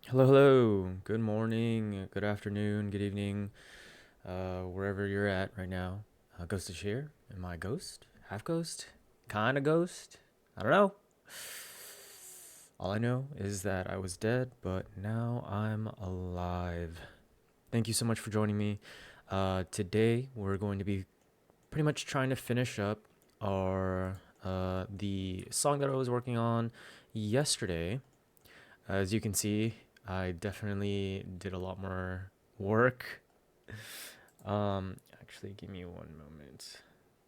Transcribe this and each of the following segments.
Hello, hello. Good morning, good afternoon, good evening, wherever you're at right now. Ghost is here. Am I a ghost? Half ghost? Kind of ghost? I don't know. All I know is that I was dead, but now I'm alive. Thank you so much for joining me. Today we're going to be pretty much trying to finish up our the song that I was working on yesterday. As you can see, I definitely did a lot more work. Actually, give me one moment.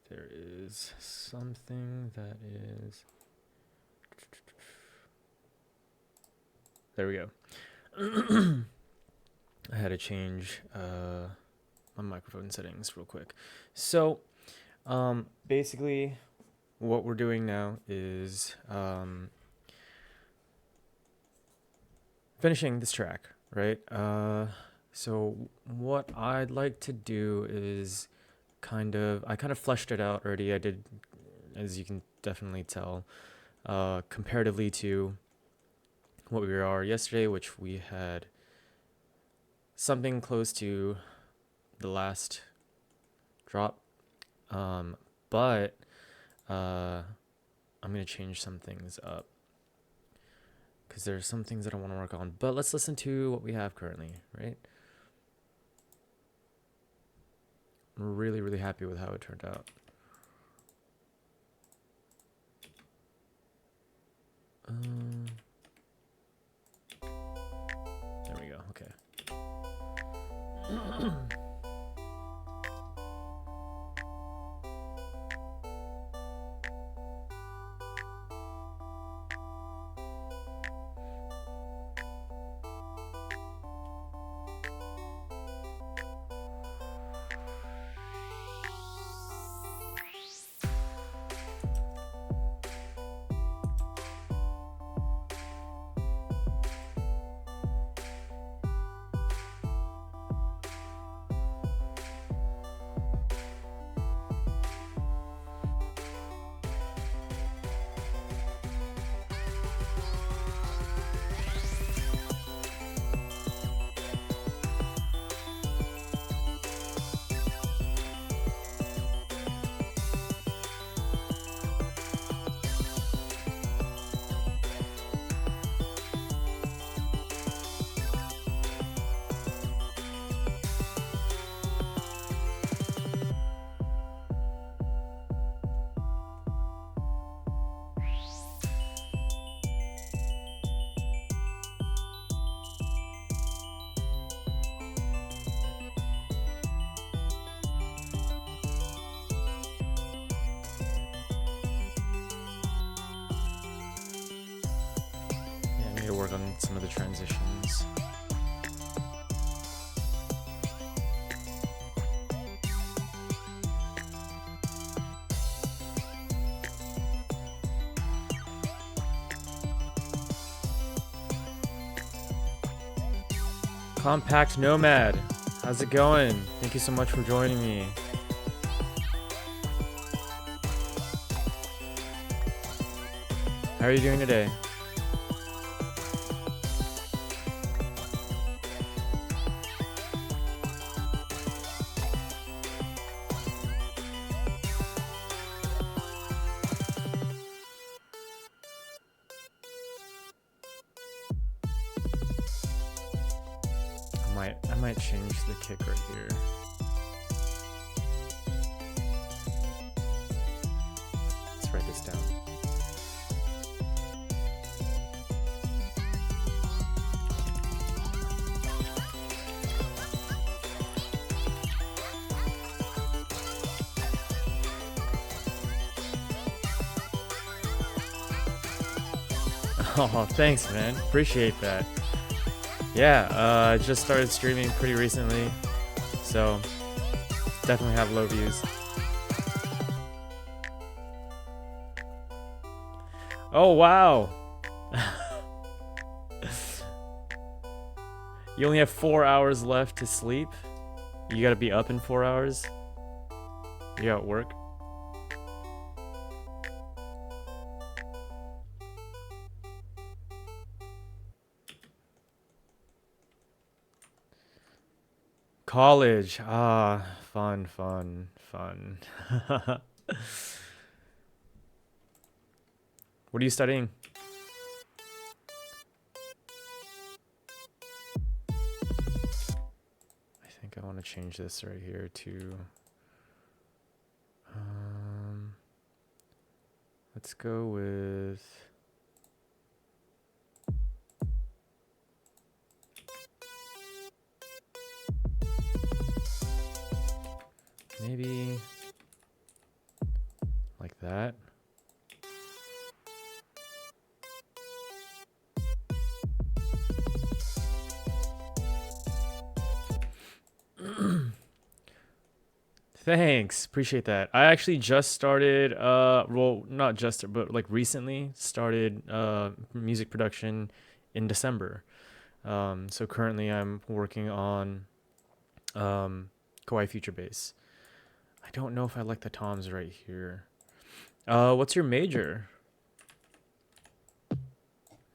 There is something that is. There we go. I had to change my microphone settings real quick. So, basically, what we're doing now is finishing this track, right? So what I'd like to do is I kind of fleshed it out already. I did, as you can definitely tell, comparatively to what we were yesterday, which we had something close to the last drop. But I'm gonna change some things up because there's some things that I want to work on. But let's listen to what we have currently, right? I'm really, really happy with how it turned out. There we go. Okay. Yeah, I need to work on some of the transitions. Compact Nomad, how's it going? Thank you so much for joining me. How are you doing today? I might change the kick right here. Let's write this down. Oh, thanks, man. Appreciate that. Yeah, I just started streaming pretty recently, so definitely have low views. Oh, wow. You only have 4 hours left to sleep? You gotta be up in 4 hours? You at work? College. Ah, fun, fun, fun. What are you studying? I think I want to change this right here to let's go with maybe like that. Thanks, appreciate that. I actually just started well, not just but like recently started music production in December. So currently I'm working on Kawaii Future Bass. I don't know if I like the toms right here. What's your major?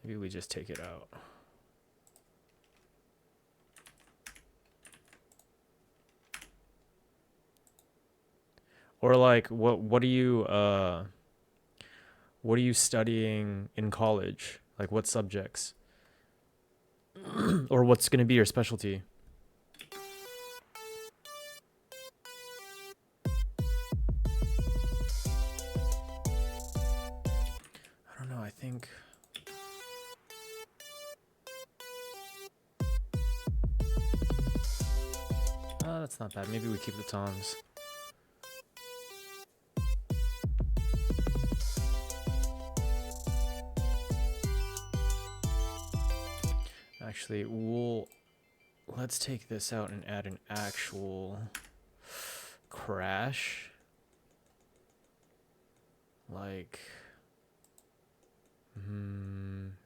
Maybe we just take it out. Or like what are you studying in college? Like what subjects? Or what's going to be your specialty? I don't know, I think that's not bad. Maybe we keep the toms. Actually, let's take this out and add an actual crash. Like,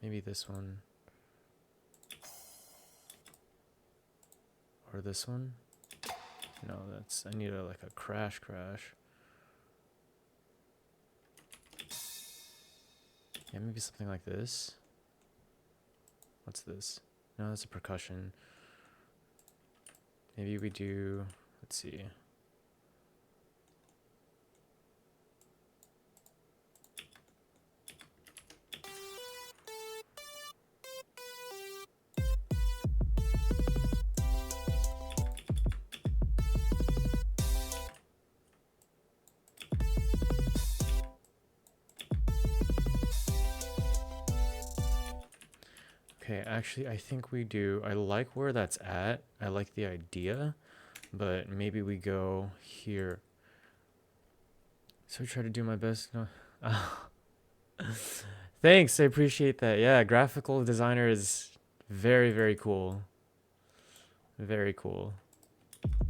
maybe this one. Or this one. No, I need like a crash. Yeah, maybe something like this. What's this? No, that's a percussion. Maybe we do, let's see. Okay, actually, I think we do. I like where that's at. I like the idea, but maybe we go here. So I try to do my best. No. Thanks, I appreciate that. Yeah, graphical designer is very, very cool. Very cool.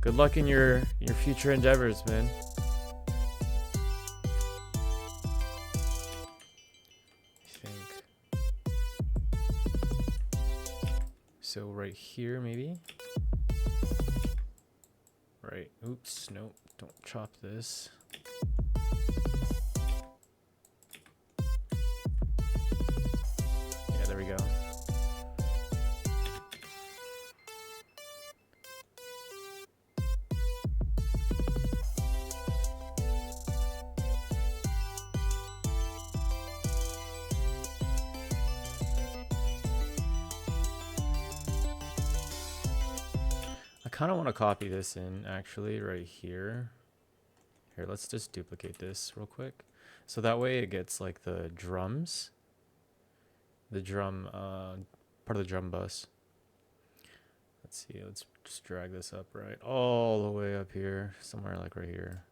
Good luck in your future endeavors, man. So right here, maybe. Right. Oops. Nope. Don't chop this. Yeah, there we go. I kind of want to copy this in actually right here. Here, let's just duplicate this real quick. So that way it gets like the drums, the drum, part of the drum bus. Let's see, let's just drag this up right all the way up here, somewhere like right here.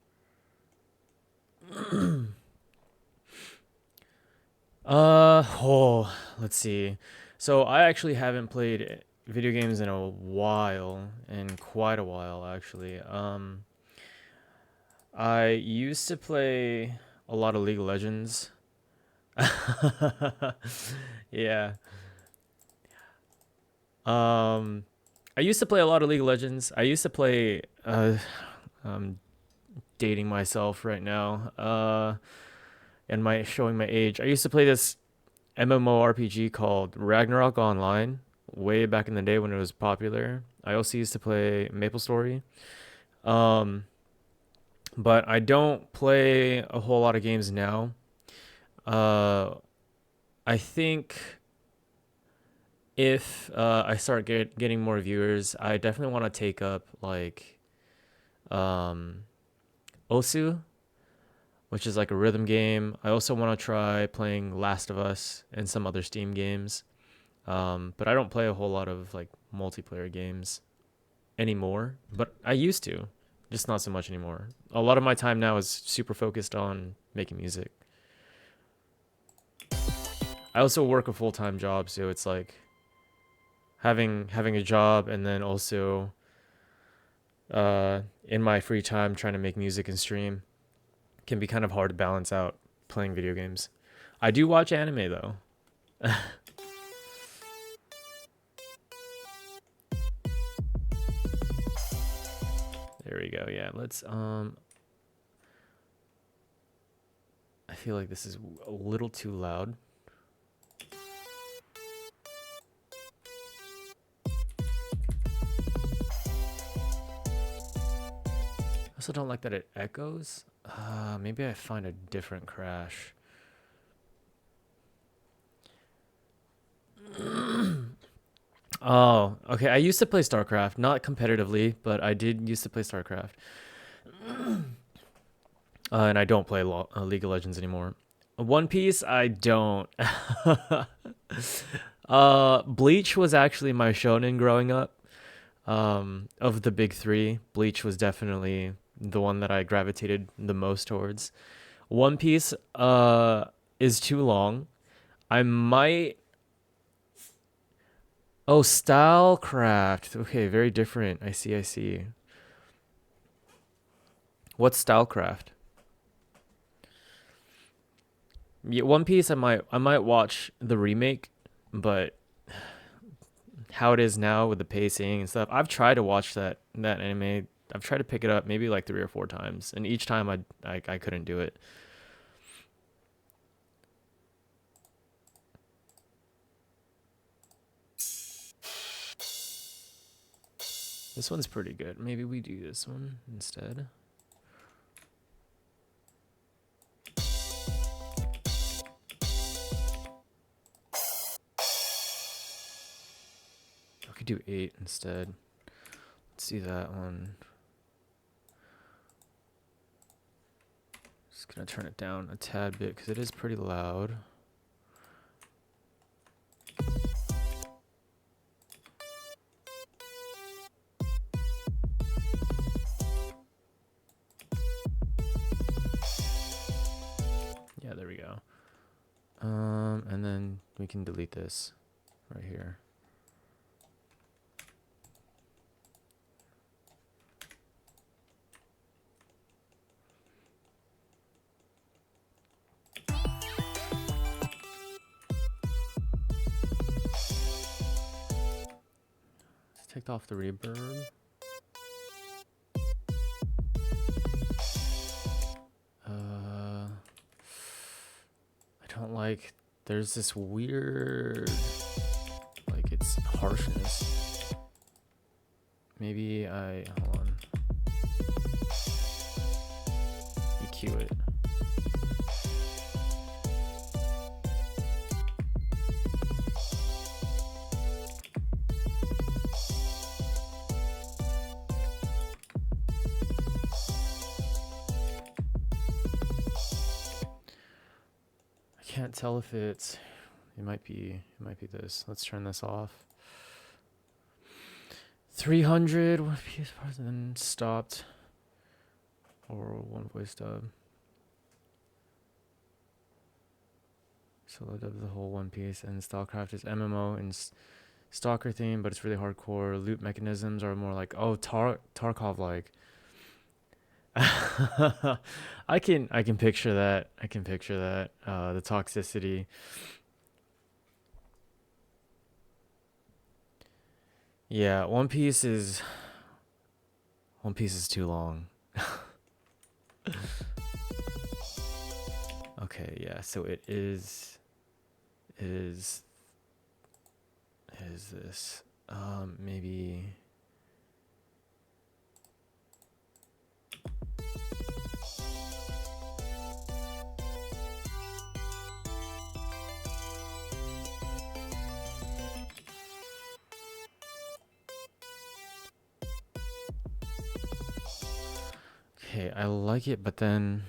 Let's see. So I actually haven't played video games in a while, in quite a while actually. I used to play a lot of League of Legends. Yeah. I used to play a lot of League of Legends. I used to play dating myself right now. And showing my age. I used to play this MMORPG called Ragnarok Online. way back in the day when it was popular. I also used to play MapleStory. Um, but I don't play a whole lot of games now. Uh, I think if I start getting more viewers, I definitely want to take up like um, Osu, which is like a rhythm game. I also want to try playing Last of Us and some other Steam games. But I don't play a whole lot of like multiplayer games anymore, but I used to, just not so much anymore. A lot of my time now is super focused on making music. I also work a full-time job, so it's like having a job and then also in my free time trying to make music and stream can be kind of hard to balance out playing video games. I do watch anime though. There we go. Yeah, let's I feel like this is a little too loud. I also don't like that it echoes. Maybe I find a different crash. Oh, okay. I used to play StarCraft, not competitively, but I did used to play StarCraft. And I don't play League of Legends anymore. One Piece, I don't. Bleach was actually my shonen growing up. Of the big three, Bleach was definitely the one that I gravitated the most towards. One Piece, is too long. I might. Oh, Stylecraft. Okay, very different. I see. I see. What's Stylecraft? Yeah, One Piece. I might watch the remake, but how it is now with the pacing and stuff. I've tried to watch that anime. I've tried to pick it up maybe like 3 or 4 times, and each time I couldn't do it. This one's pretty good. Maybe we do this one instead. We could do 8 instead. Let's see that one. Just gonna turn it down a tad bit because it is pretty loud. Yeah, there we go. And then we can delete this right here. Let's take off the reverb. I don't like, there's this weird, like it's harshness. Maybe hold on. EQ it. Can't tell if it might be this. Let's turn this off. 300 one piece part then stopped, or one voice dub. Solo dub the whole One Piece, and Starcraft is MMO and stalker theme, but it's really hardcore. Loot mechanisms are more like Tarkov like. I can picture that. I can picture that. The toxicity. Yeah, One Piece is too long. Okay, yeah, so it is is this? Maybe. Okay, I like it, but then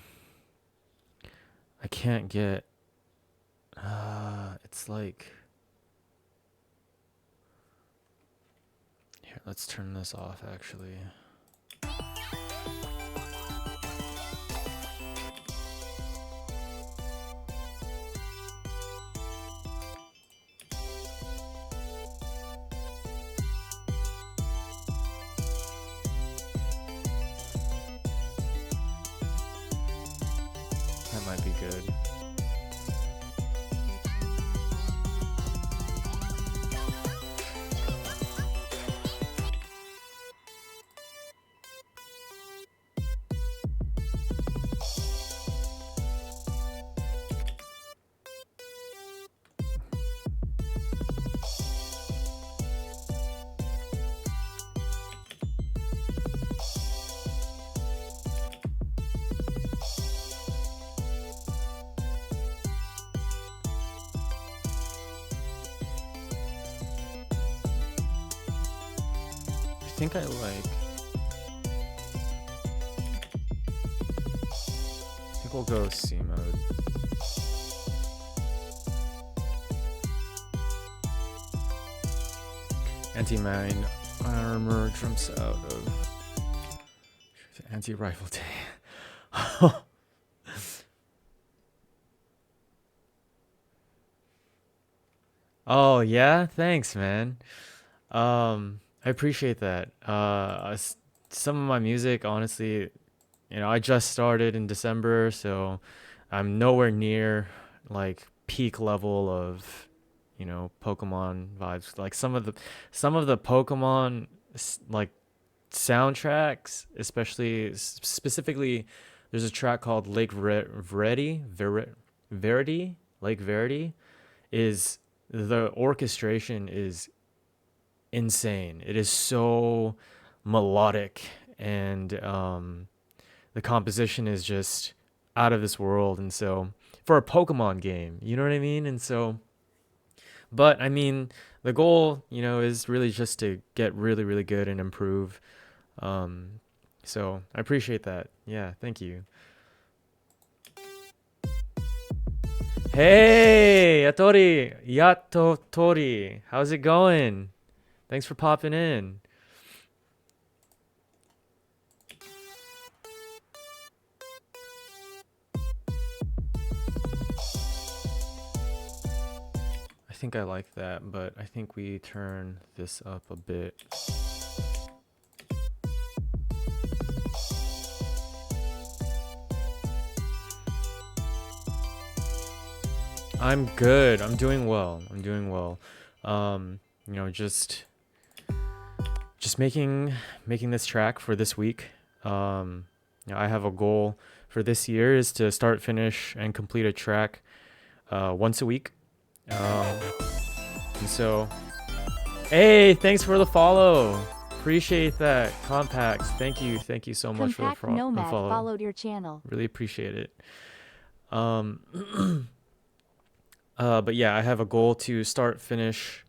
I can't get. It's like. Here, let's turn this off actually. That might be good. I think I think we'll go C mode. Anti-mine armor jumps out of anti-rifle tank. Oh yeah, thanks, man. I appreciate that. Some of my music, honestly, I just started in December, so I'm nowhere near like peak level of, Pokemon vibes. Like some of the Pokemon like soundtracks, especially specifically, there's a track called Lake Verity, is the orchestration is insane. It is so melodic, and the composition is just out of this world. And so for a Pokemon game, you know what I mean? And so, but I mean, the goal, is really just to get really, really good and improve. So I appreciate that. Yeah, thank you. Hey, Yato Tori, how's it going? Thanks for popping in. I think I like that, but I think we turn this up a bit. I'm good. I'm doing well. Just making this track for this week. I have a goal for this year is to start, finish, and complete a track once a week. And so, hey, thanks for the follow. Appreciate that, Compacts. Thank you so much for the follow. Followed your channel. Really appreciate it. But yeah, I have a goal to start, finish,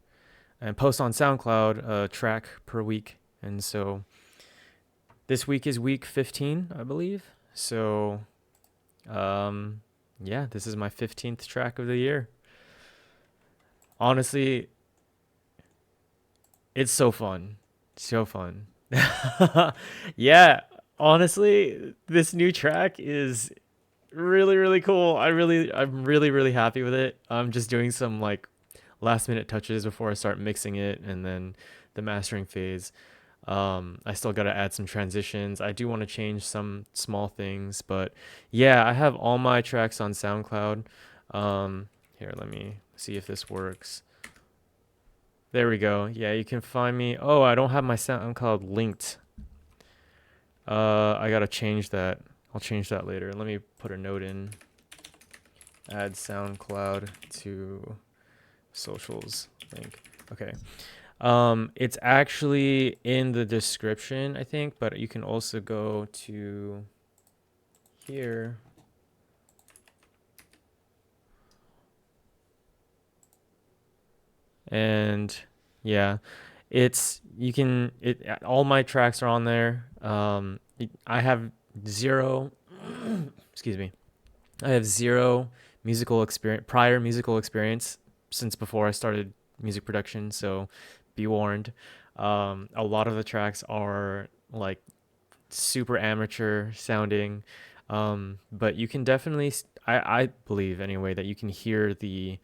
and post on SoundCloud a track per week. And so this week is week 15, I believe. So, yeah, this is my 15th track of the year. Honestly, it's so fun. So fun. Yeah, honestly, this new track is really, really cool. I'm really, really happy with it. I'm just doing some like last minute touches before I start mixing it, and then the mastering phase. I still got to add some transitions. I do want to change some small things, but yeah, I have all my tracks on SoundCloud. Here, let me see if this works. There we go. Yeah, you can find me. Oh, I don't have my SoundCloud linked. I gotta change that. I'll change that later. Let me put a note in. Add SoundCloud to socials link. Okay. It's actually in the description, I think, but you can also go to here. And yeah, all my tracks are on there. I have zero, excuse me. I have zero prior musical experience since before I started music production, so be warned. A lot of the tracks are like super amateur sounding, but you can definitely, I believe anyway, that you can hear the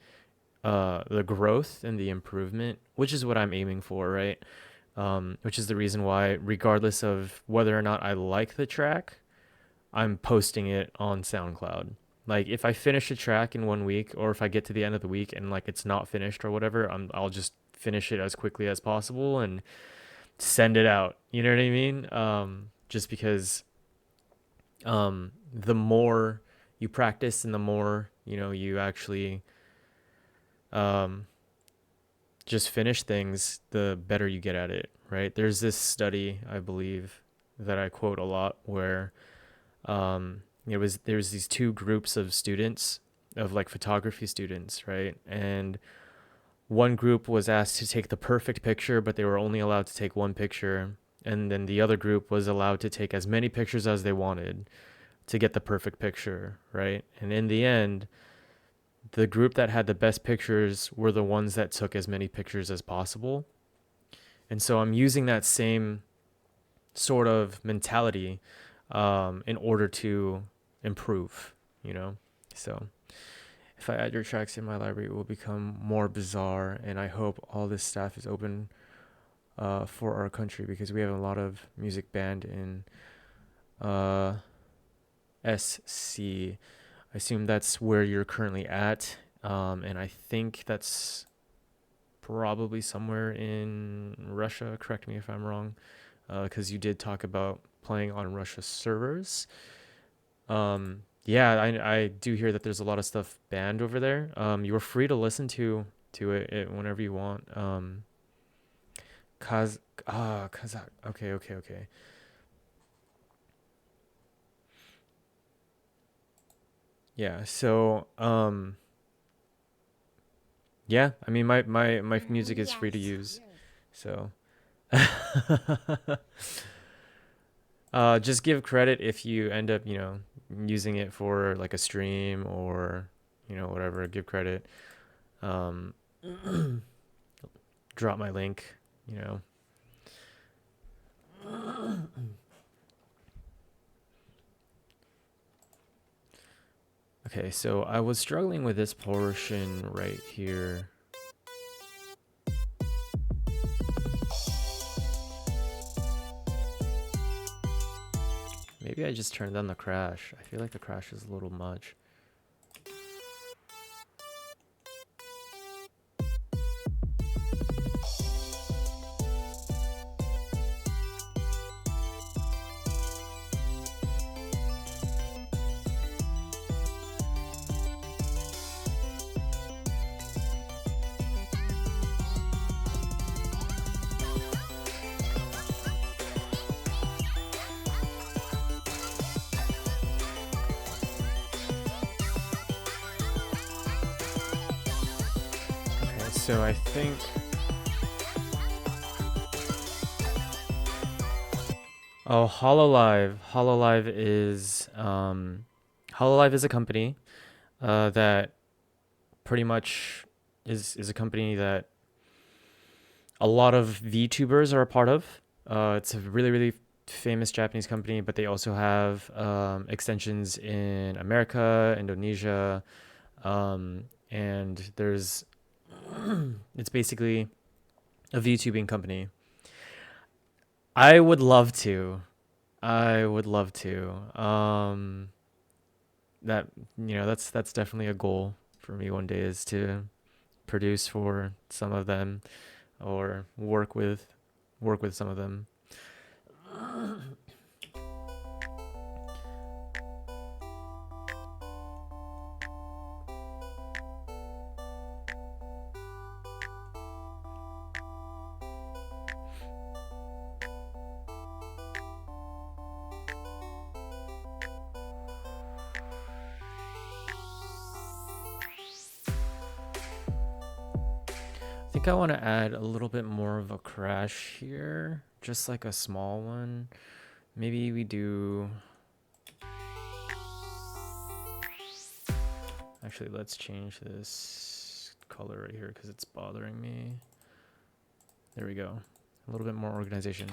growth and the improvement, which is what I'm aiming for, right? Which is the reason why, regardless of whether or not I like the track, I'm posting it on SoundCloud. Like if I finish a track in 1 week, or if I get to the end of the week and like it's not finished or whatever, I'll just finish it as quickly as possible and send it out. You know what I mean? Just because the more you practice and the more you actually um, just finish things, the better you get at it, right? There's this study, I believe, that I quote a lot where there was these two groups of students, of like photography students, right? And one group was asked to take the perfect picture, but they were only allowed to take one picture. And then the other group was allowed to take as many pictures as they wanted to get the perfect picture, right? And in the end, the group that had the best pictures were the ones that took as many pictures as possible. And so I'm using that same sort of mentality in order to improve, you know? So if I add your tracks in my library, it will become more bizarre. And I hope all this stuff is open for our country, because we have a lot of music banned in uh, SC. I assume that's where you're currently at. And I think that's probably somewhere in Russia. Correct me if I'm wrong, because you did talk about playing on Russia servers. Yeah, I do hear that there's a lot of stuff banned over there. You are free to listen to it whenever you want. Kaz Kazakh. Okay, okay, okay. Yeah. So yeah. I mean, my music is free to use. So just give credit if you end up using it for like a stream or whatever. Give credit. Um, drop my link. You know. Okay, so I was struggling with this portion right here. Maybe I just turned on the crash. I feel like the crash is a little much. Okay, so I think Hololive. Hololive is a company that pretty much is a company that a lot of VTubers are a part of. It's a really, really famous Japanese company, but they also have extensions in America, Indonesia, and there's it's basically a VTubing company. I would love to. I would love to. That that's definitely a goal for me one day, is to produce for some of them, or work with some of them. think I want to add a little bit more of a crash here, just like a small one. Maybe we do... Actually, let's change this color right here because it's bothering me. There we go. A little bit more organization.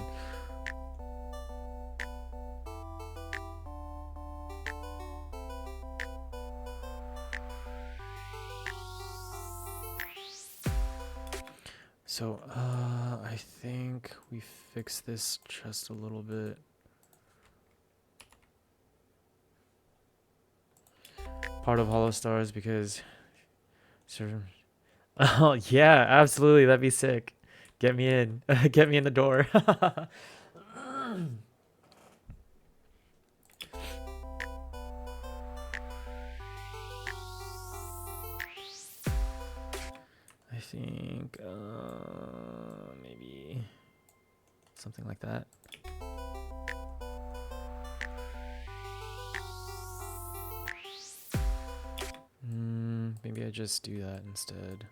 So, I think we fix this just a little bit. Part of Hollow Stars because... Oh, yeah, absolutely. That'd be sick. Get me in. Get me in the door. I think maybe something like that. Maybe I just do that instead.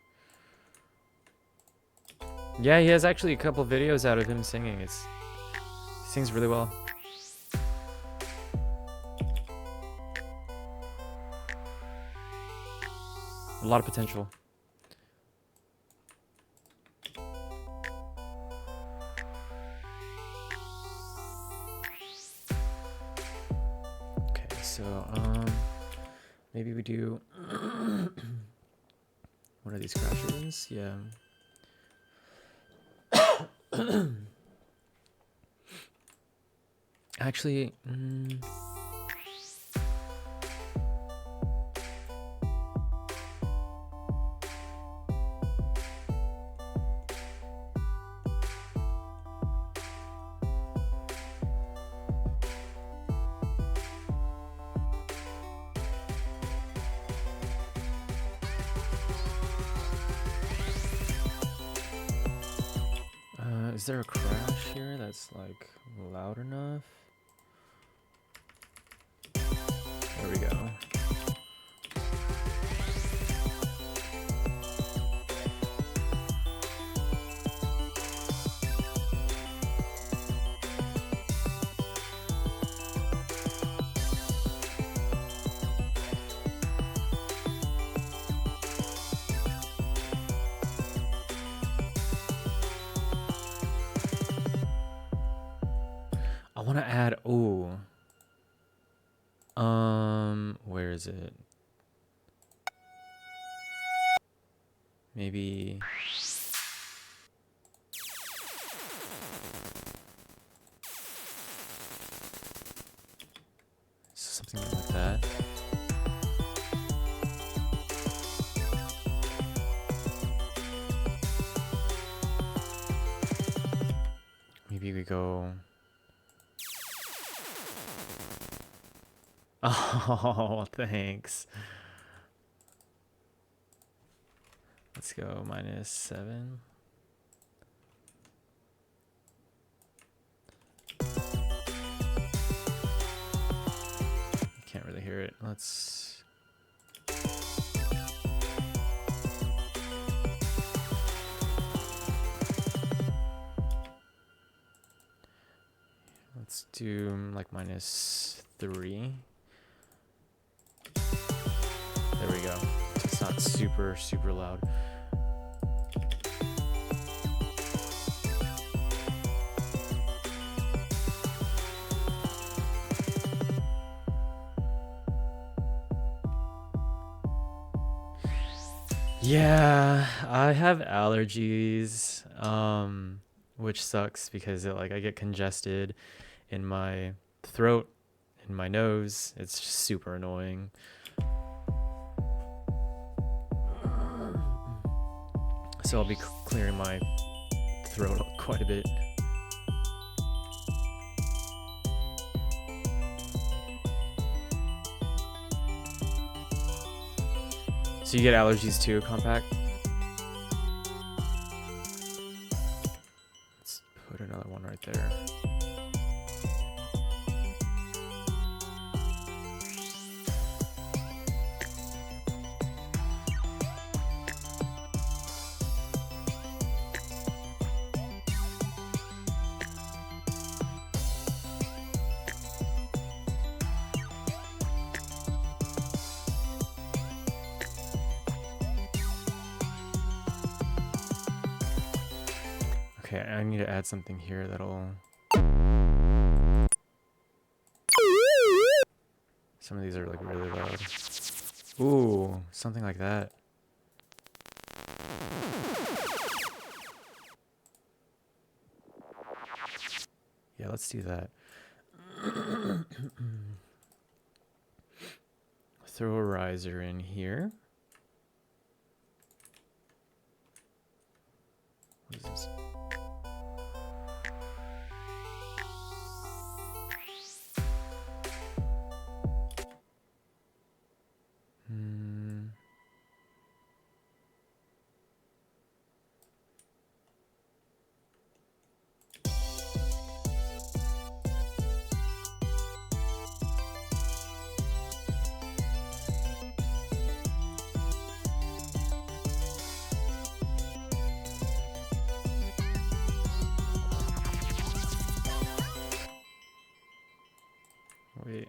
Yeah, he has actually a couple videos out of him singing. He sings really well. A lot of potential. Okay, so maybe we do what are these crashes? Yeah. Actually, is there a crash here that's like loud enough? There we go. I want to add, where is it? Maybe something like that. Maybe we go... Oh, thanks. Let's go -7. Can't really hear it. Let's do like -3. There we go. It's not super, super loud. Yeah, I have allergies, which sucks because I get congested in my throat, in my nose. It's just super annoying. So I'll be clearing my throat quite a bit. So you get allergies too, Compact? Let's put another one right there. Okay, I need to add something here that'll... Some of these are like really loud. Ooh, something like that. Yeah, let's do that. Throw a riser in here. What is this? Wait.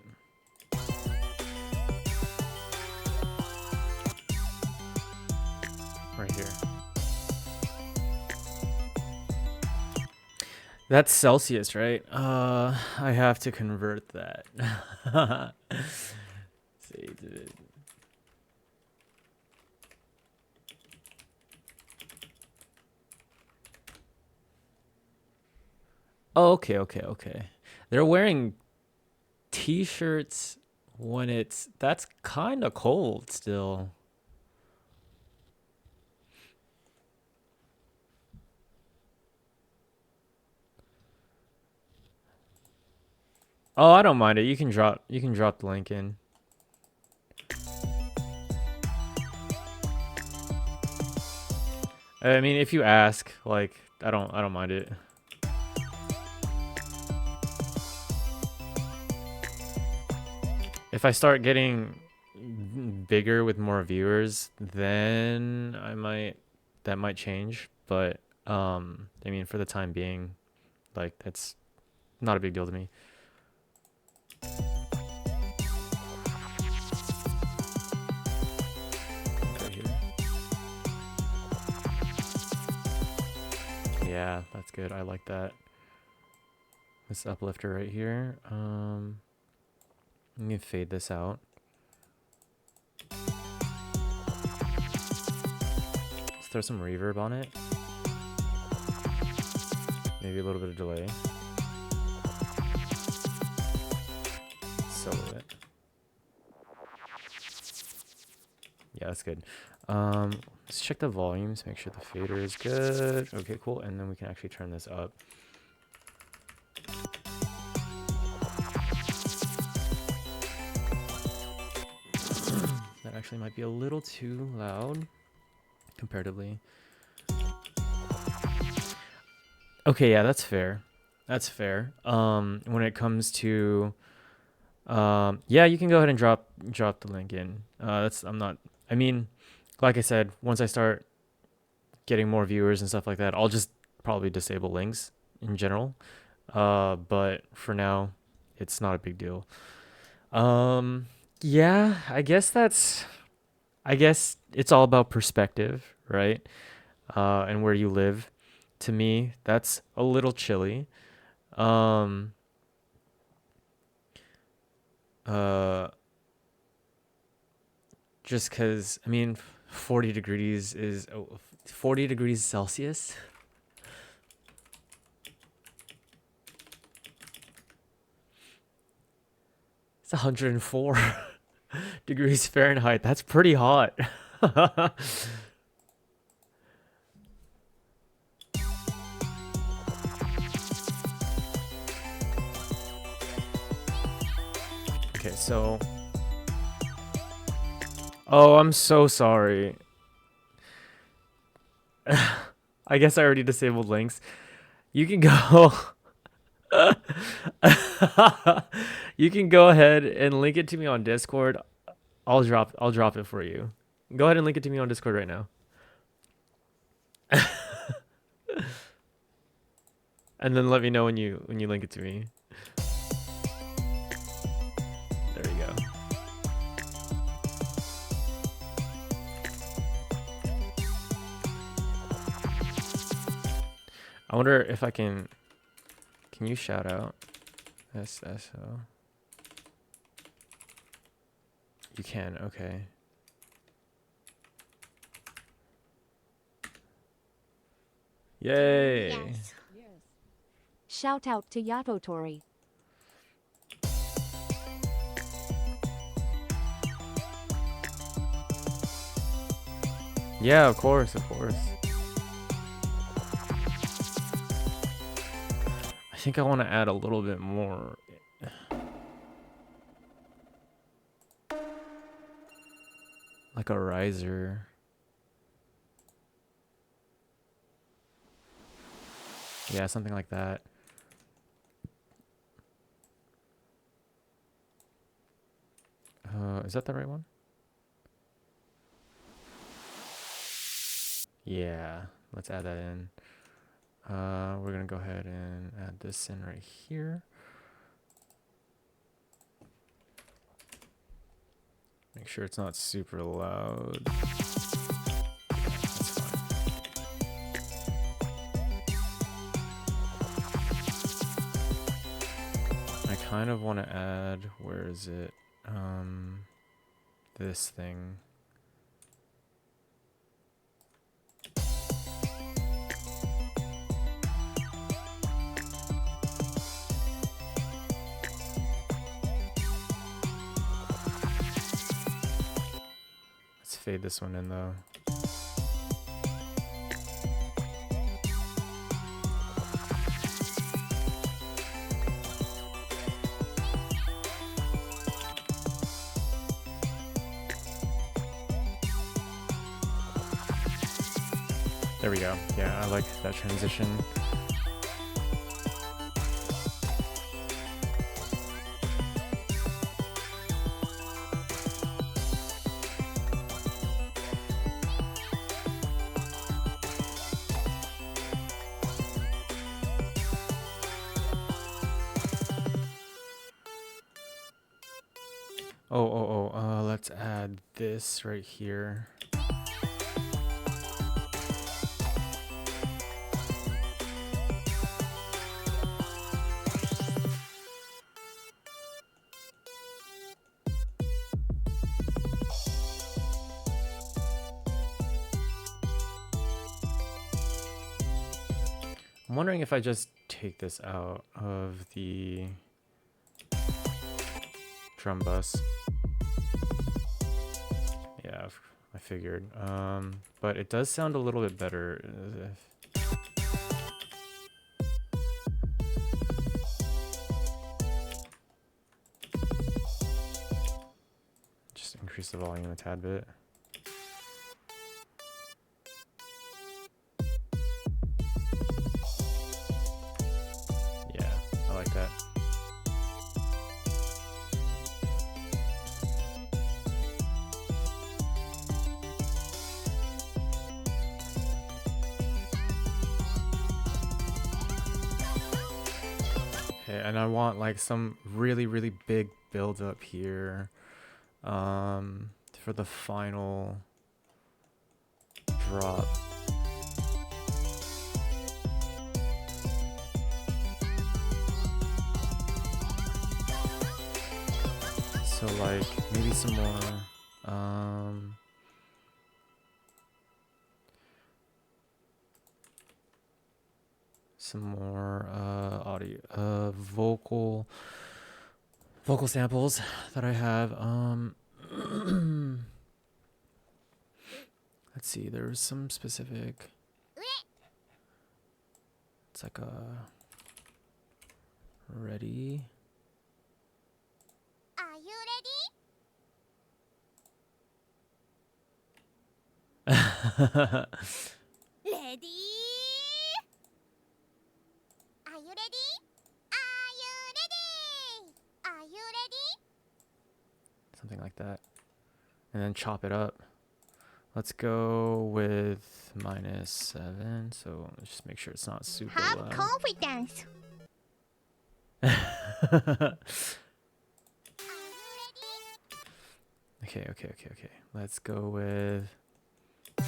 Right here. That's Celsius, right? I have to convert that. See, oh, okay. They're wearing t-shirts when that's kind of cold still. Oh, I don't mind it. You can drop the link in. I mean, if you ask, like, I don't mind it. If I start getting bigger with more viewers, then that might change, but I mean, for the time being, like, that's not a big deal to me. Yeah, that's good. I like that. This uplifter right here. I'm gonna fade this out. Let's throw some reverb on it. Maybe a little bit of delay. Solo it. Yeah, that's good. Let's check the volumes, make sure the fader is good. Okay, cool. And then we can actually turn this up. That actually might be a little too loud comparatively. Okay, yeah, that's fair. That's fair. When it comes to yeah, you can go ahead and drop the link in. I mean, like I said, once I start getting more viewers and stuff like that, I'll just probably disable links in general. But for now, it's not a big deal. Yeah, I guess it's all about perspective, right? And where you live. To me, that's a little chilly. Just because, I mean, 40 degrees is 40 degrees Celsius. It's 104 degrees Fahrenheit. That's pretty hot. Okay, so... Oh, I'm so sorry. I guess I already disabled links. You can go... You can go ahead and link it to me on Discord. I'll drop it for you. Go ahead and link it to me on Discord right now. And then let me know when you link it to me. There you go. I wonder if I can you shout out SSO? You can, okay. Yay! Yes. Shout out to Yatotori. Yeah, of course, of course. I think I want to add a little bit more. Like a riser. Yeah, something like that. Is that the right one? Yeah, let's add that in. We're gonna go ahead and add this in right here. Make sure it's not super loud. That's fine. I kind of want to add, where is it? This thing. Let's fade this one in though. There we go. Yeah, I like that transition. Let's add this right here. I'm wondering if I just take this out of the drum bus. Yeah, I figured. But it does sound a little bit better. Just increase the volume a tad bit. Yeah, I like that. Okay, and I want like some really, really big build up here for the final drop. So like maybe some more audio vocal samples that I have. Let's see, there's some specific, it's like a ready. Are you ready? Ready? Are you ready? Are you ready? Are you ready? Something like that. And then chop it up. Let's go with -7. So let's just make sure it's not super Have loud. confidence. Okay. Let's go with. Are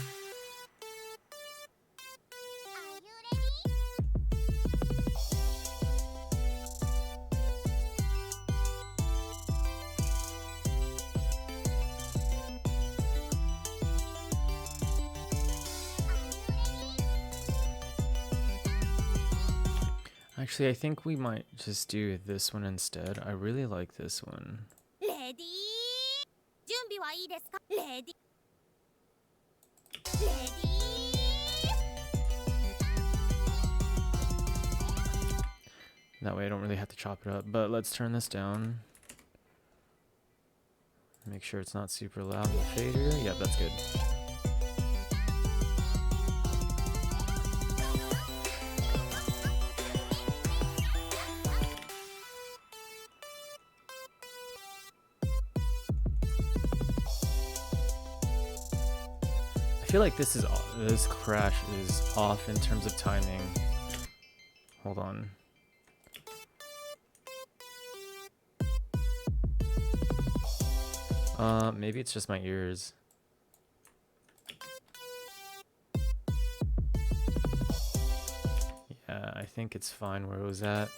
you ready? Actually, I think we might just do this one instead. I really like this one. レディー準備はいいですかレディレディ That way I don't really have to chop it up. But let's turn this down. Make sure it's not super loud in the fader. Yeah, that's good. I feel like this crash is off in terms of timing. Hold on. Maybe it's just my ears. Yeah, I think it's fine where it was at.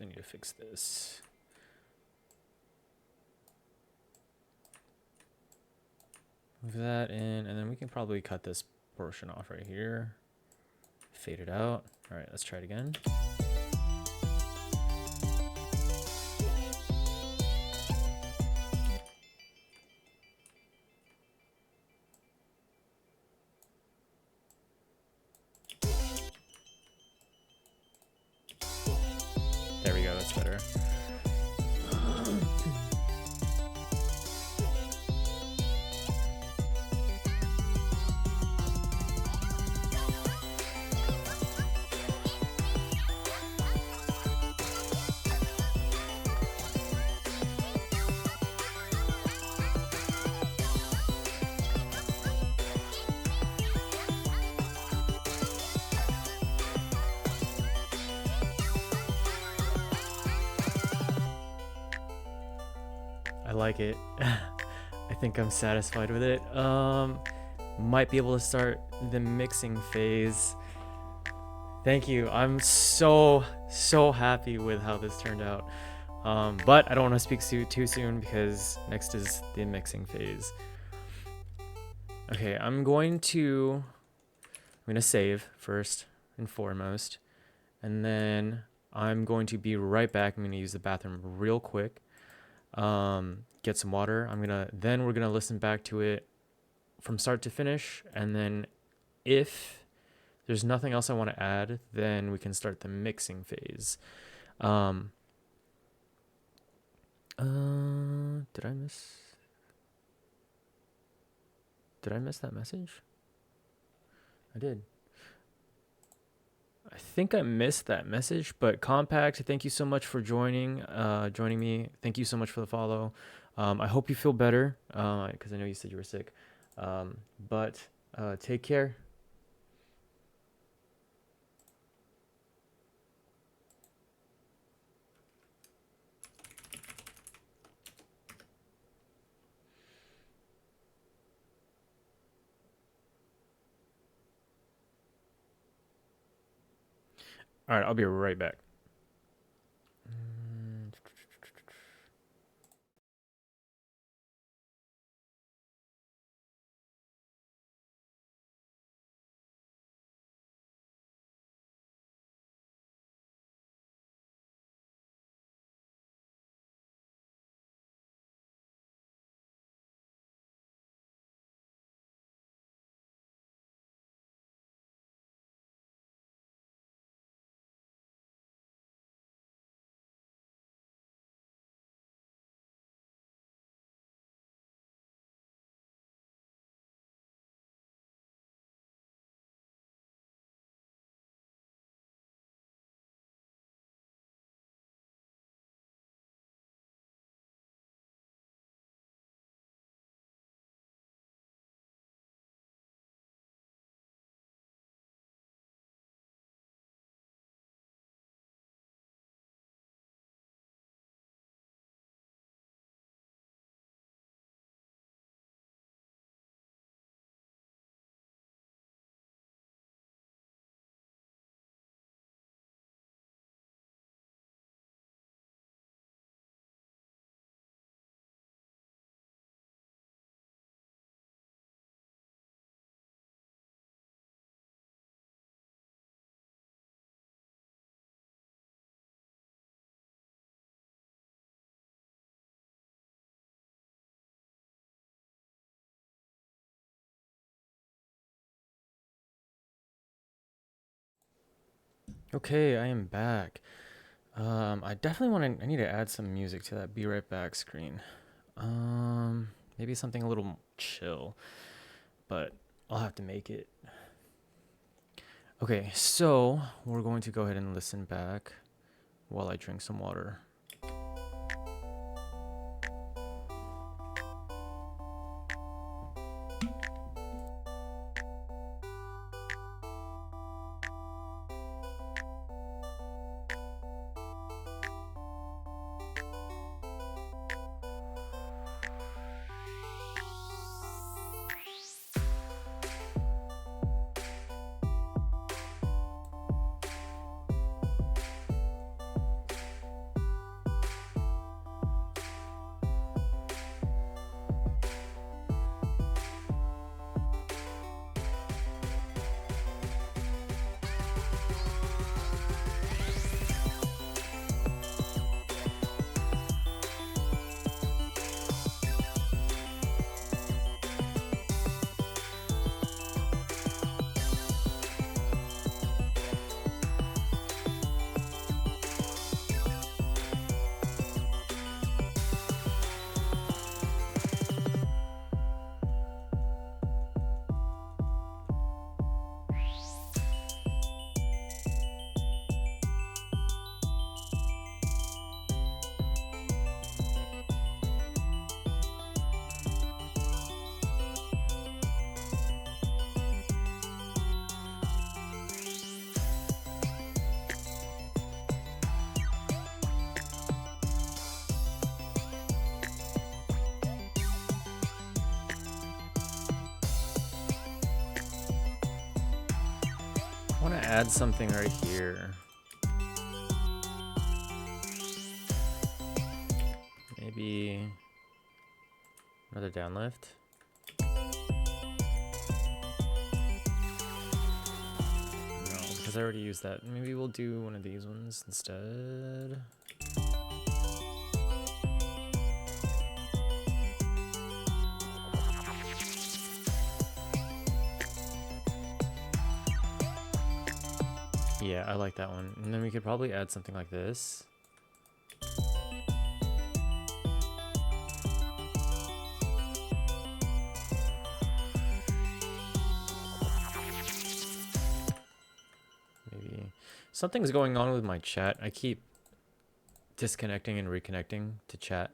I need to fix this. Move that in, and then we can probably cut this portion off right here. Fade it out. All right, let's try it again. There we go, that's better. I like it. I think I'm satisfied with it. Might be able to start the mixing phase. Thank you. I'm so happy with how this turned out. But I don't want to speak too soon because next is the mixing phase. Okay, I'm going to save first and foremost, and then I'm going to be right back. I'm going to use the bathroom real quick. Get some water. Then we're gonna listen back to it from start to finish, and then if there's nothing else I want to add, then we can start the mixing phase. Did I miss that message? I did. I think I missed that message, but Compact, thank you so much for joining me. Thank you so much for the follow. I hope you feel better, because I know you said you were sick. But take care. All right, I'll be right back. Okay, I am back. I definitely I need to add some music to that be right back screen. Maybe something a little chill, but I'll have to make it. Okay, so we're going to go ahead and listen back while I drink some water. I want to add something right here. Maybe another downlift. No, because I already used that. Maybe we'll do one of these ones instead. Yeah, I like that one. And then we could probably add something like this. Maybe something's going on with my chat. I keep disconnecting and reconnecting to chat.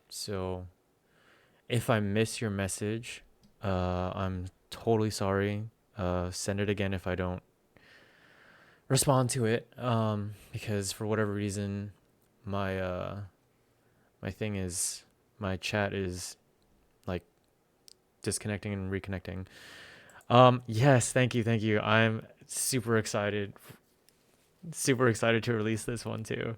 So if I miss your message, I'm totally sorry. Send it again if I don't respond to it, because for whatever reason my my chat is like disconnecting and reconnecting. Yes, thank you. I'm super excited to release this one too.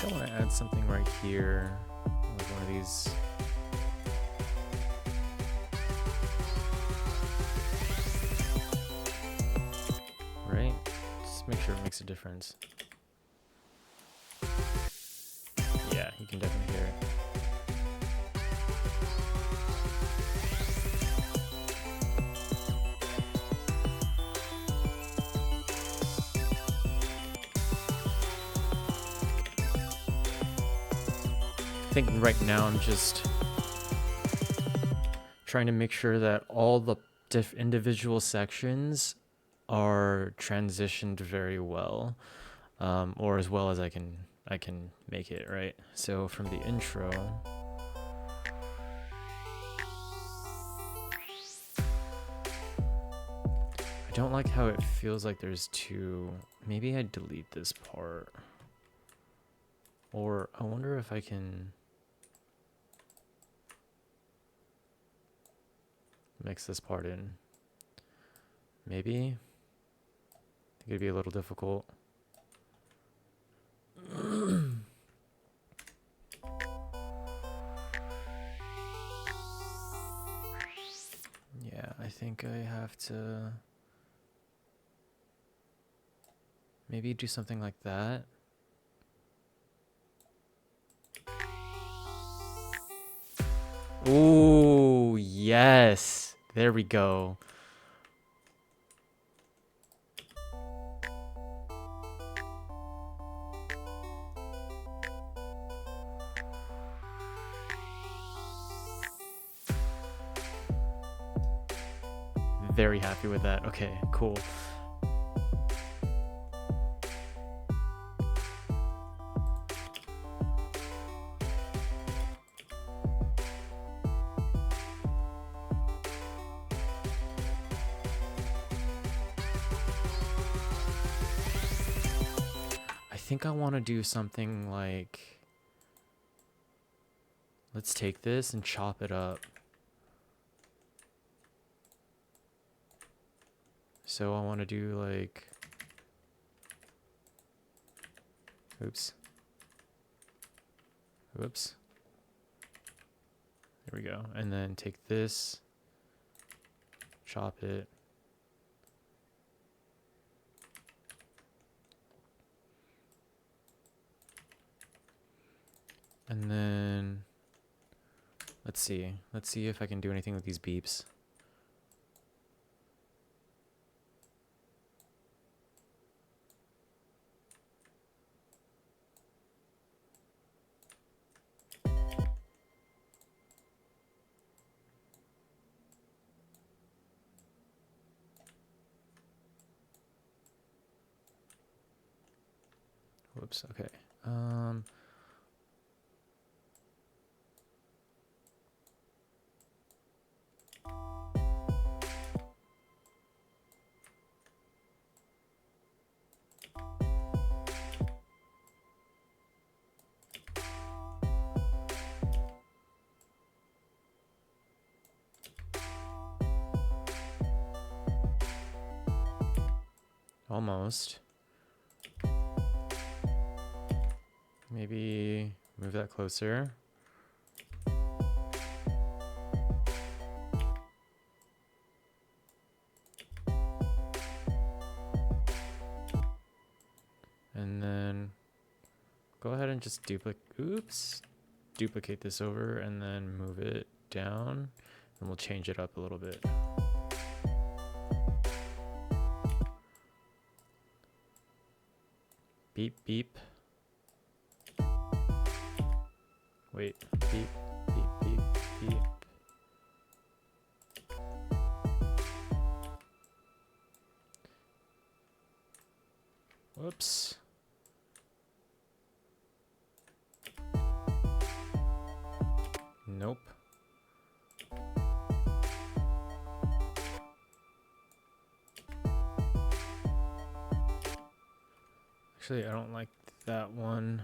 I want to add something right here, like one of these. Right? Just make sure it makes a difference. Yeah, you can definitely hear it. I think right now I'm just trying to make sure that all the individual sections are transitioned very well, or as well as I can make it, right? So from the intro, I don't like how it feels like there's two. Maybe I delete this part, or I wonder if I can mix this part in. Maybe. I think it'd be a little difficult. Yeah, I think I have to maybe do something like that. Ooh, yes. There we go. Very happy with that. Okay, cool. I think I want to do something like, let's take this and chop it up. So I want to do like, oops. Whoops. There we go. And then take this, chop it. And then, let's see if I can do anything with these beeps. Whoops, okay. Almost. Maybe move that closer. And then go ahead and just duplicate this over and then move it down, and we'll change it up a little bit. Beep, beep. Wait, beep, beep, beep, beep. Whoops. Nope. Actually, I don't like that one.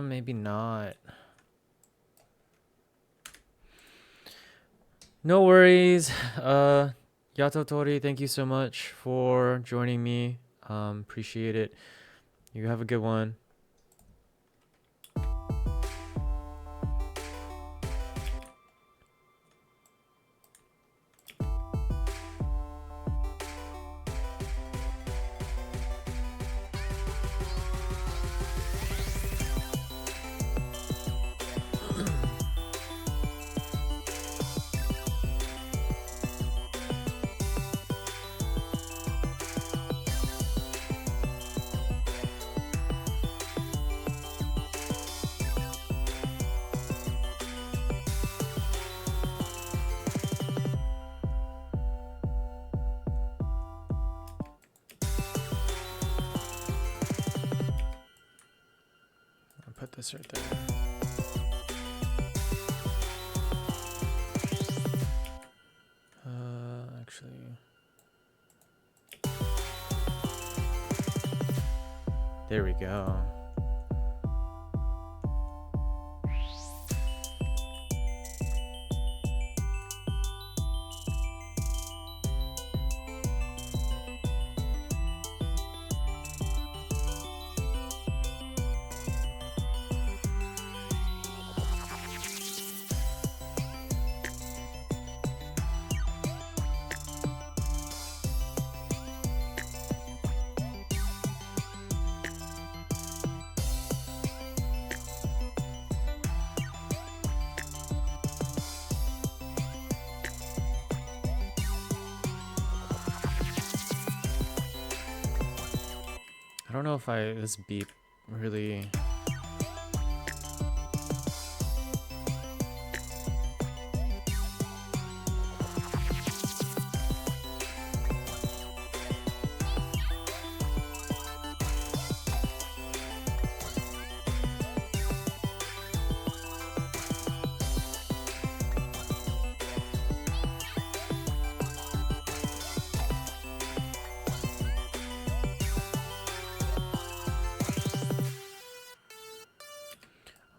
Maybe not. No worries. Yato Tori, thank you so much for joining me. Appreciate it. You have a good one. this right there. Actually, there we go. I don't know if this beep really.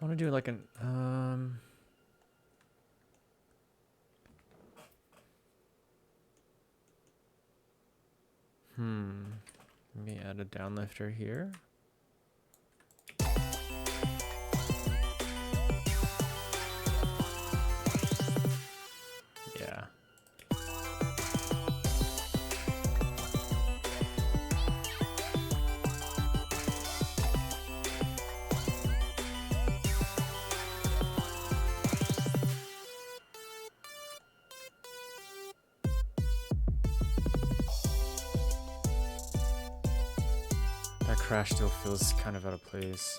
I want to do like an let me add a downlifter here. Yeah. That crash still feels kind of out of place.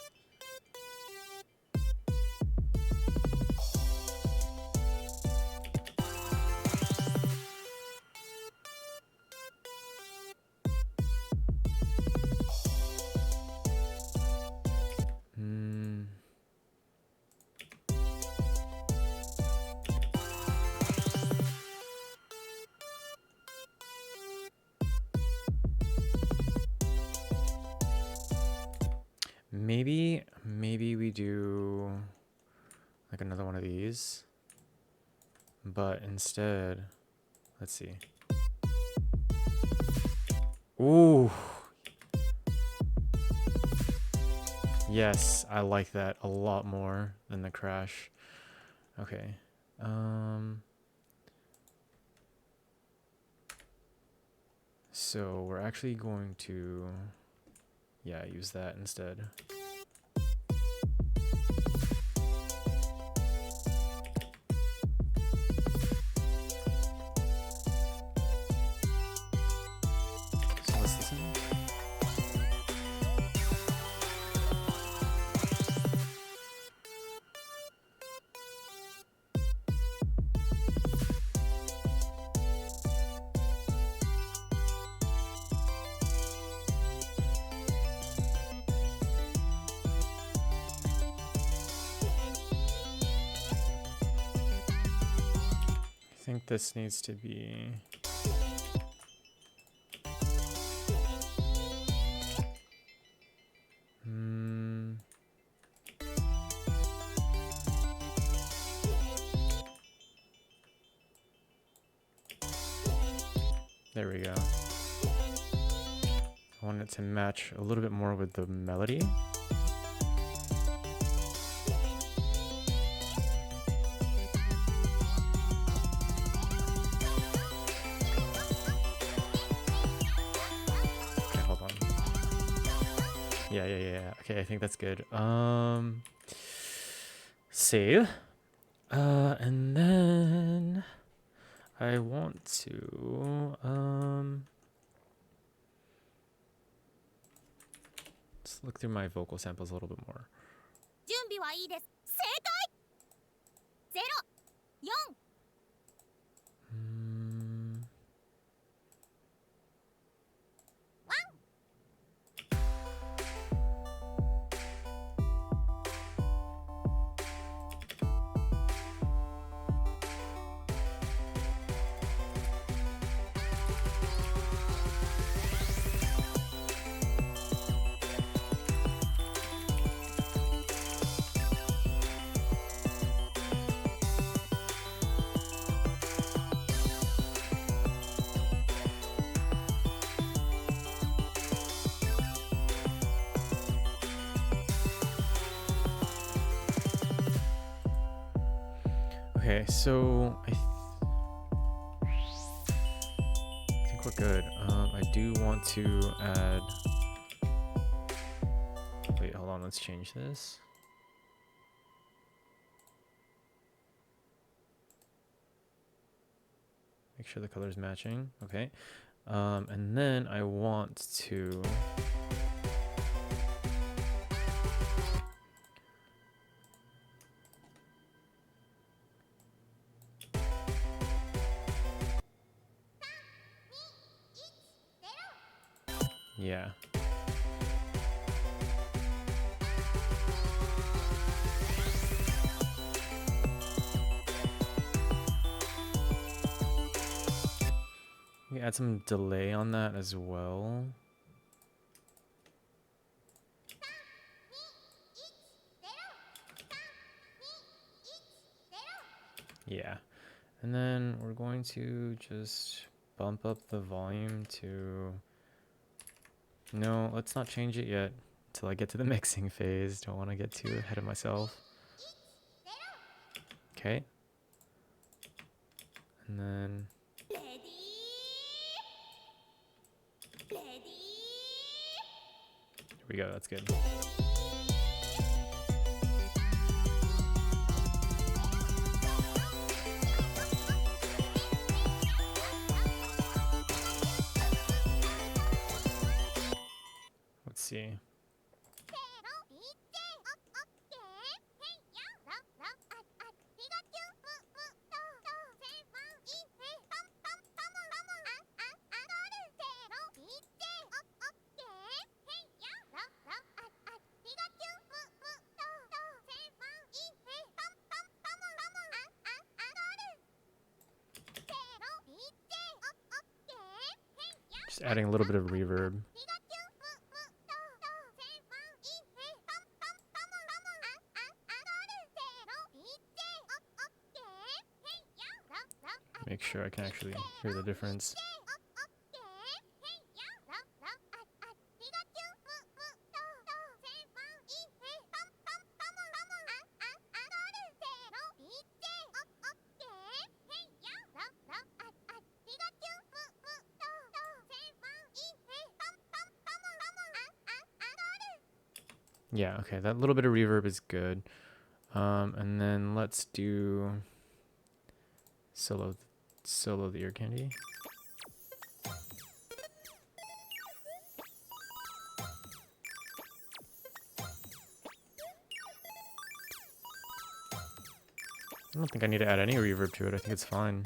Maybe we do like another one of these, but instead, let's see. Ooh. Yes, I like that a lot more than the crash. Okay. So we're actually going to, yeah, use that instead. So let's listen. I think this needs to be. There we go. I want it to match a little bit more with the melody. Yeah. Okay, I think that's good. Save. And then I want to let's look through my vocal samples a little bit more. 準備はいいです。正解。0、4。Okay, so I think we're good. I do want to add. Wait, hold on. Let's change this. Make sure the color's matching. Okay. And then I want to yeah. We add some delay on that as well. Yeah. And then we're going to just bump up the volume to... No, let's not change it yet until I get to the mixing phase. Don't want to get too ahead of myself. Okay. And then... Here we go, that's good. Let's see. Just adding a little bit of reverb. Make sure I can actually hear the difference. Yeah, okay, that little bit of reverb is good. And then let's do solo the ear candy. I don't think I need to add any reverb to it. I think it's fine.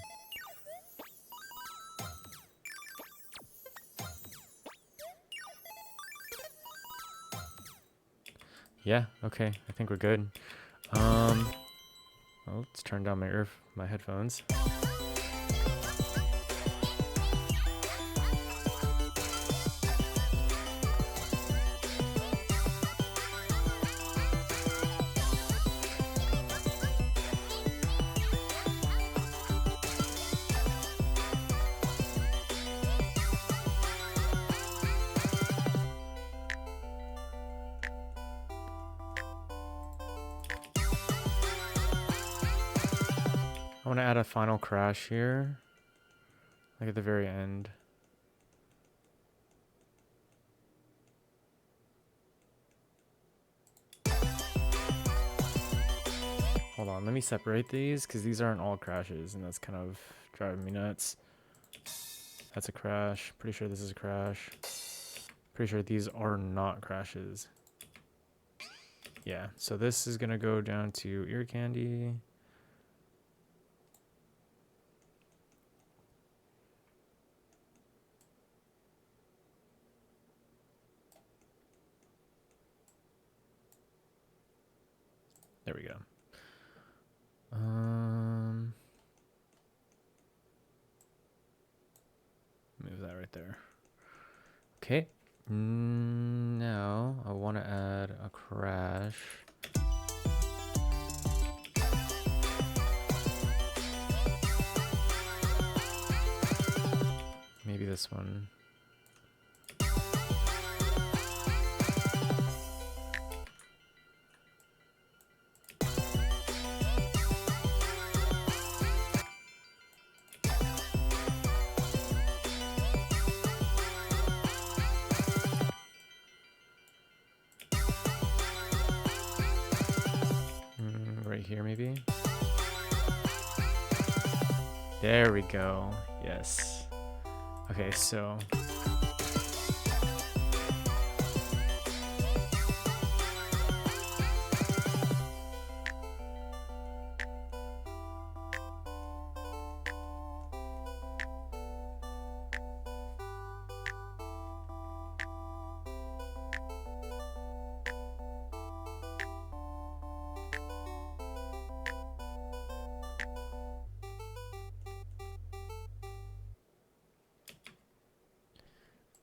Yeah, okay, I think we're good. Oh, let's turn down my headphones. I want to add a final crash here, like at the very end. Hold on, let me separate these because these aren't all crashes and that's kind of driving me nuts. That's a crash. Pretty sure this is a crash. Pretty sure these are not crashes. Yeah, so this is going to go down to ear candy. There we go. Move that right there. Okay. Now I want to add a crash. Maybe this one. right here, maybe. There we go. Yes. Okay, so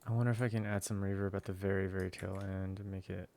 I wonder if I can add some reverb at the very, very tail end and make it.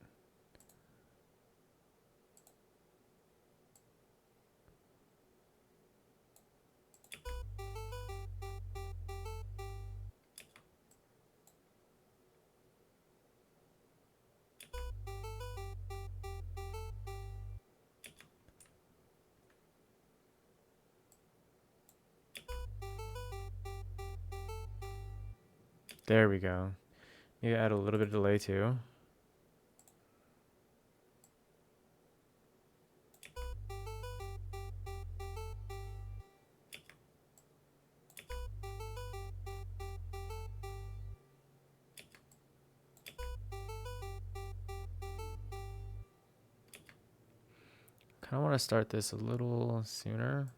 There we go. Maybe add a little bit of delay too. Kind of want to start this a little sooner.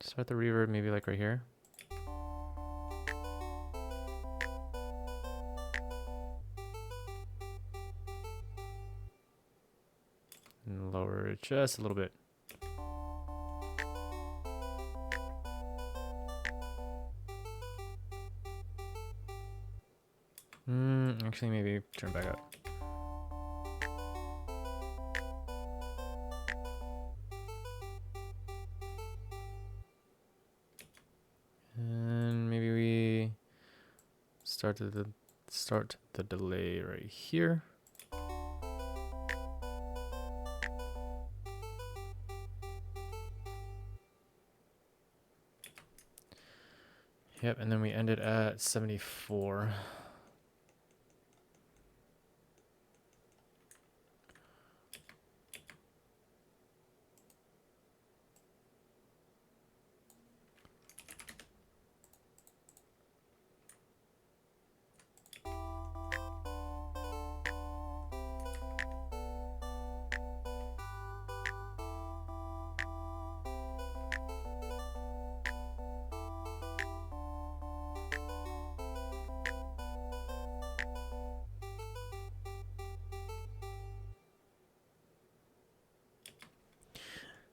Start the reverb maybe like right here. And lower it just a little bit. Actually, maybe turn back up. And maybe we start the delay right here. Yep, and then we end it at 74.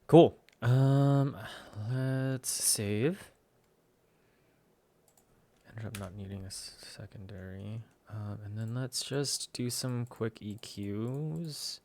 Cool. Let's save. Ended up not needing a secondary. And then let's just do some quick EQs.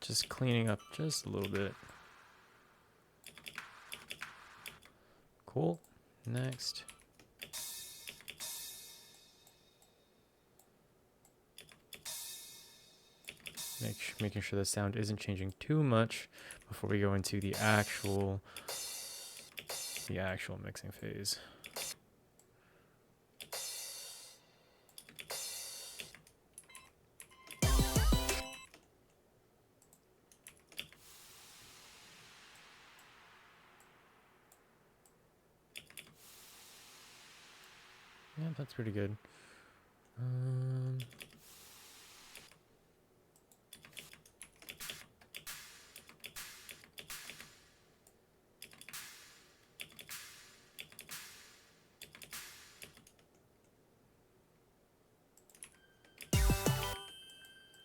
Just cleaning up just a little bit. Cool. Next. Making sure the sound isn't changing too much before we go into the actual mixing phase. Yeah, that's pretty good.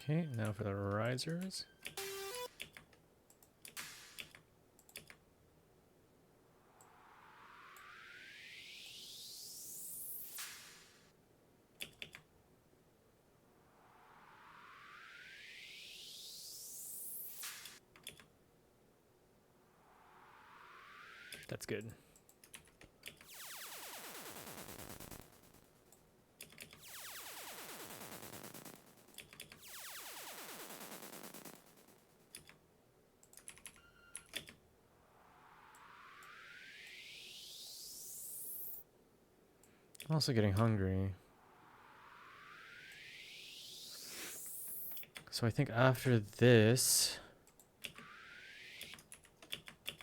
Okay, now for the risers. That's good. I'm also getting hungry. So I think after this,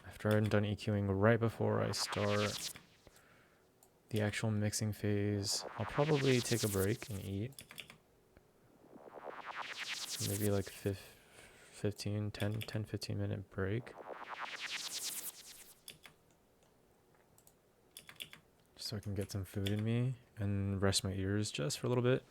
after I'm done EQing right before I start the actual mixing phase, I'll probably take a break and eat. Maybe like 15 minute break. So I can get some food in me and rest my ears just for a little bit.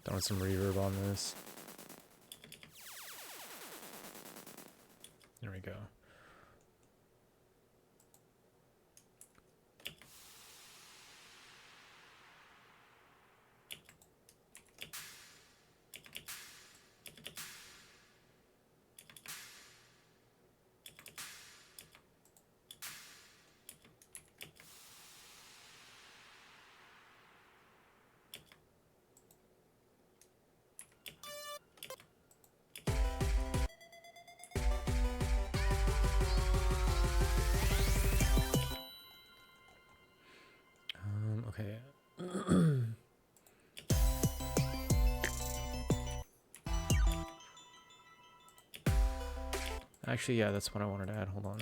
Throwing some reverb on this. There we go. Okay. Actually, yeah, that's what I wanted to add. Hold on.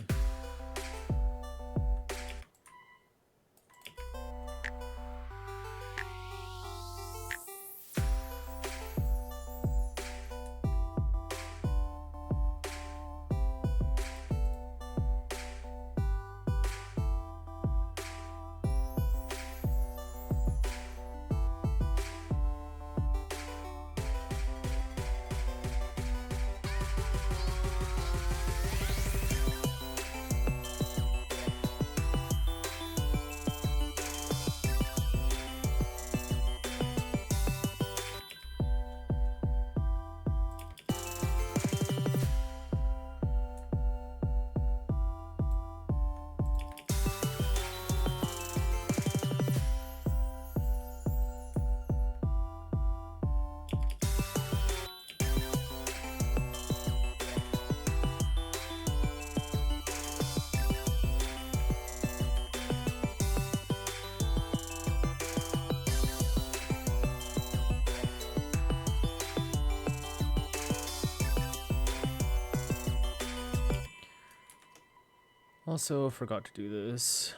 Also forgot to do this.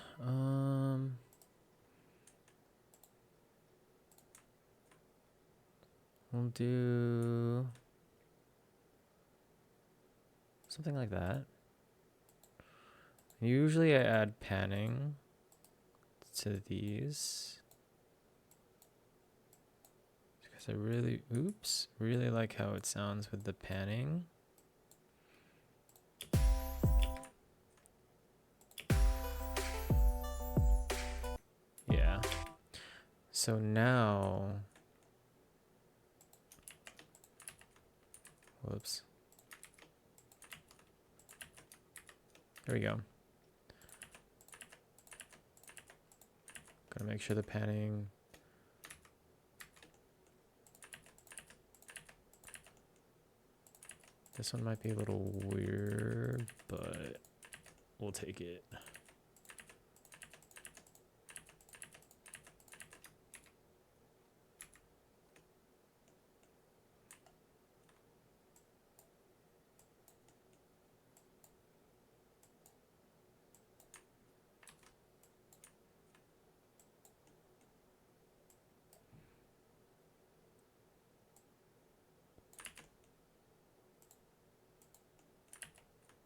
We'll do something like that. Usually I add panning to these because I really like how it sounds with the panning. Yeah. So now, whoops. There we go. Gotta make sure the panning. This one might be a little weird, but we'll take it.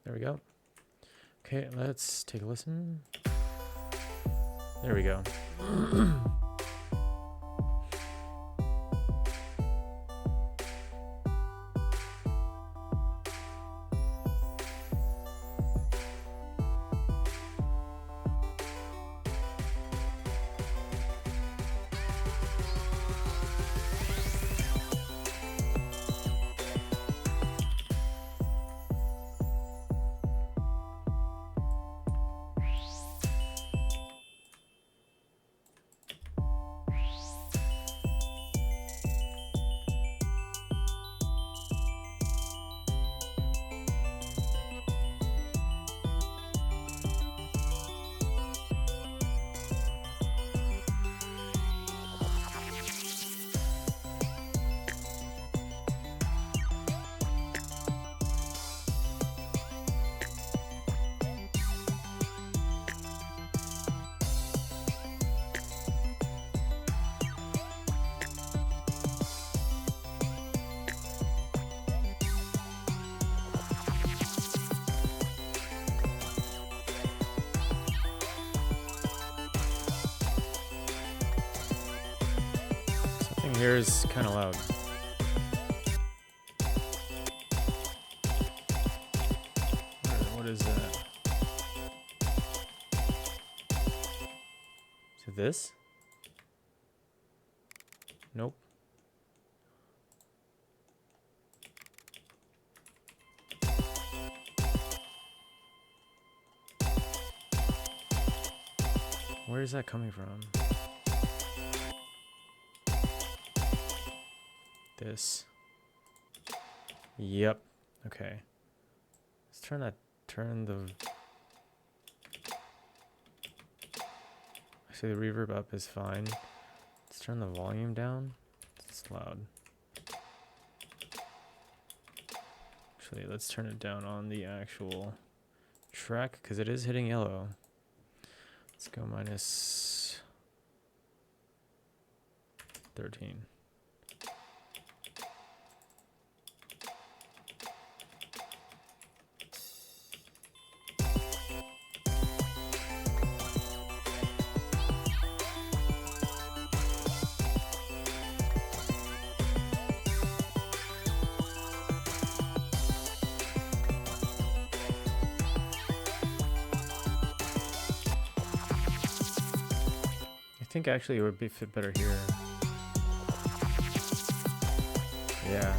There we go. Okay, let's take a listen. There we go. Something here is kind of loud. What is that? Is it this? Nope. Where is that coming from? This. Yep. Okay. Let's turn the actually the reverb up is fine. Let's turn the volume down. It's loud. Actually, let's turn it down on the actual track because it is hitting yellow. Let's go minus 13. I think actually it would be fit better here. Yeah.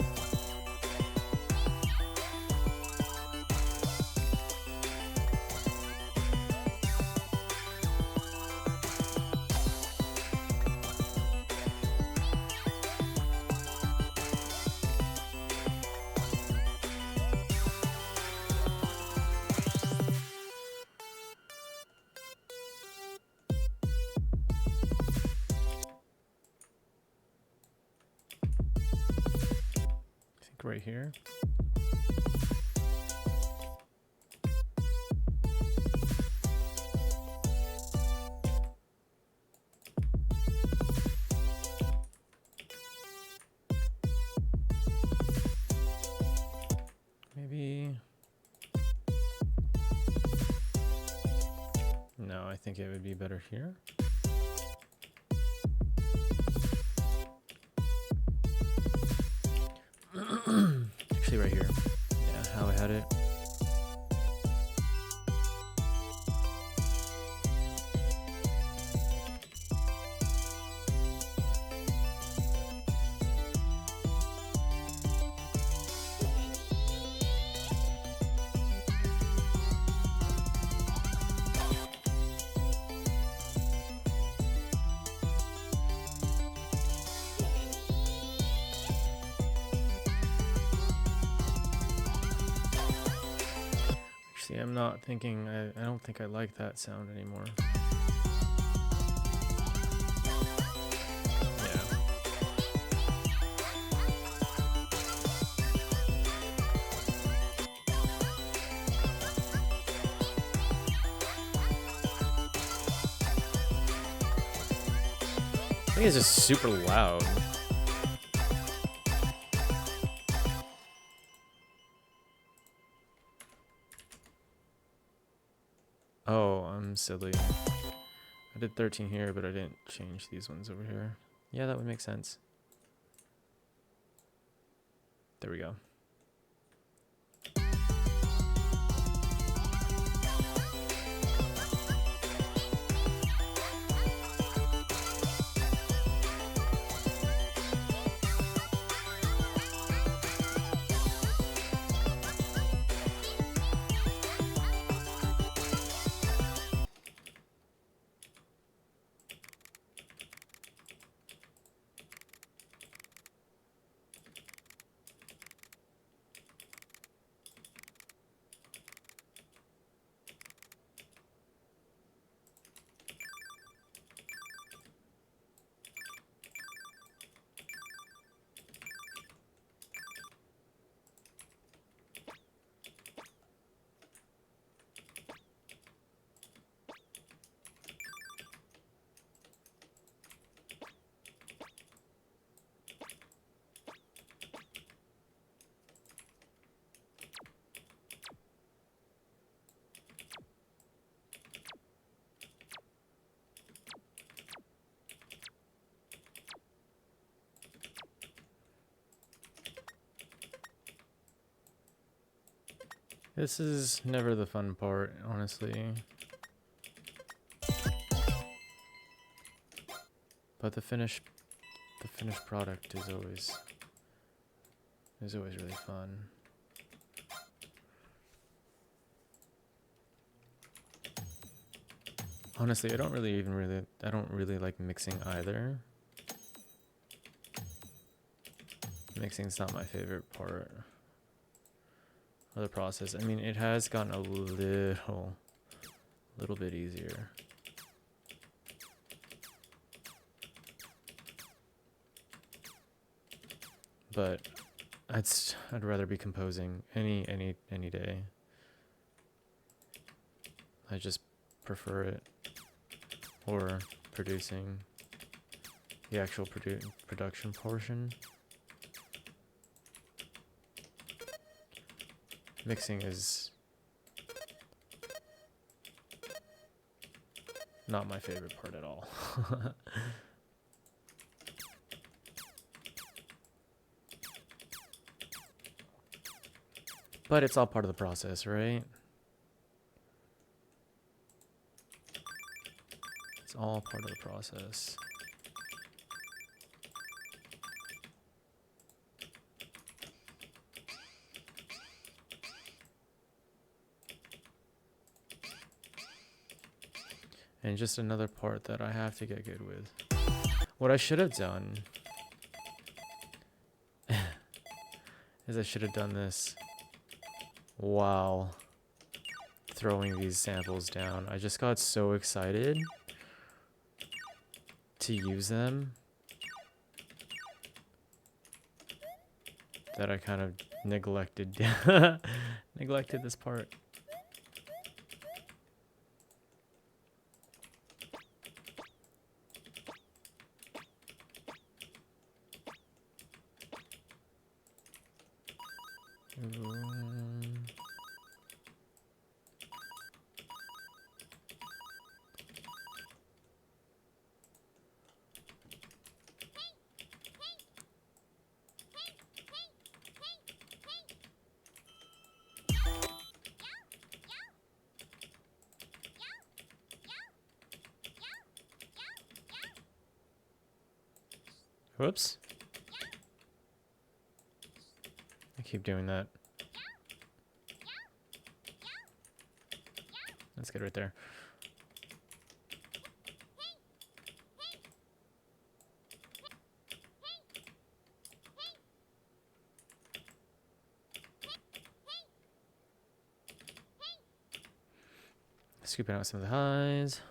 Right here. Maybe. No, I think it would be better here. Actually right here. Yeah, how I had it. See, I'm not thinking, I don't think I like that sound anymore. Yeah. I think it's just super loud. Oh, I'm silly. I did 13 here, but I didn't change these ones over here. Yeah, that would make sense. There we go. This is never the fun part, honestly. But the finished product is always really fun. Honestly, I don't really like mixing either. Mixing's not my favorite part of the process. I mean, it has gotten a little bit easier. But I'd rather be composing any day. I just prefer it, or producing the actual production portion. Mixing is not my favorite part at all. But it's all part of the process, right? It's all part of the process. And just another part that I have to get good with. What I should have done is I should have done this while throwing these samples down. I just got so excited to use them that I kind of neglected this part. Whoops. I keep doing that. That's good right there. Scooping out some of the highs.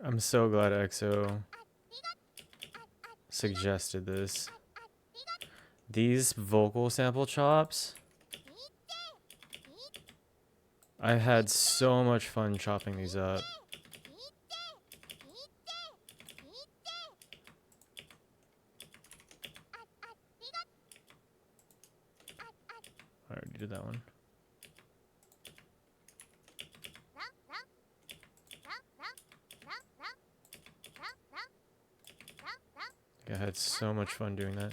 I'm so glad EXO suggested this. These vocal sample chops, I've had so much fun chopping these up. I already did that one. I had so much fun doing that.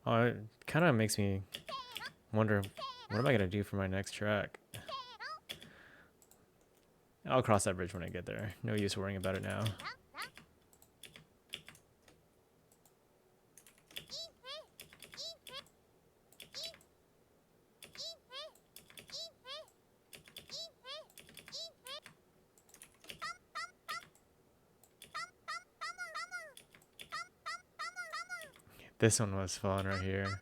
Oh, it kind of makes me wonder, what am I gonna do for my next track? I'll cross that bridge when I get there. No use worrying about it now. This one was fun right here.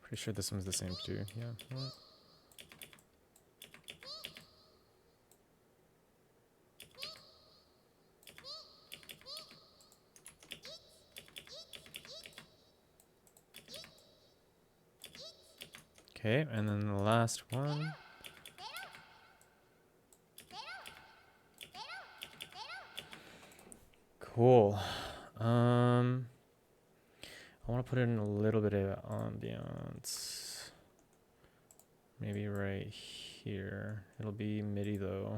Pretty sure this one's the same too. Yeah. Well. Okay, and then the last one. Cool. I want to put in a little bit of ambiance. Maybe right here. It'll be MIDI though.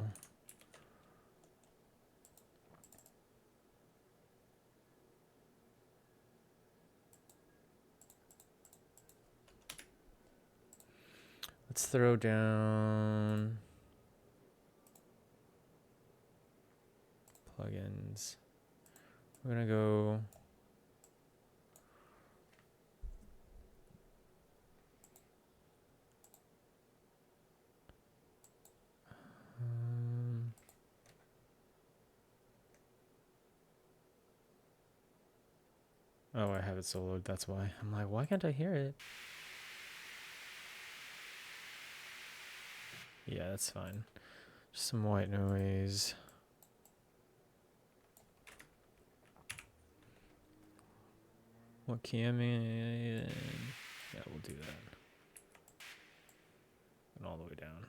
Let's throw down plugins. We're gonna go oh, I have it soloed, that's why. I'm like, why can't I hear it? Yeah, that's fine. Just some white noise. What key am I in? Yeah, we'll do that. And all the way down.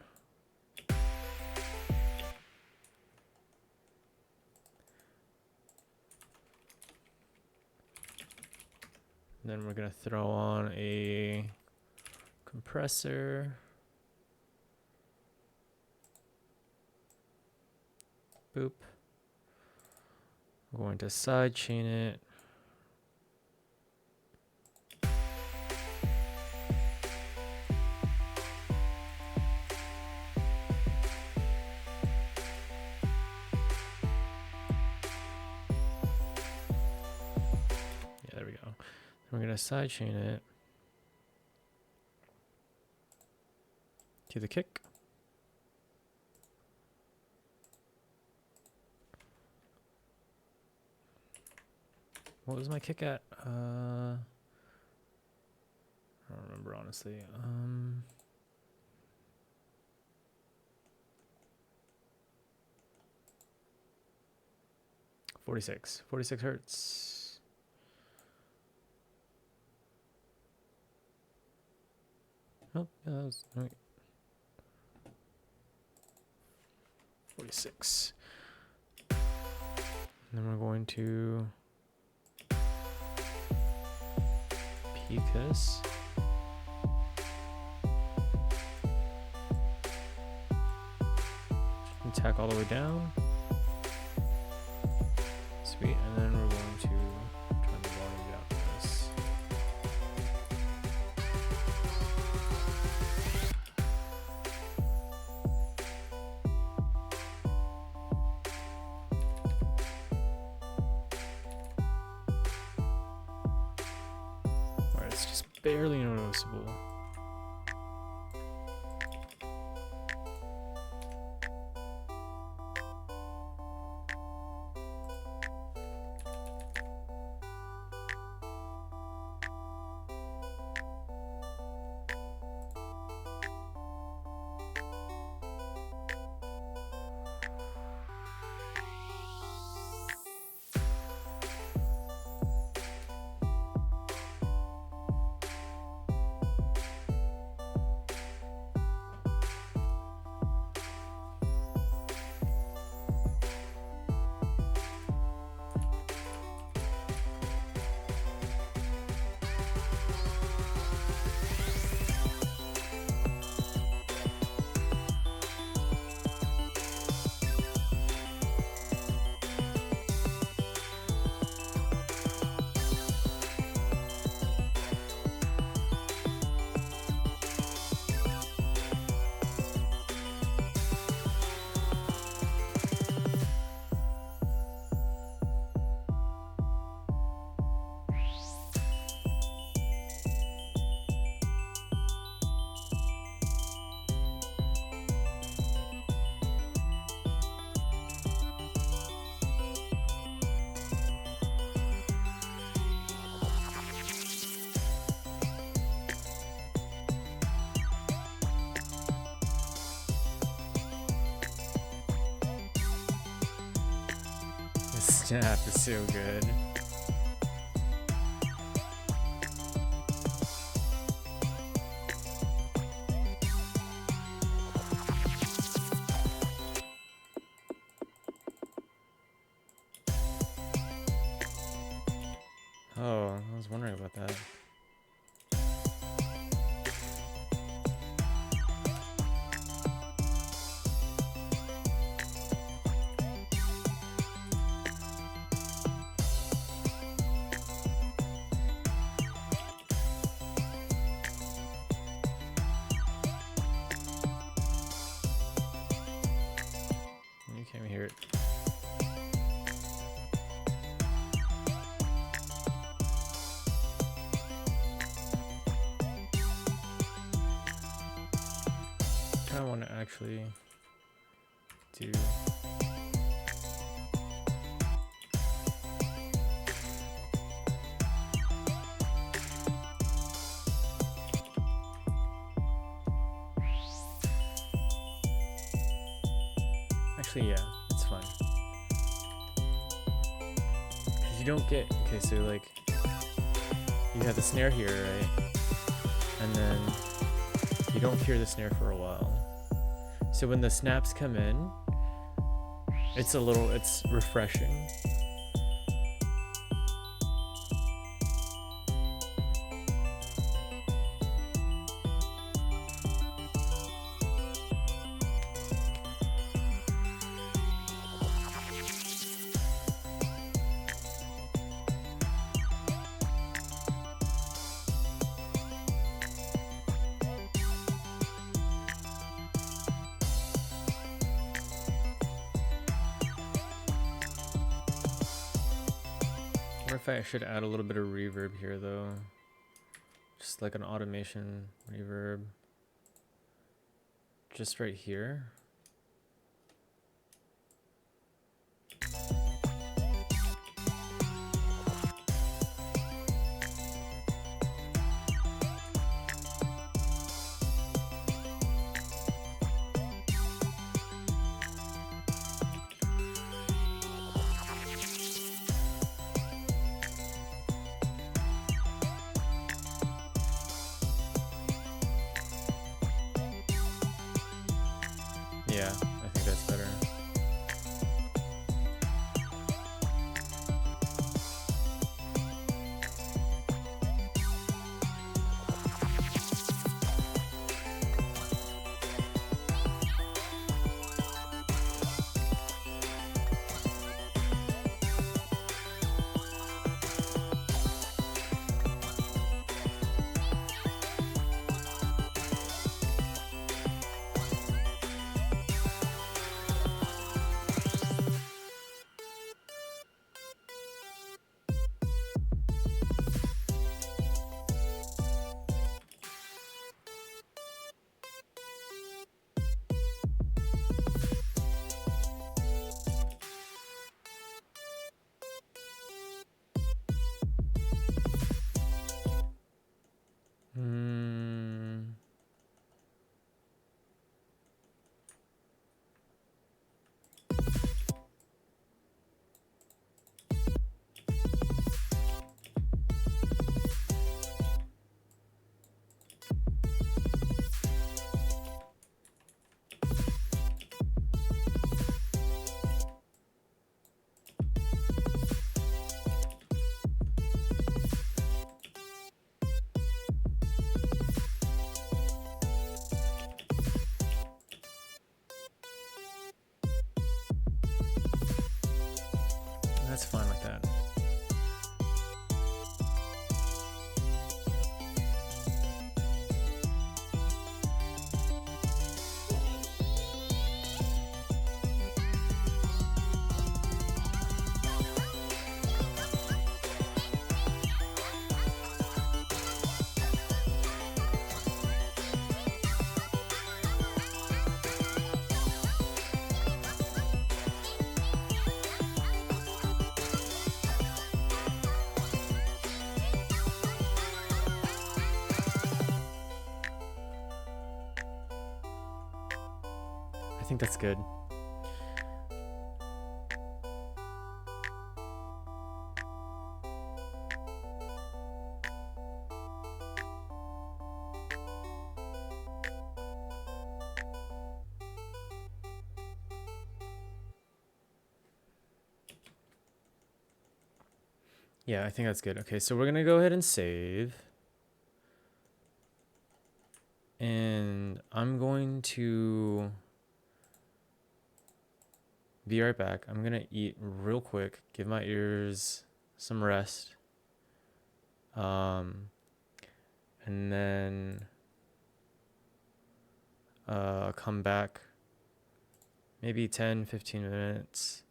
Then we're gonna throw on a compressor. Boop. We're going to sidechain it. Yeah, there we go. We're gonna sidechain it to the kick. What was my kick at? I don't remember honestly. 46 hertz. Oh, yeah, that was right. 46. And then we're going to Picus. Tack all the way down. Sweet, and then we're going to turn the volume down for this. barely noticeable. Snap is so good. Oh, I was wondering about that. You can't hear it. I kind of want to actually do actually, yeah, it's fine. Because you don't get, okay, so like you have the snare here, right? And then you don't hear the snare for a while. So when the snaps come in, it's refreshing. I wonder if I should add a little bit of reverb here though. Just like an automation reverb. Just right here. Yeah, I think that's better. That's fine like that. I think that's good. Yeah, I think that's good. Okay, so we're gonna go ahead and save. And I'm going to be right back. I'm gonna eat real quick, give my ears some rest. And then come back maybe 10-15 minutes,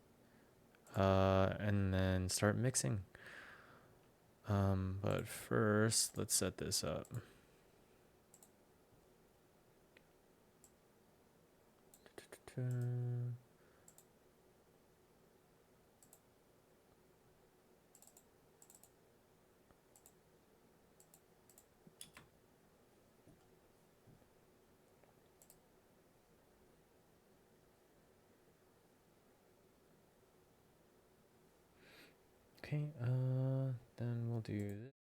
and then start mixing. But first, let's set this up. Okay, then we'll do this.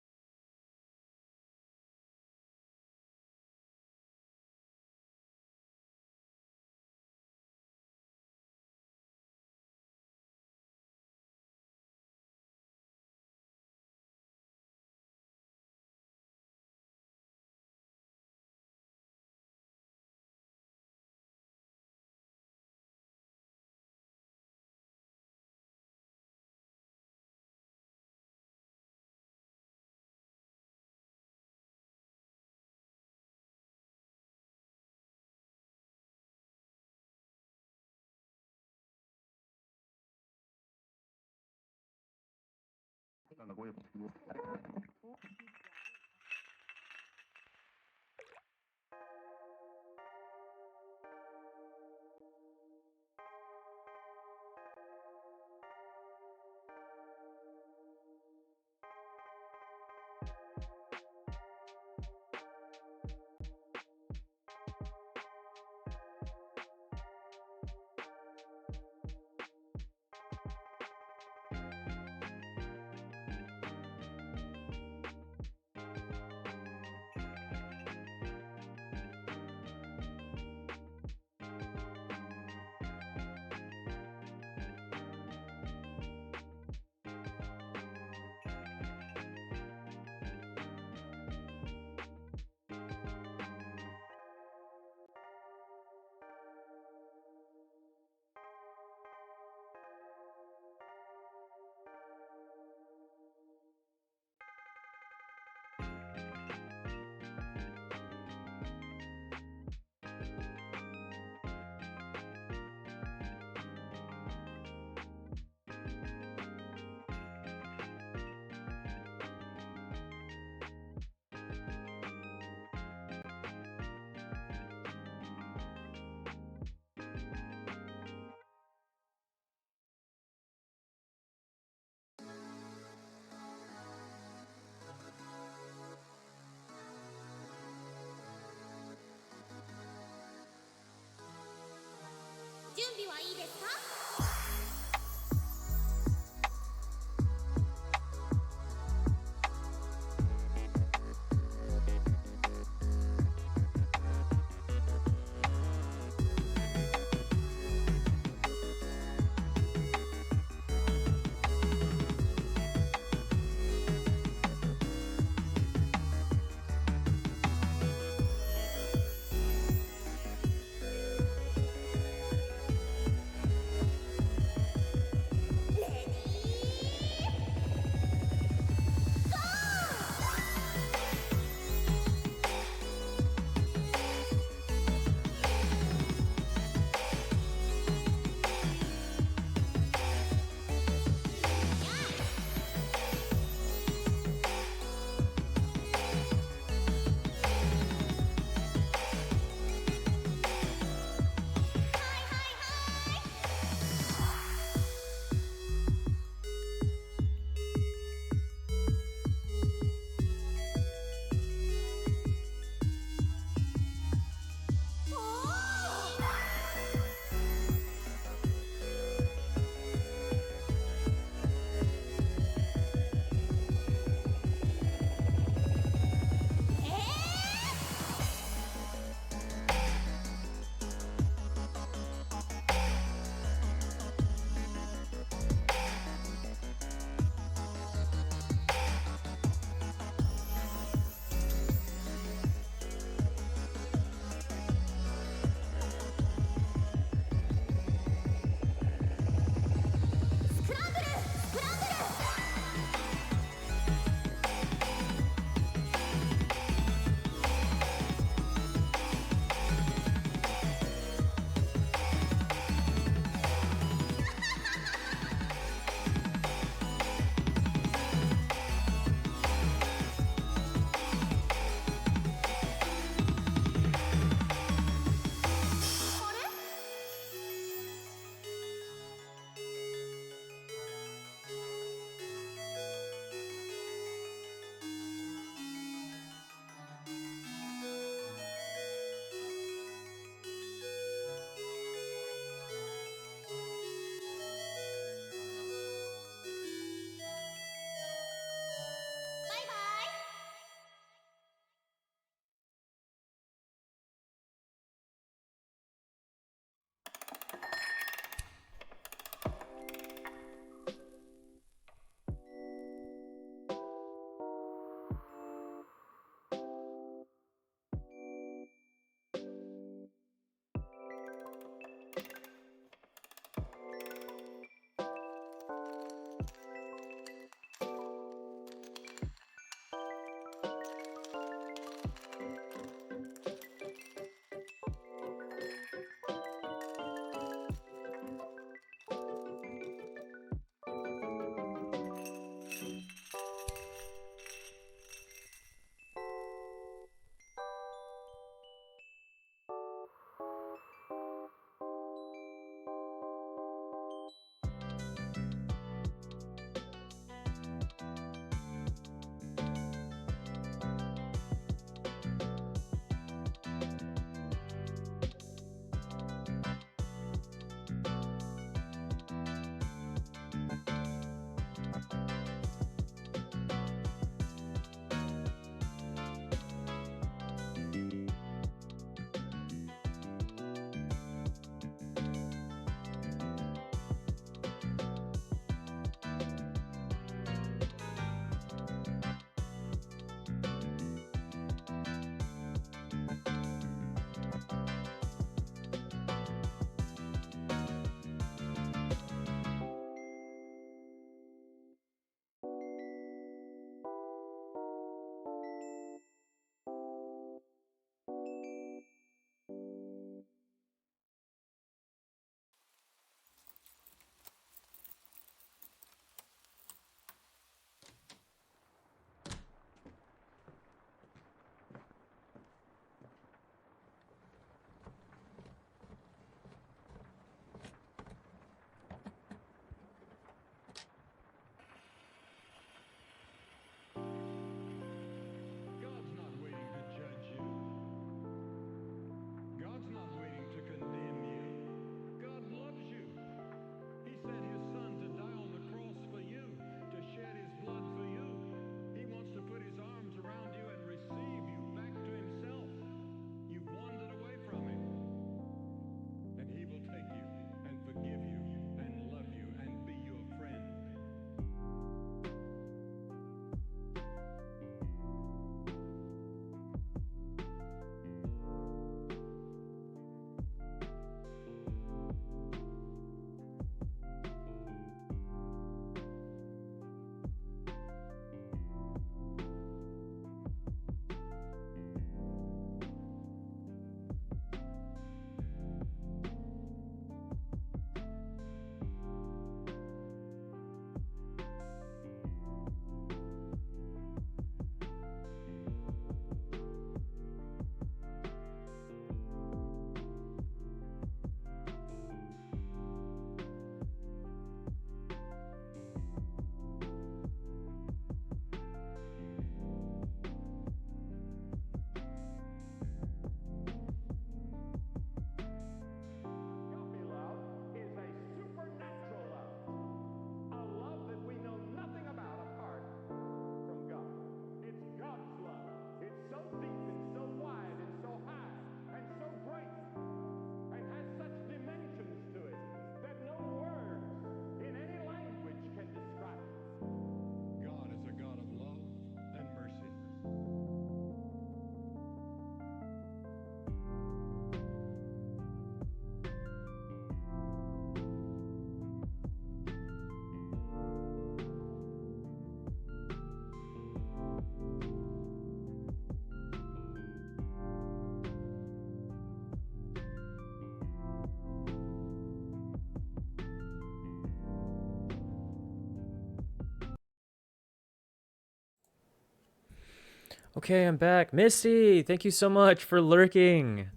Okay, I'm back. Misty, thank you so much for lurking.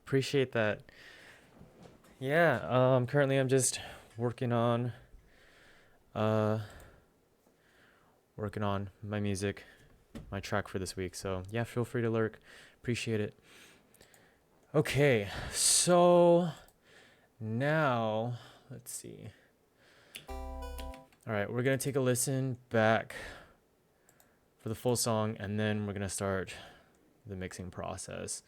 Appreciate that. Yeah, currently I'm just working on uh my music, my track for this week. So, yeah, feel free to lurk. Appreciate it. Okay. So, now, let's see. All right, we're going to take a listen back for the full song, and then we're going to start the mixing process.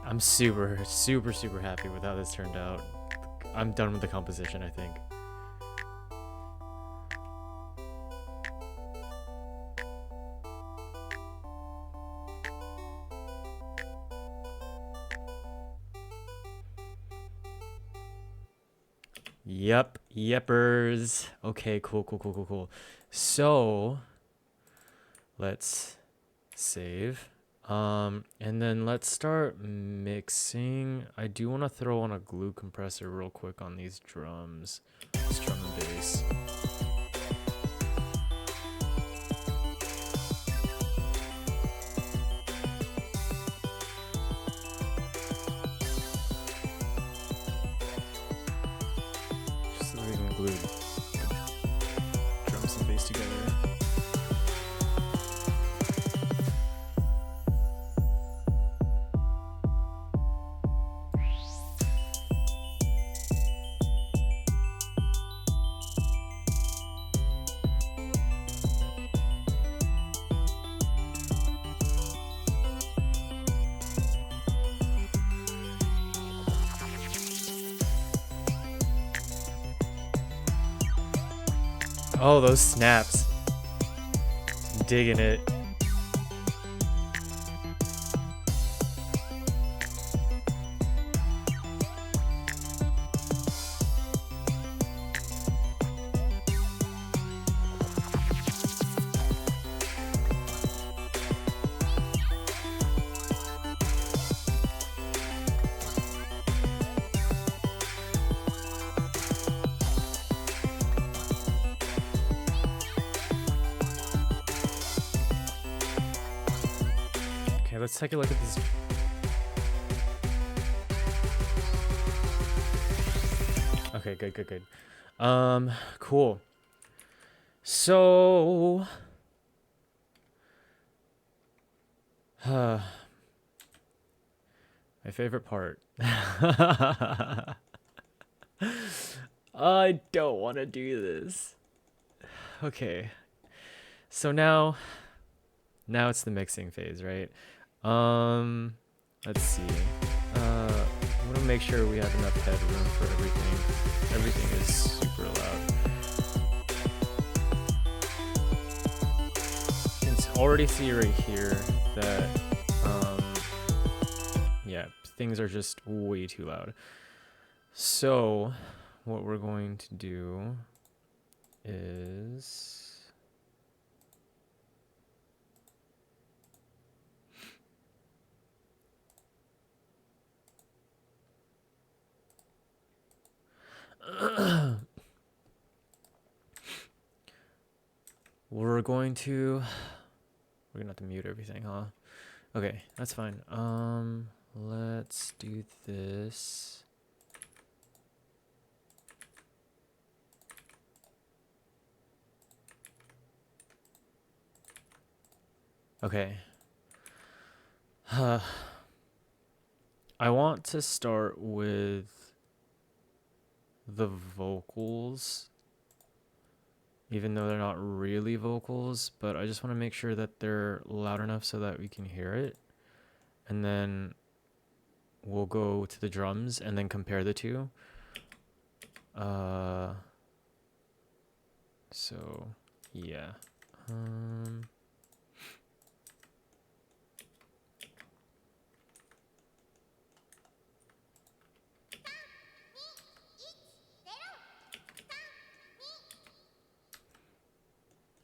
I'm super, super, super happy with how this turned out. I'm done with the composition, I think. Yep, yepers. Okay, cool. So, let's save. And then let's start mixing. I do want to throw on a glue compressor real quick on these drums. This drum and bass. Just so that we can glue drums and bass together. Oh, those snaps. Digging it. let's take a look at this. Okay, good. Cool. So, my favorite part. I don't want to do this. Okay. So now it's the mixing phase, right? Let's see. I want to make sure we have enough headroom for everything. Everything is super loud. You can already see right here that, yeah, things are just way too loud. So, what we're going to do is... we're gonna have to mute everything, huh? Okay, that's fine. Let's do this. Okay. I want to start with the vocals, even though they're not really vocals, but I just want to make sure that they're loud enough so that we can hear it. And then we'll go to the drums and then compare the two. So yeah.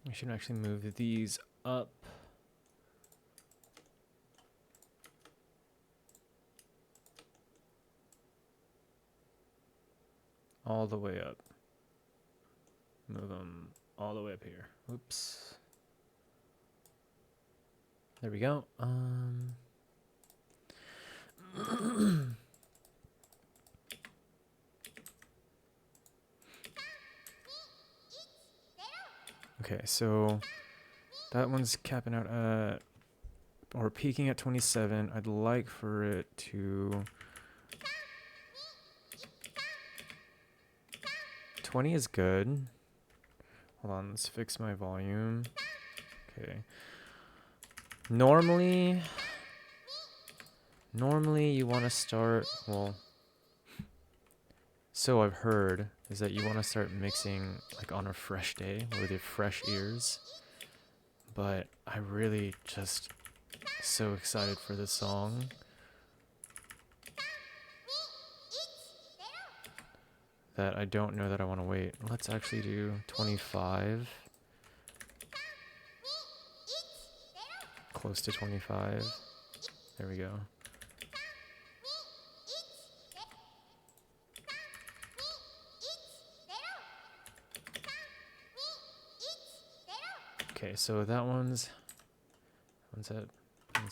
I should actually move these up. All the way up. Move them all the way up here. Oops. There we go. Okay, so that one's capping out at, or peaking at 27. I'd like for it to... 20 is good. Hold on, let's fix my volume. Okay. Normally you want to start, well, so I've heard, is that you want to start mixing like on a fresh day with your fresh ears. But I really just so excited for this song. That I don't know that I want to wait. Let's actually do 25. Close to 25. There we go. Okay, so that one's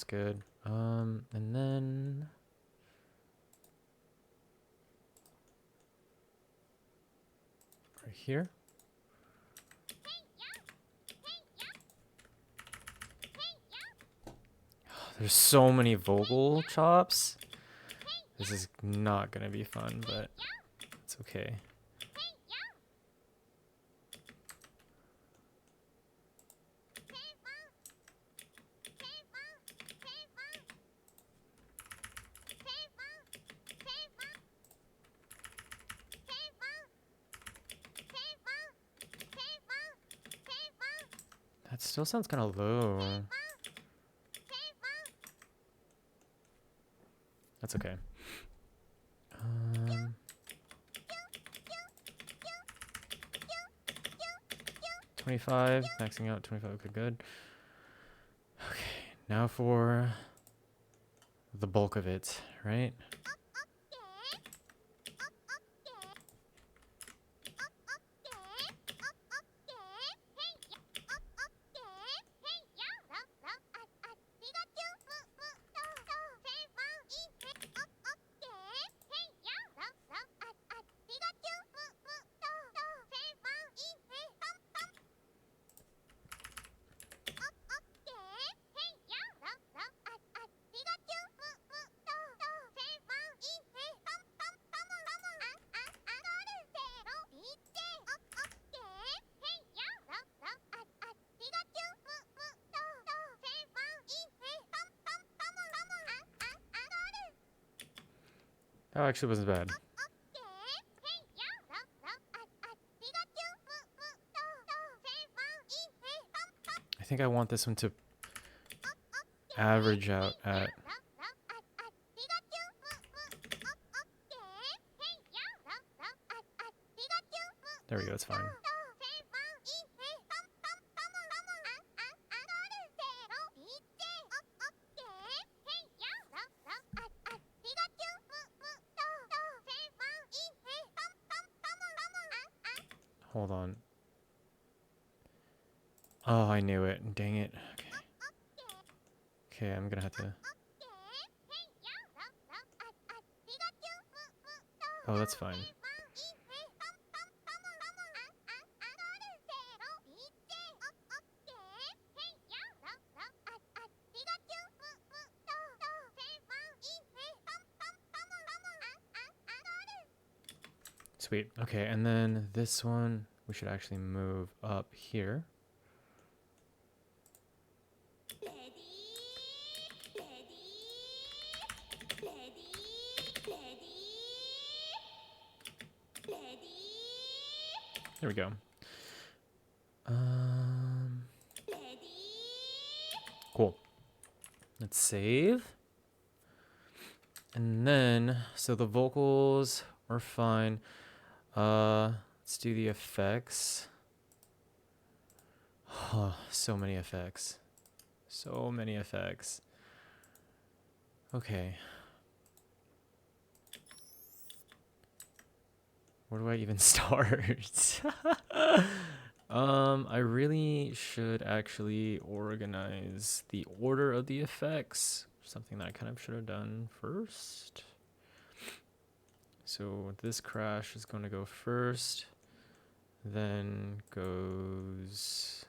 good. And then right here. There's so many vocal chops. This is not gonna be fun, but it's okay. That still sounds kind of low. That's okay. 25, maxing out 25. Okay, good. Okay, now for the bulk of it, right? That actually wasn't bad. I think I want this one to average out at. There we go, it's fine. Hold on. Oh, I knew it. Dang it. Okay. Okay, I'm gonna have to. Oh, that's fine. Sweet. Okay, and then this one we should actually move up here. There we go. Cool. Let's save. And then, so the vocals are fine. Let's do the effects. Oh, so many effects. So many effects. Okay. Where do I even start? I really should actually organize the order of the effects. Something that I kind of should have done first. So this crash is going to go first. Then goes...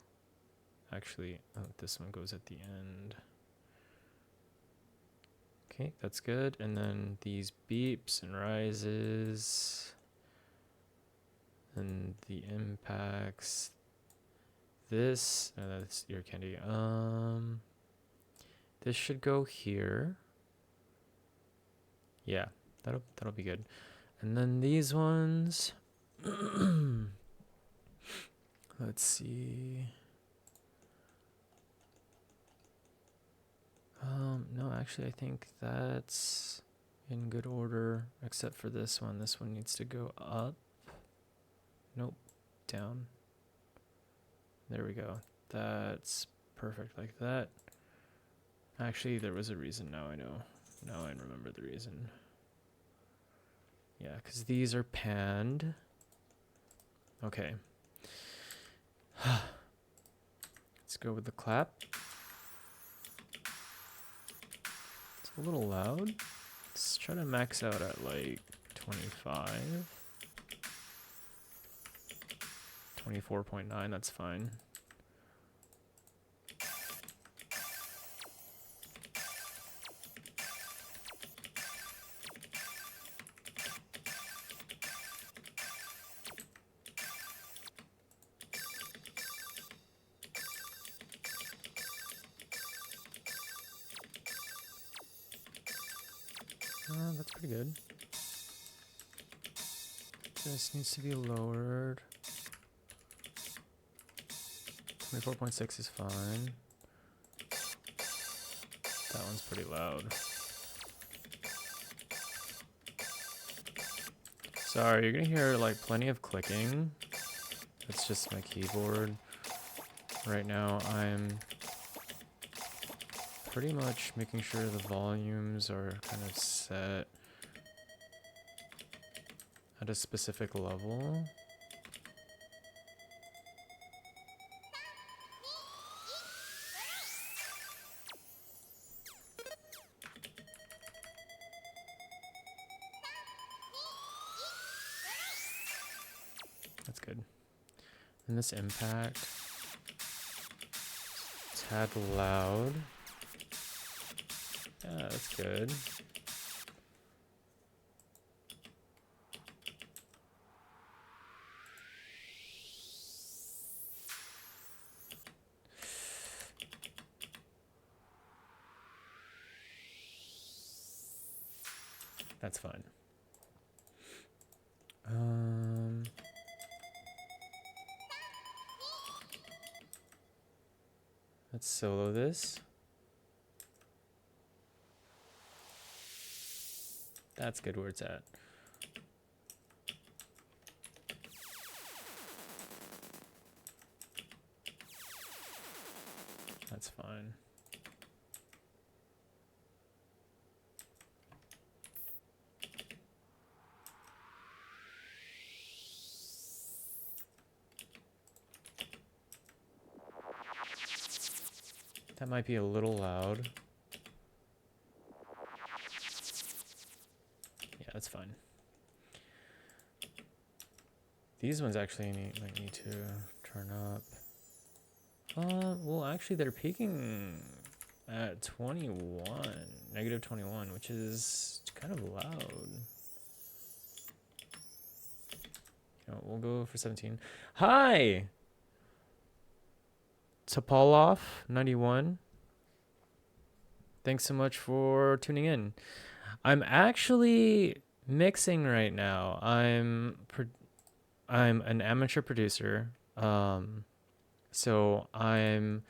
Actually, oh, this one goes at the end. Okay, that's good. And then these beeps and rises. And the impacts. This, that's ear candy. This should go here. Yeah, that'll be good. And then these ones. Let's see. No, actually, I think that's in good order, except for this one. This one needs to go up. Nope, down. There we go. That's perfect like that. Actually, there was a reason. Now I know. Now I remember the reason. Yeah, because these are panned. Okay. Let's go with the clap. It's a little loud. Let's try to max out at like 25. 24.9, that's fine. That's pretty good. This needs to be lowered. 24.6 is fine. That one's pretty loud. Sorry, you're gonna hear like plenty of clicking. It's just my keyboard. Right now I'm pretty much making sure the volumes are kind of set at a specific level. That's good. And this impact, it's tad loud. Yeah, that's good. That's fine. Let's solo this. That's good where it's at. That's fine. That might be a little loud. Yeah, that's fine. These ones actually might need to turn up. Well, actually, they're peaking at 21, negative 21, which is kind of loud. You know, we'll go for 17. Hi! Topolov 91. Thanks so much for tuning in. I'm actually mixing right now. I'm an amateur producer. So I'm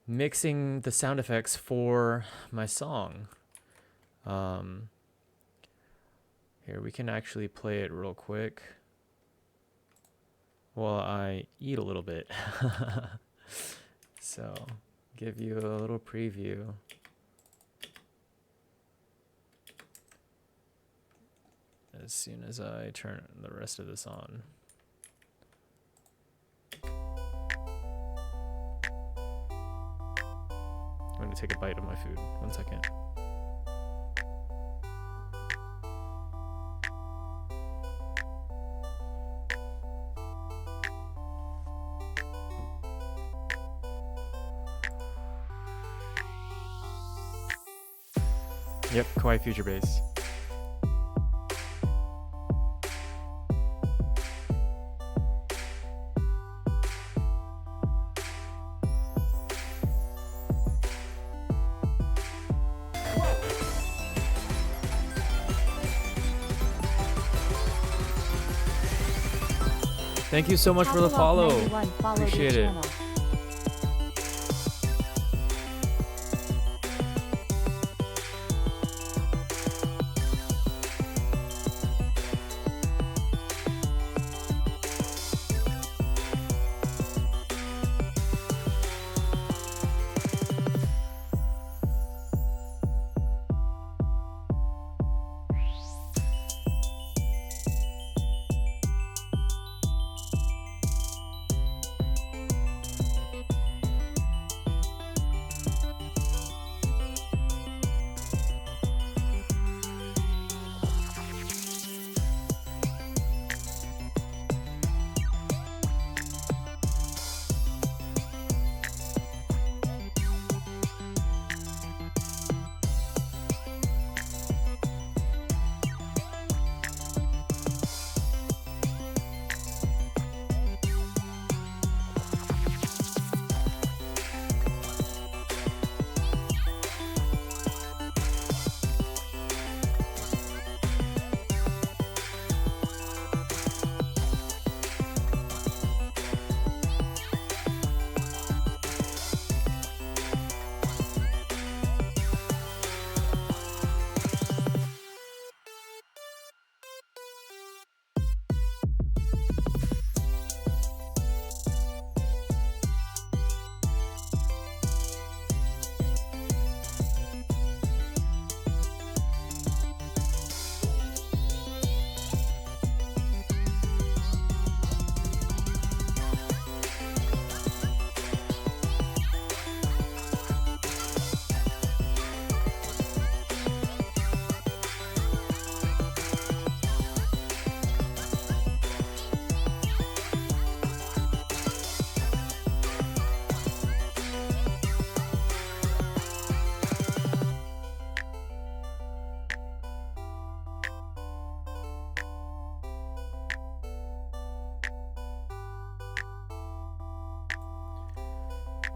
mixing the sound effects for my song. Here, we can actually play it real quick while I eat a little bit. So, give you a little preview. As soon as I turn the rest of this on. I'm going to take a bite of my food. 1 second. Yep, Kawaii Future Bass. Thank you so much for the follow. Appreciate it.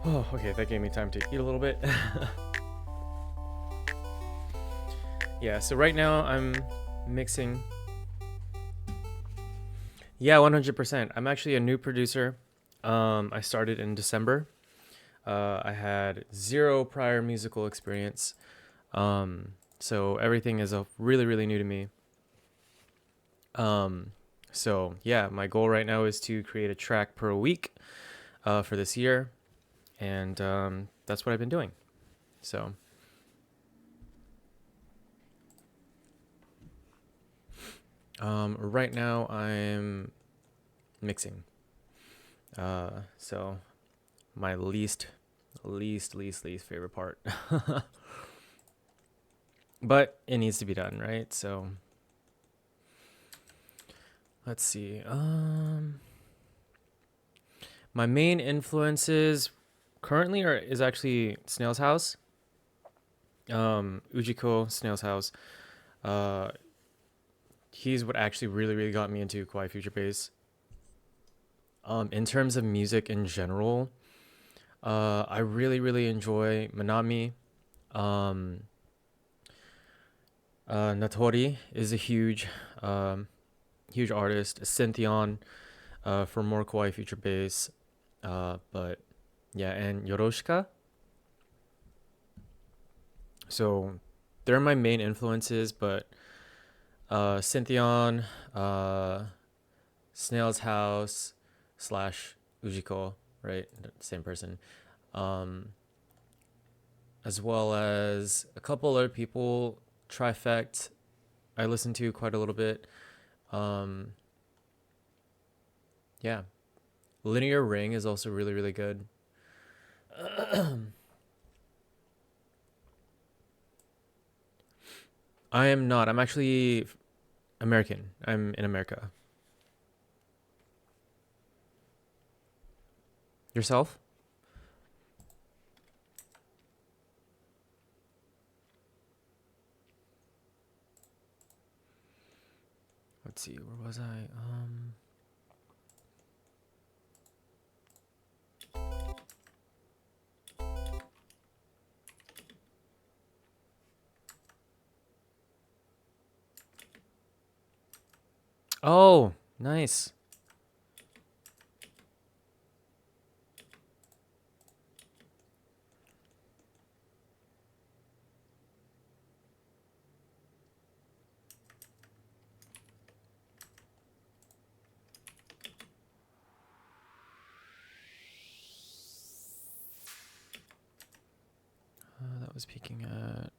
Oh, okay, that gave me time to eat a little bit. Yeah, so right now I'm mixing Yeah, 100%. I'm actually a new producer. I started in December. I had zero prior musical experience. So everything is really, really new to me. Um, so yeah, my goal right now is to create a track per week for this year, and that's what I've been doing. So right now I'm mixing. So my least favorite part, but it needs to be done, right? So let's see. My main influences currently is actually Snail's House. Ujiko Snail's House. Uh, he's what actually really got me into Kawaii Future Bass. In terms of music in general, I really enjoy Manami. Um, Natori is a huge artist. Syntheon for more Kawaii Future Bass. But yeah, and Yoroshika. So they're my main influences, but Syntheon, Snail's House slash Ujiko, right? Same person. Um, as well as a couple other people, Trifect, I listen to quite a little bit. Um, yeah. Linear Ring is also really good. I am not. I'm actually American. I'm in America. Yourself? Let's see. Where was I? Oh, nice. That was peaking at.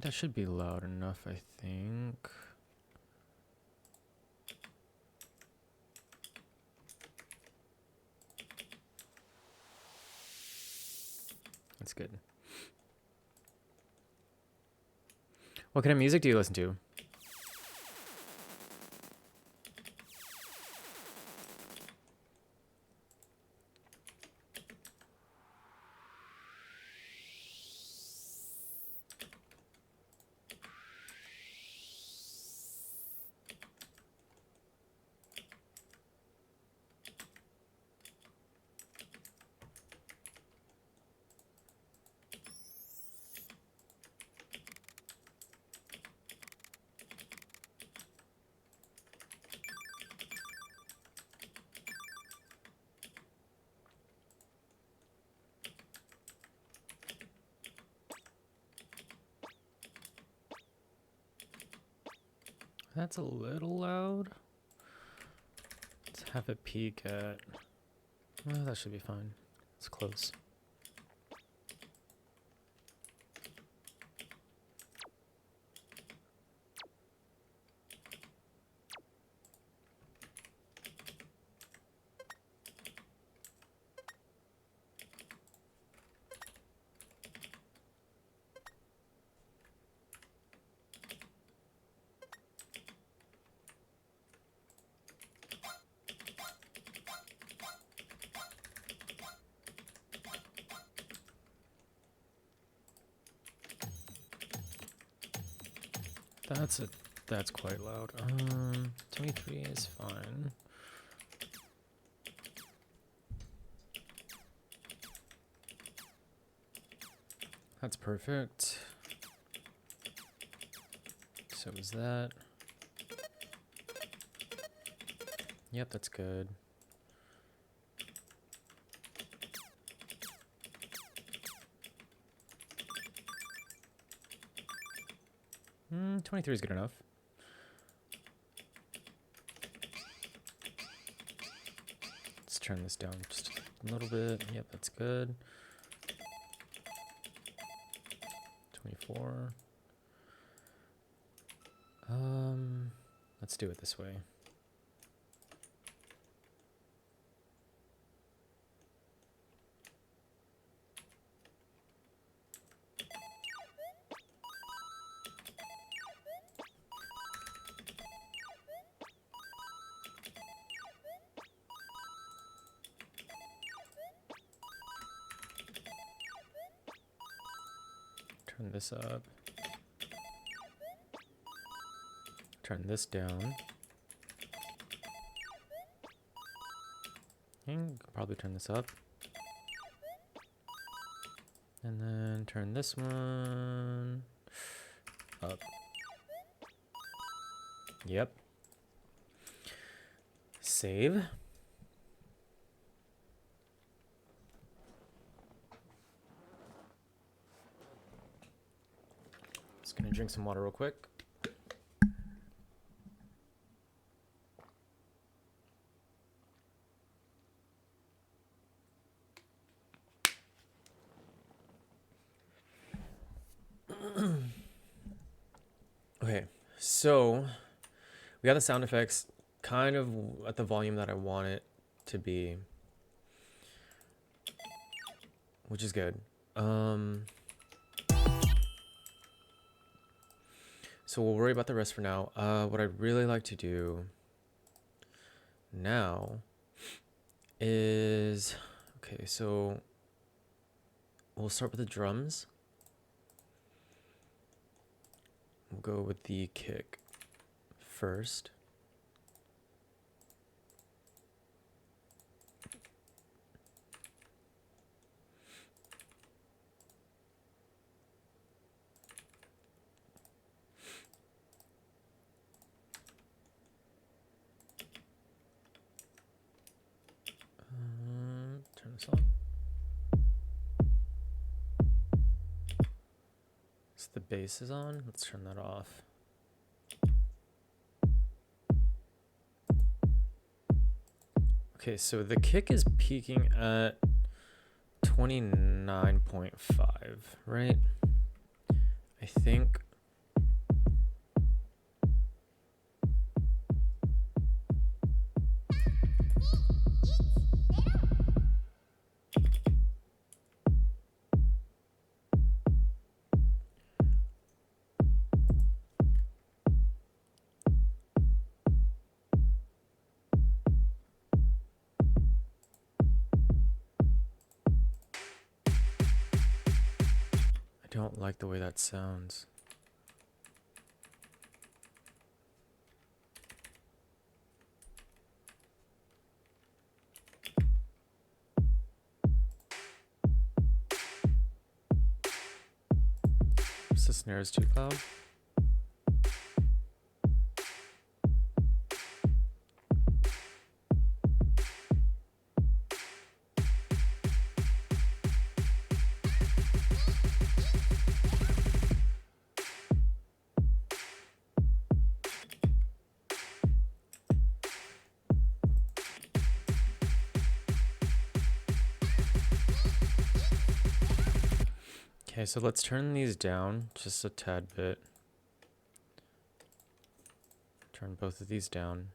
That should be loud enough, I think. That's good. What kind of music do you listen to? That's a little loud. Let's have it peak at. Well, that should be fine. It's close. That's quite loud. 23 is fine. That's perfect. So is that. Yep, that's good. Hmm, 23 is good enough. Let's turn this down just a little bit. Yep, that's good. 24. Let's do it this way. Turn this up. Turn this down. And probably turn this up. And then turn this one up. Yep. Save. Just gonna drink some water real quick. Okay, so we got the sound effects kind of at the volume that I want it to be, which is good. So we'll worry about the rest for now. What I'd really like to do now is, okay, so we'll start with the drums. We'll go with the kick first. Turn this on. So the bass is on. Let's turn that off. Okay, so the kick is peaking at 29.5, right? I think. I don't like the way that sounds. The snare is too loud. Okay, so let's turn these down just a tad bit. Turn both of these down.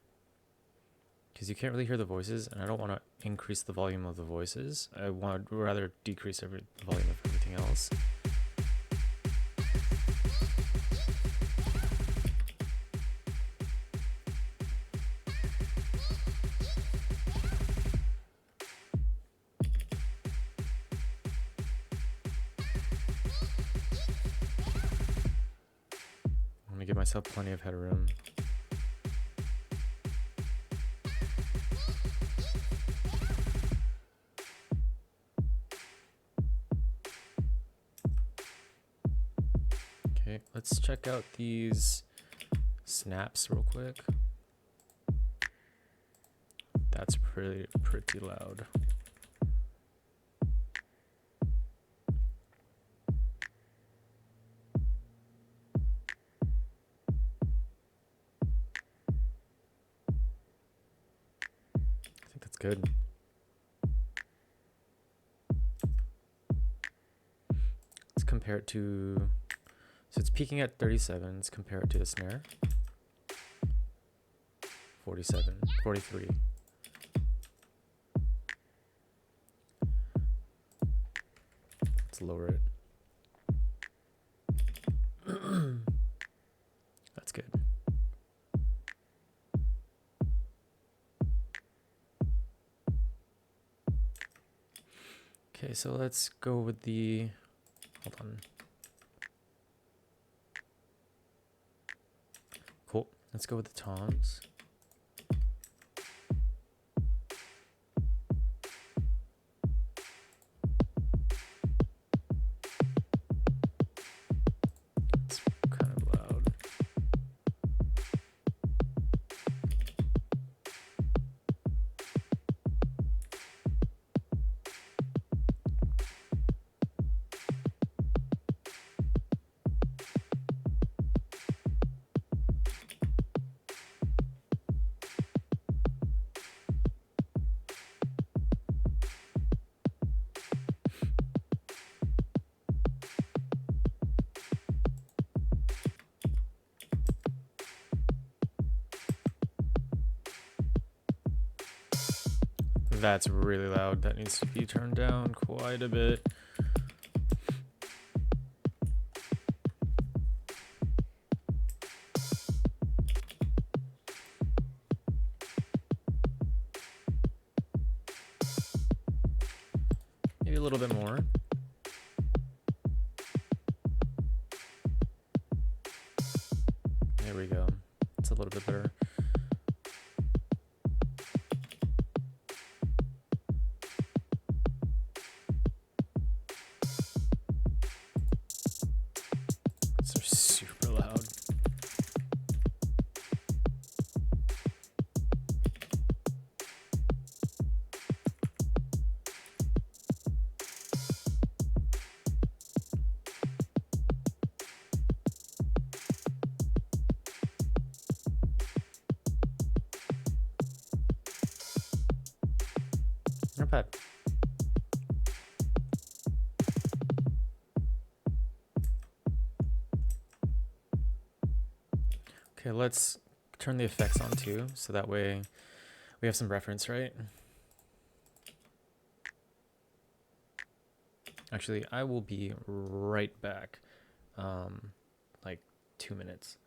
Because you can't really hear the voices, and I don't want to increase the volume of the voices. I would rather decrease the volume of everything else. to give myself plenty of headroom. Okay, let's check out these snaps real quick. That's pretty loud. I think that's good. Let's compare it to, so it's peaking at 37. Let's compare it to the snare. 47, 43. Let's lower it. That's good. Okay, so let's go with the, hold on. Cool. Let's go with the toms. It's kind of loud. That's really loud. That needs to be turned down quite a bit. Maybe a little bit more. There we go. It's a little bit better. They're super loud. Not bad. Okay, let's turn the effects on too, so that way we have some reference, right? Actually, I will be right back. Like 2 minutes.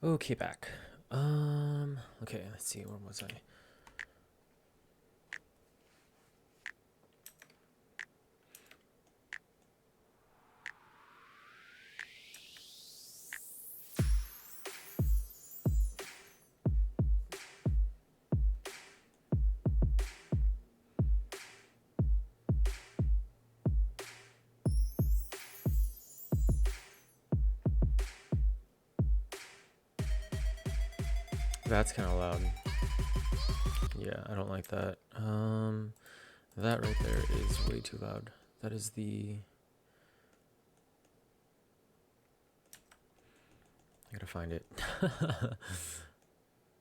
Okay, back. Okay, let's see, where was I? That's kind of loud. Yeah, I don't like that. That right there is way too loud. That is the... I gotta find it.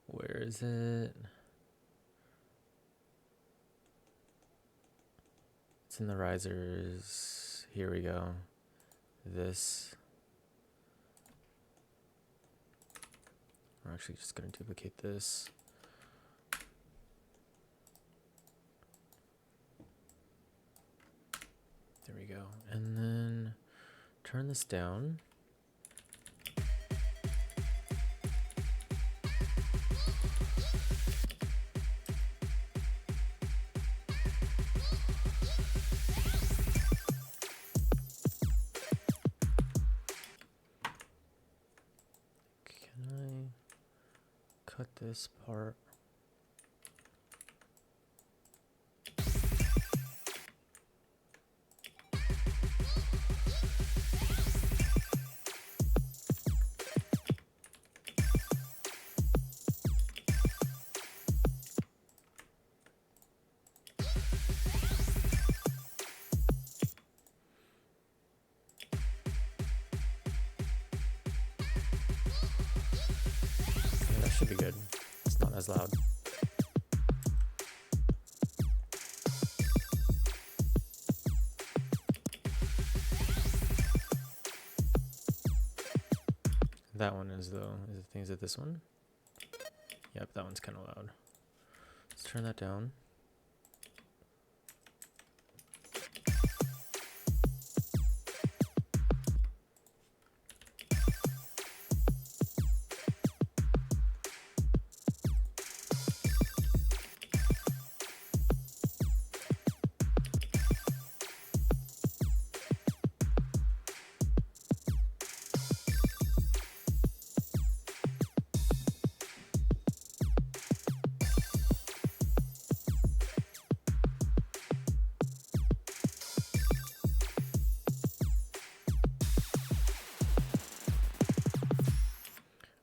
Where is it? It's in the risers. Here we go. This. We're actually just gonna duplicate this. There we go. And then turn this down. Can I cut this part? Yeah, that should be good. It's not as loud. That one is though. Is it this one? Yep, that one's kind of loud. Let's turn that down.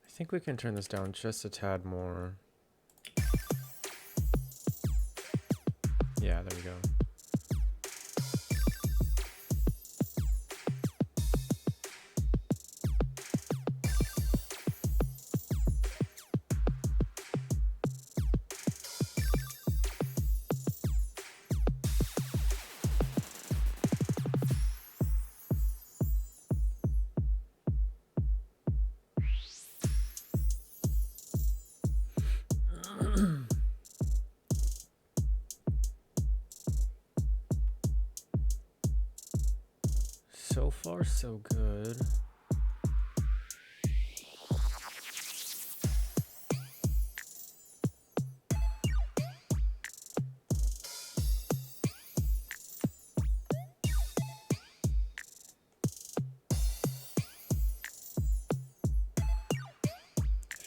I think we can turn this down just a tad more. Yeah, there we go. So far, so good.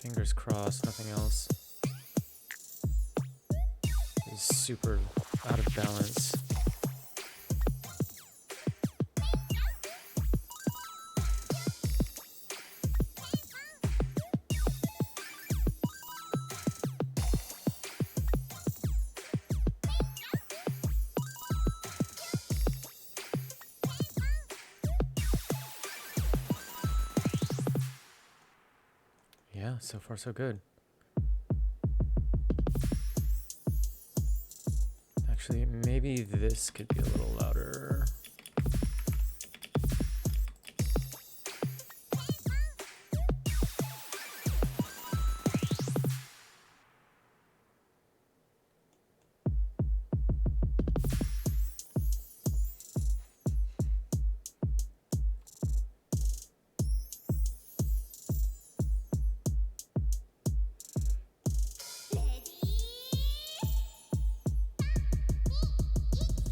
Fingers crossed, nothing else is super out of balance. Yeah, so far so good. Actually, maybe this could be a little louder.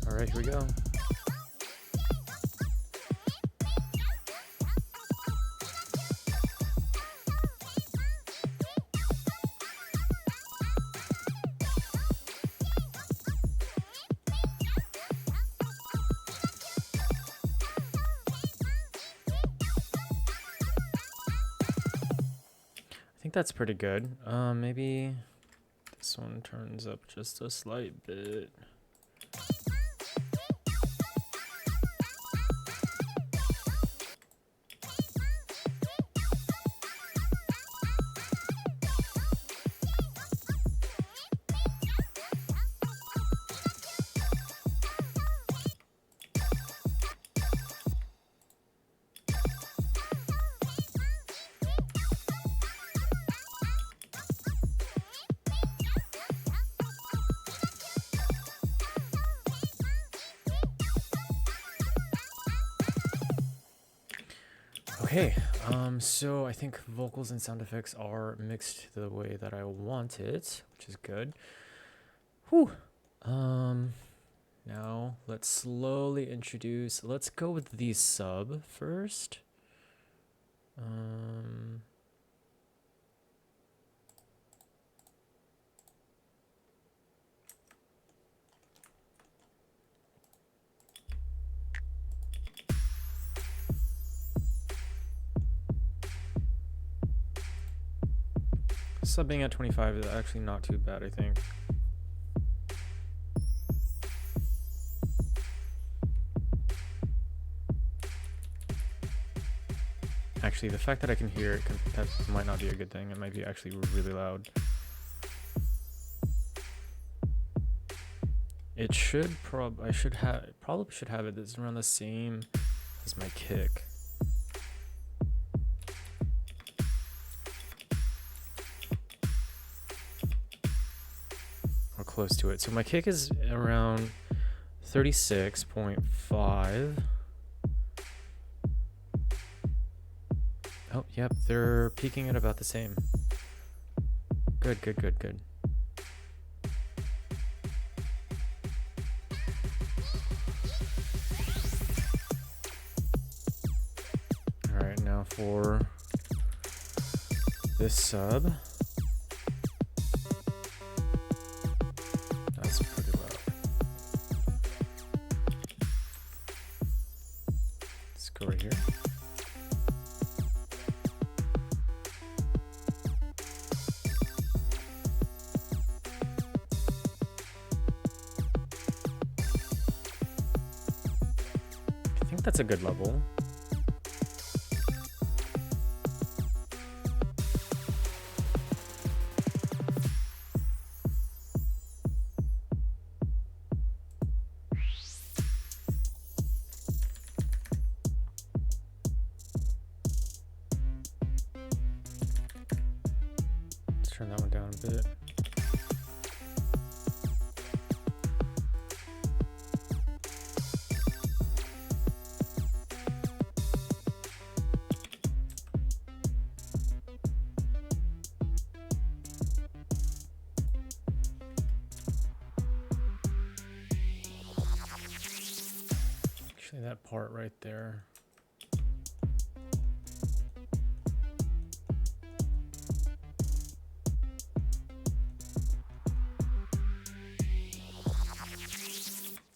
All right, here we go. I think that's pretty good. Maybe this one turns up just a slight bit. Okay, so I think vocals and sound effects are mixed the way that I want it, which is good. Whew. Now let's slowly introduce, let's go with the sub first. Subbing at 25 is actually not too bad, I think. Actually, the fact that I can hear it, that might not be a good thing. It might be actually really loud. It should probably should have it that's around the same as my kick. Or close to it. So my kick is around 36.5. Oh, yep, they're peaking at about the same. Good, good, good, good. All right, now for this sub. That's pretty loud. Let's go right here. I think that's a good level. Let's turn that one down a bit. Actually, that part right there.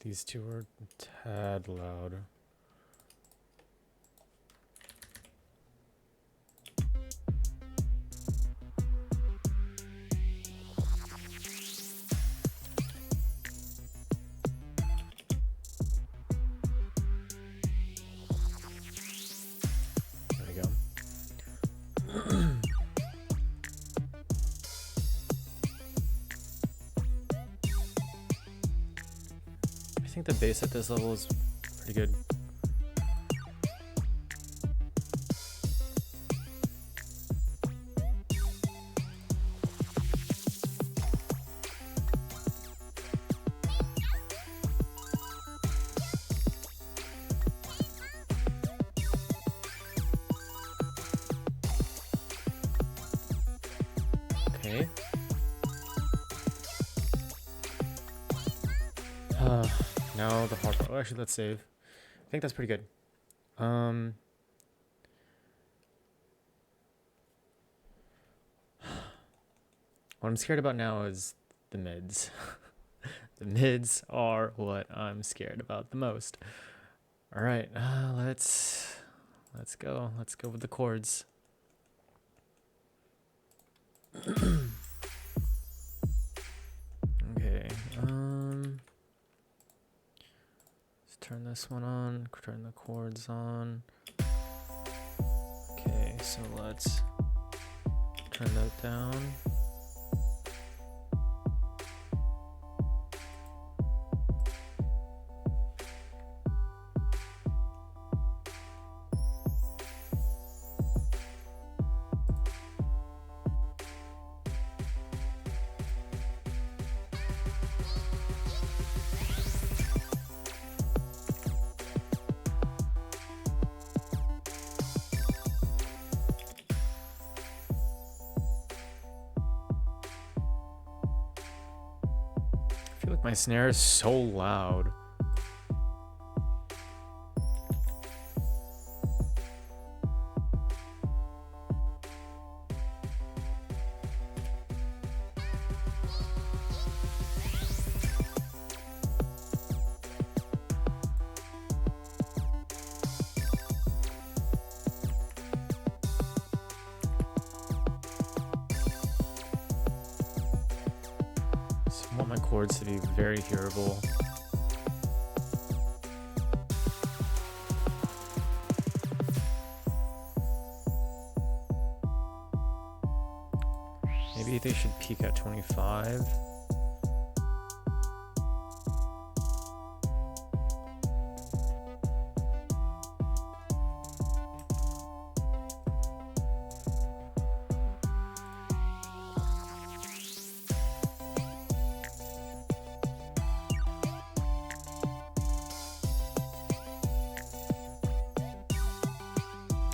These two are a tad loud. There we go. I think the bass at this level is pretty good. Okay. Now the hard part. Oh, actually, let's save. I think that's pretty good. What I'm scared about now is the mids. The mids are what I'm scared about the most. All right, let's go. Let's go with the chords. Okay. Let's turn this one on. Turn the chords on. Okay, so let's turn that down. I feel like my snare is so loud. So I want my chords to be very hearable. Maybe they should peak at 25.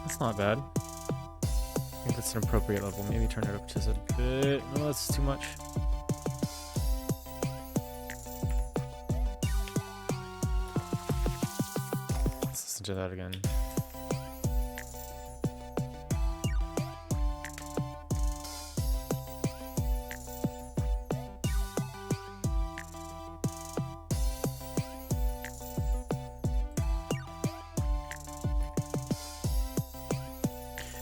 That's not bad. I think that's an appropriate level. Maybe turn it up just a bit. No, that's too much. Let's listen to that again.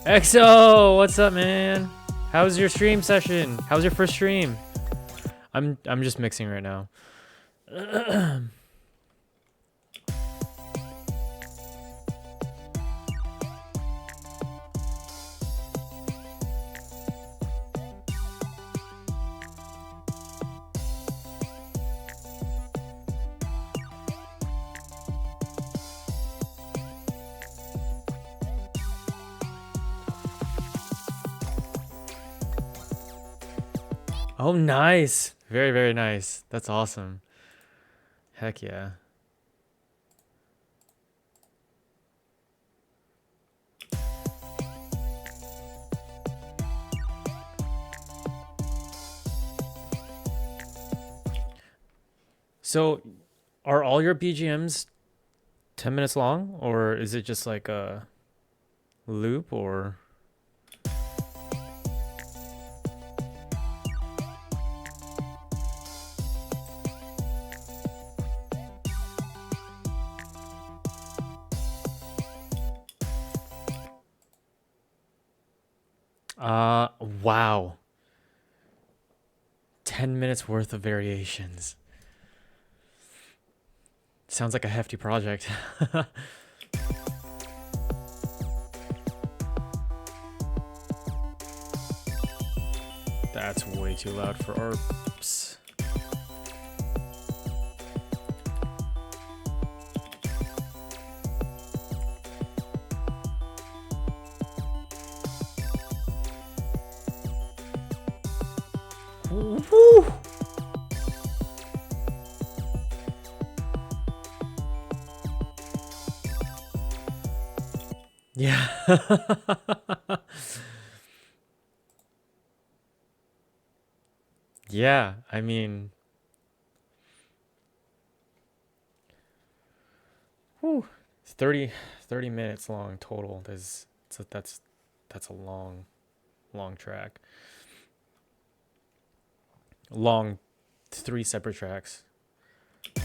EXO, what's up, man? How's your stream session? How's your first stream? I'm just mixing right now. Oh, nice. Very, very nice. That's awesome. Heck yeah. So, are all your BGMs 10 minutes long, or is it just like a loop, or... Wow. 10 minutes worth of variations. Sounds like a hefty project. That's way too loud for ARPs. Woo! Yeah. Yeah, I mean, It's 30 minutes long total. That's a long track. Long 3 separate tracks. I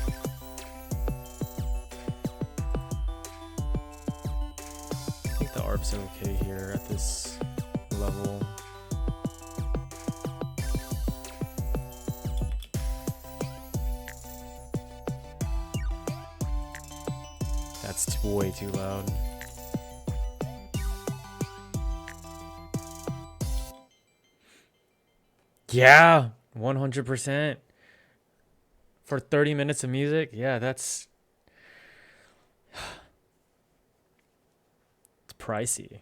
think the ARP's okay here at this level. That's way too loud. Yeah, 100%. For 30 minutes of music, yeah, it's pricey,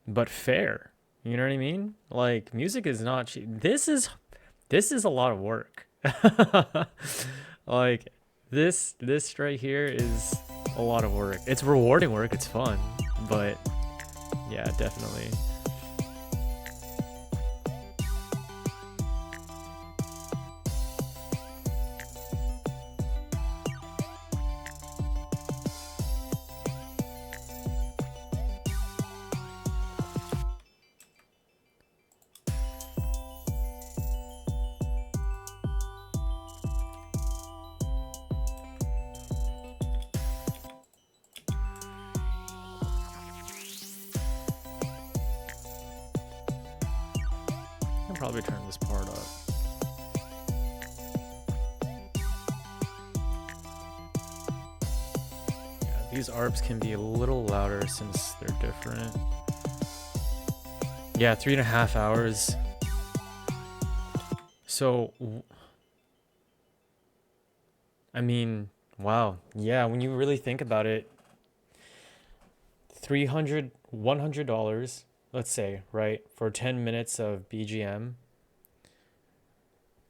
but fair. You know what I mean? Like, music is not cheap. This is a lot of work. Like, this right here is a lot of work. It's rewarding work. It's fun, but yeah, definitely. I'll probably turn this part up. Yeah, these ARPs can be a little louder since they're different. Yeah, 3.5 hours. So, I mean, wow. Yeah, when you really think about it, $100, let's say, right, for 10 minutes of BGM.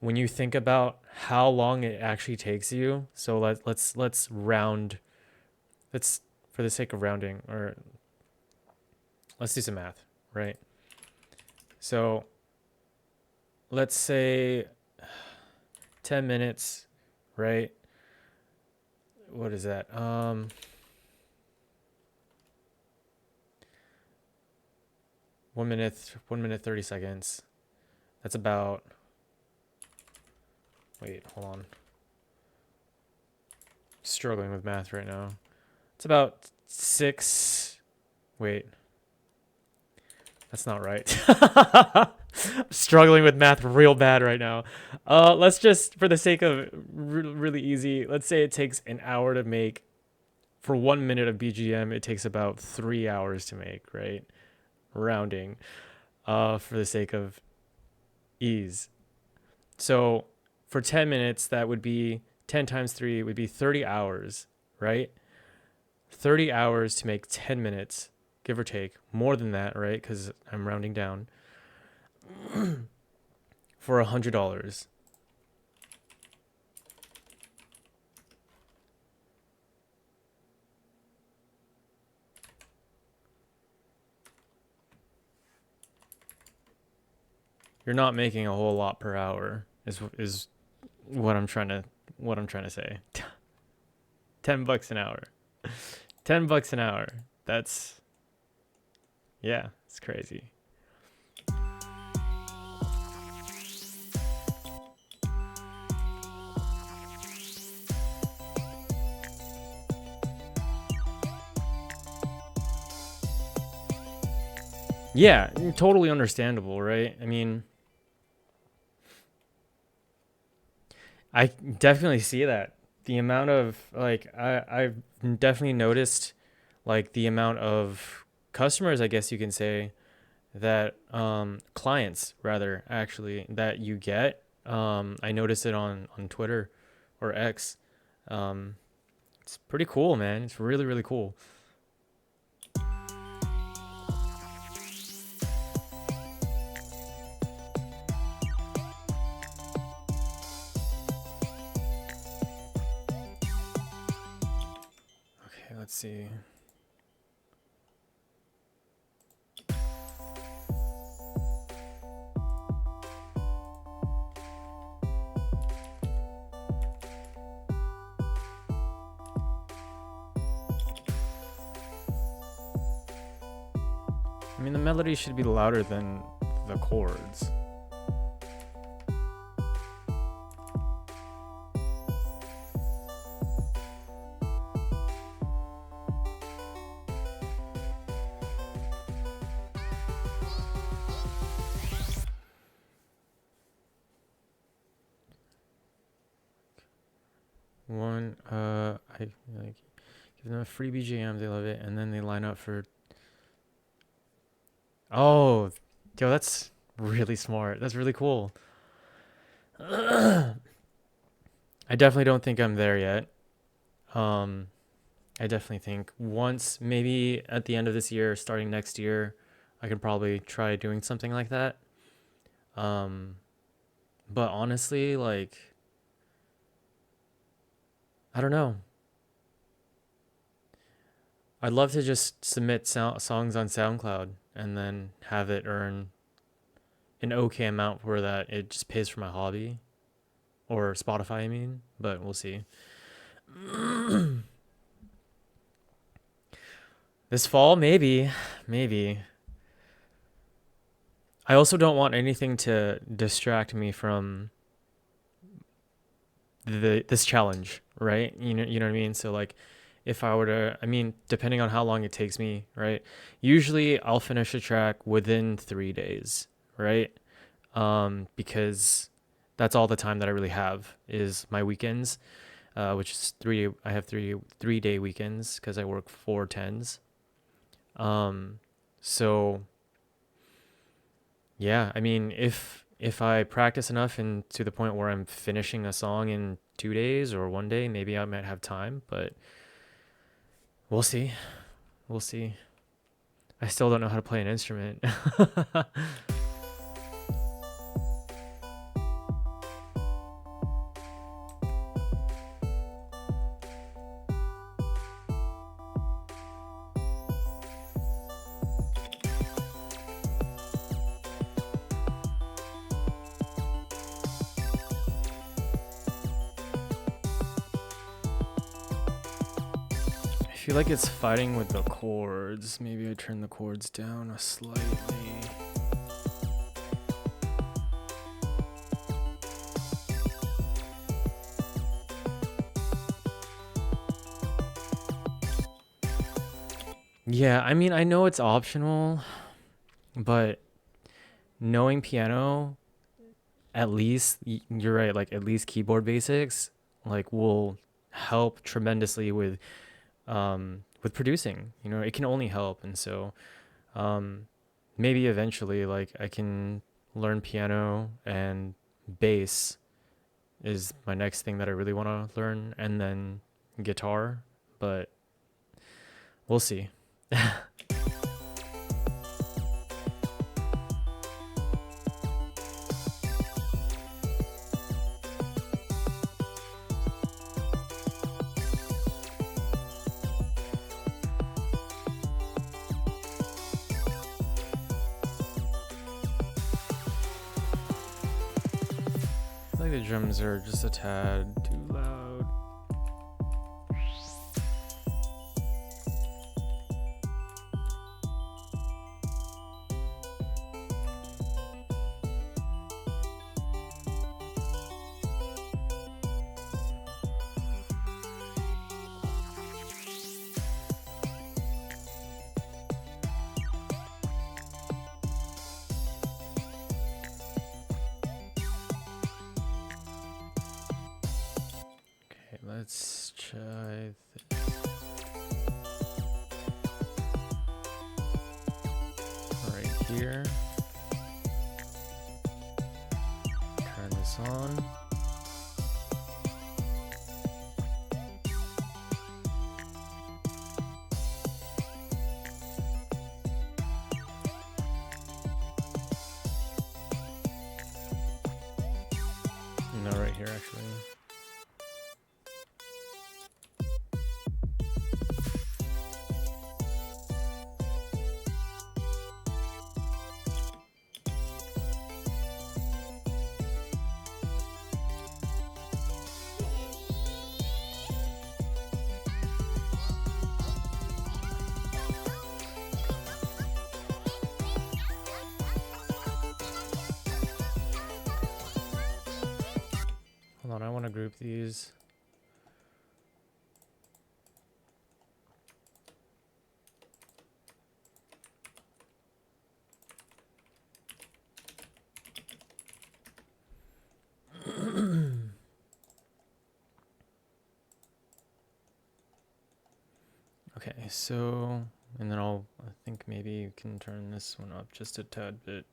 When you think about how long it actually takes you, so let's round, for the sake of rounding, or let's do some math, right? So let's say 10 minutes, right? What is that? 1 minute, 30 seconds. That's about, wait, hold on. Struggling with math right now. It's about 6, wait. That's not right. I'm struggling with math real bad right now. Let's just, for the sake of really easy, let's say it takes an hour to make. For 1 minute of BGM, it takes about 3 hours to make, right? Rounding, for the sake of ease. So for 10 minutes, that would be 10 times 3 would be 30 hours, right? 30 hours to make 10 minutes. Give or take, more than that, right? Because I'm rounding down. For $100. You're not making a whole lot per hour. Is what I'm trying to say. $10 an hour. $10 an hour. That's, yeah, it's crazy. Yeah, totally understandable, right? I mean, I definitely see that. The amount of, like, I've definitely noticed, like, the amount of customers, I guess you can say, that clients rather, actually, that you get. I noticed it on Twitter or X. It's pretty cool, man. It's really, really cool. Okay, let's see. I mean, the melody should be louder than the chords. I like give them a free BGM, they love it, and then they line up for. Oh, yo, that's really smart. That's really cool. I definitely don't think I'm there yet. I definitely think once, maybe at the end of this year, starting next year, I can probably try doing something like that. But honestly, like, I don't know. I'd love to just submit songs on SoundCloud and then have it earn an okay amount where that it just pays for my hobby, or Spotify, I mean, but we'll see. This fall, maybe. I also don't want anything to distract me from this challenge, right? You know what I mean? So like if I were to, I mean, depending on how long it takes me, right? Usually I'll finish a track within 3 days, right? Because that's all the time that I really have is my weekends, which is I have 3 day weekends because I work 4 10s. So yeah, I mean, if I practice enough and to the point where I'm finishing a song in 2 days or one day, maybe I might have time, but we'll see. We'll see. I still don't know how to play an instrument. I feel like it's fighting with the chords. Maybe I turn the chords down slightly. Yeah, I mean, I know it's optional, but knowing piano, at least, you're right, like at least keyboard basics, like will help tremendously with producing. You know, it can only help. And so maybe eventually like I can learn piano, and bass is my next thing that I really want to learn, and then guitar, but we'll see. I feel like the drums are just a tad too loud. Okay, let's try this. Right here. Turn this on. No, right here actually. group these. Okay, so, and then I think maybe you can turn this one up just a tad bit.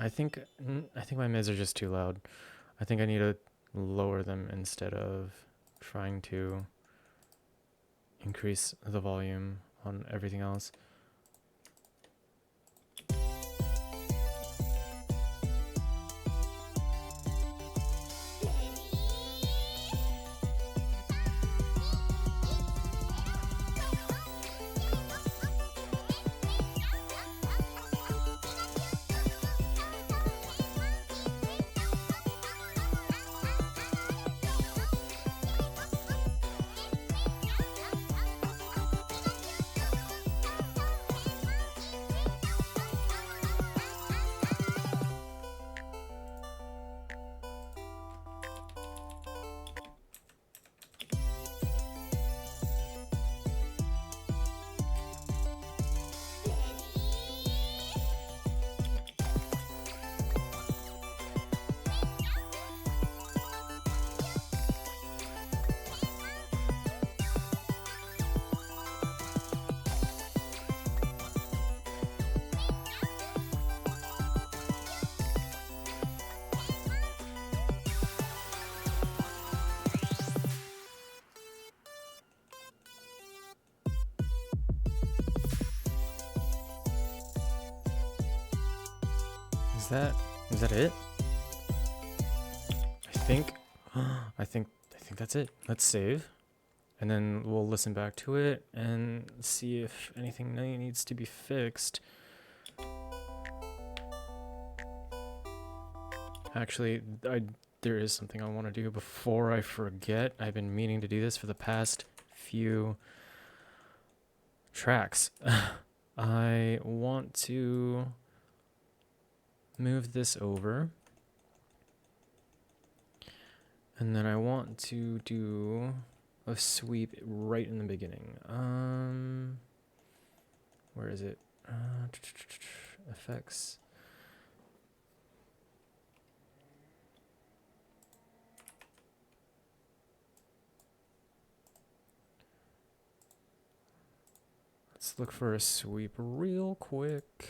I think my mids are just too loud. I think I need to lower them instead of trying to increase the volume on everything else. Is that it? I think I think that's it. Let's save. And then we'll listen back to it and see if anything needs to be fixed. Actually, there is something I want to do before I forget. I've been meaning to do this for the past few tracks. I want to move this over. And then I want to do a sweep right in the beginning. Where is it? Effects. Let's look for a sweep real quick.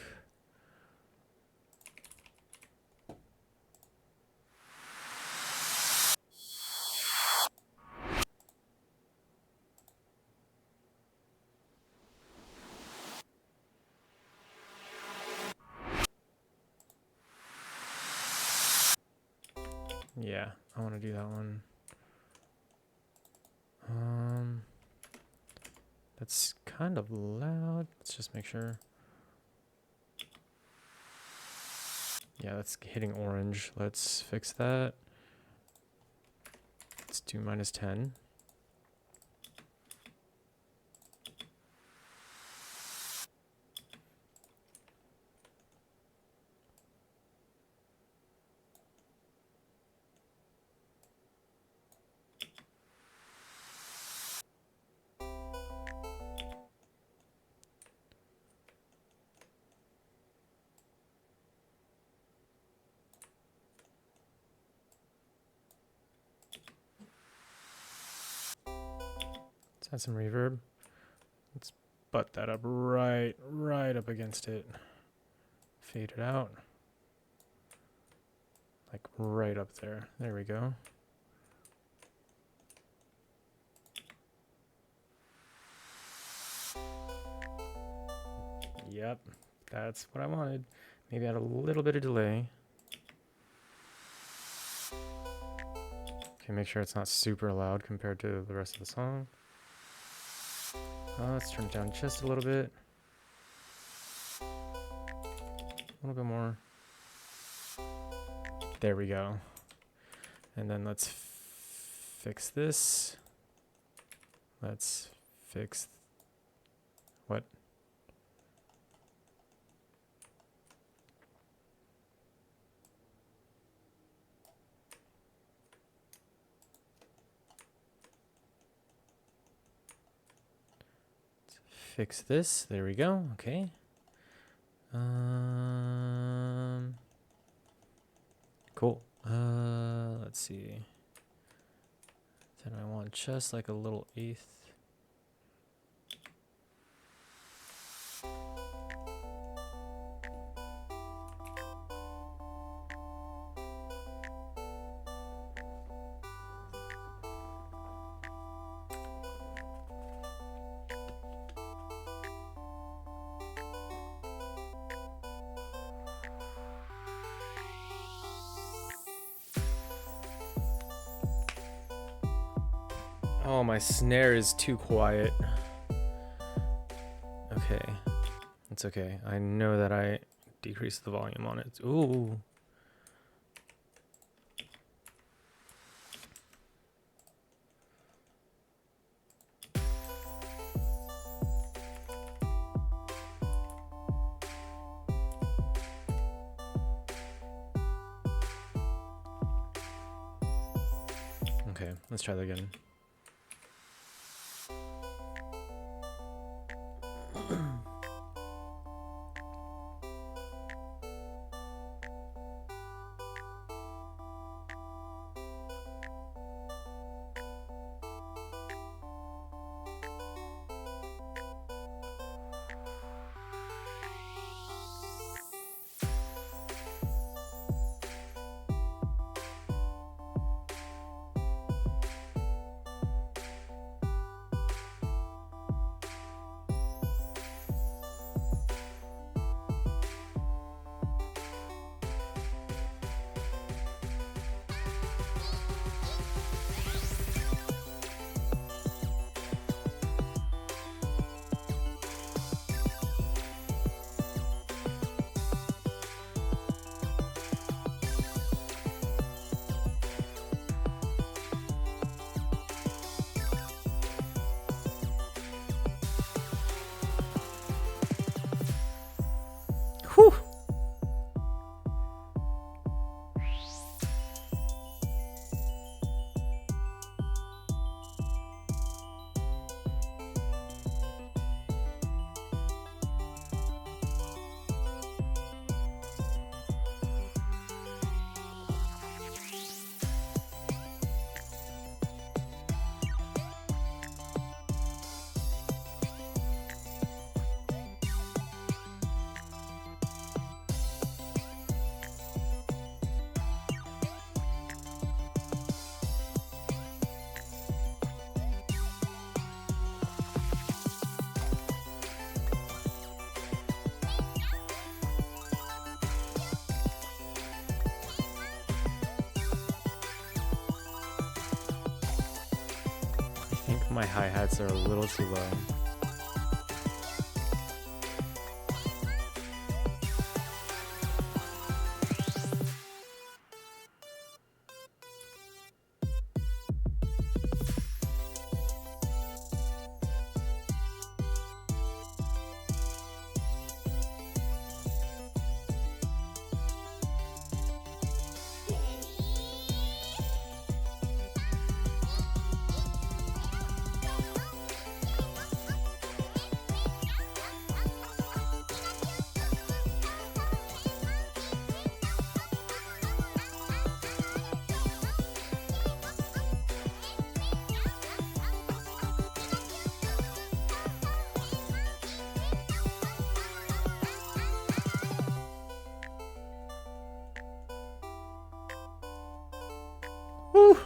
Yeah, I want to do that one. That's kind of loud. Let's just make sure. Yeah, that's hitting orange. Let's fix that. Let's do -10. Let's add some reverb. Let's butt that up right up against it. Fade it out. Like right up there. There we go. Yep, that's what I wanted. Maybe add a little bit of delay. Okay, make sure it's not super loud compared to the rest of the song. Let's turn it down just a little bit. A little bit more. There we go. And then let's fix this. Let's fix what? Let's fix this. There we go. Okay. Cool. Let's see. Then I want just like a little eighth. Oh, my snare is too quiet. Okay. It's okay. I know that I decreased the volume on it. Ooh. Okay, let's try that again. Whew. I think my hi-hats are a little too low. Woo!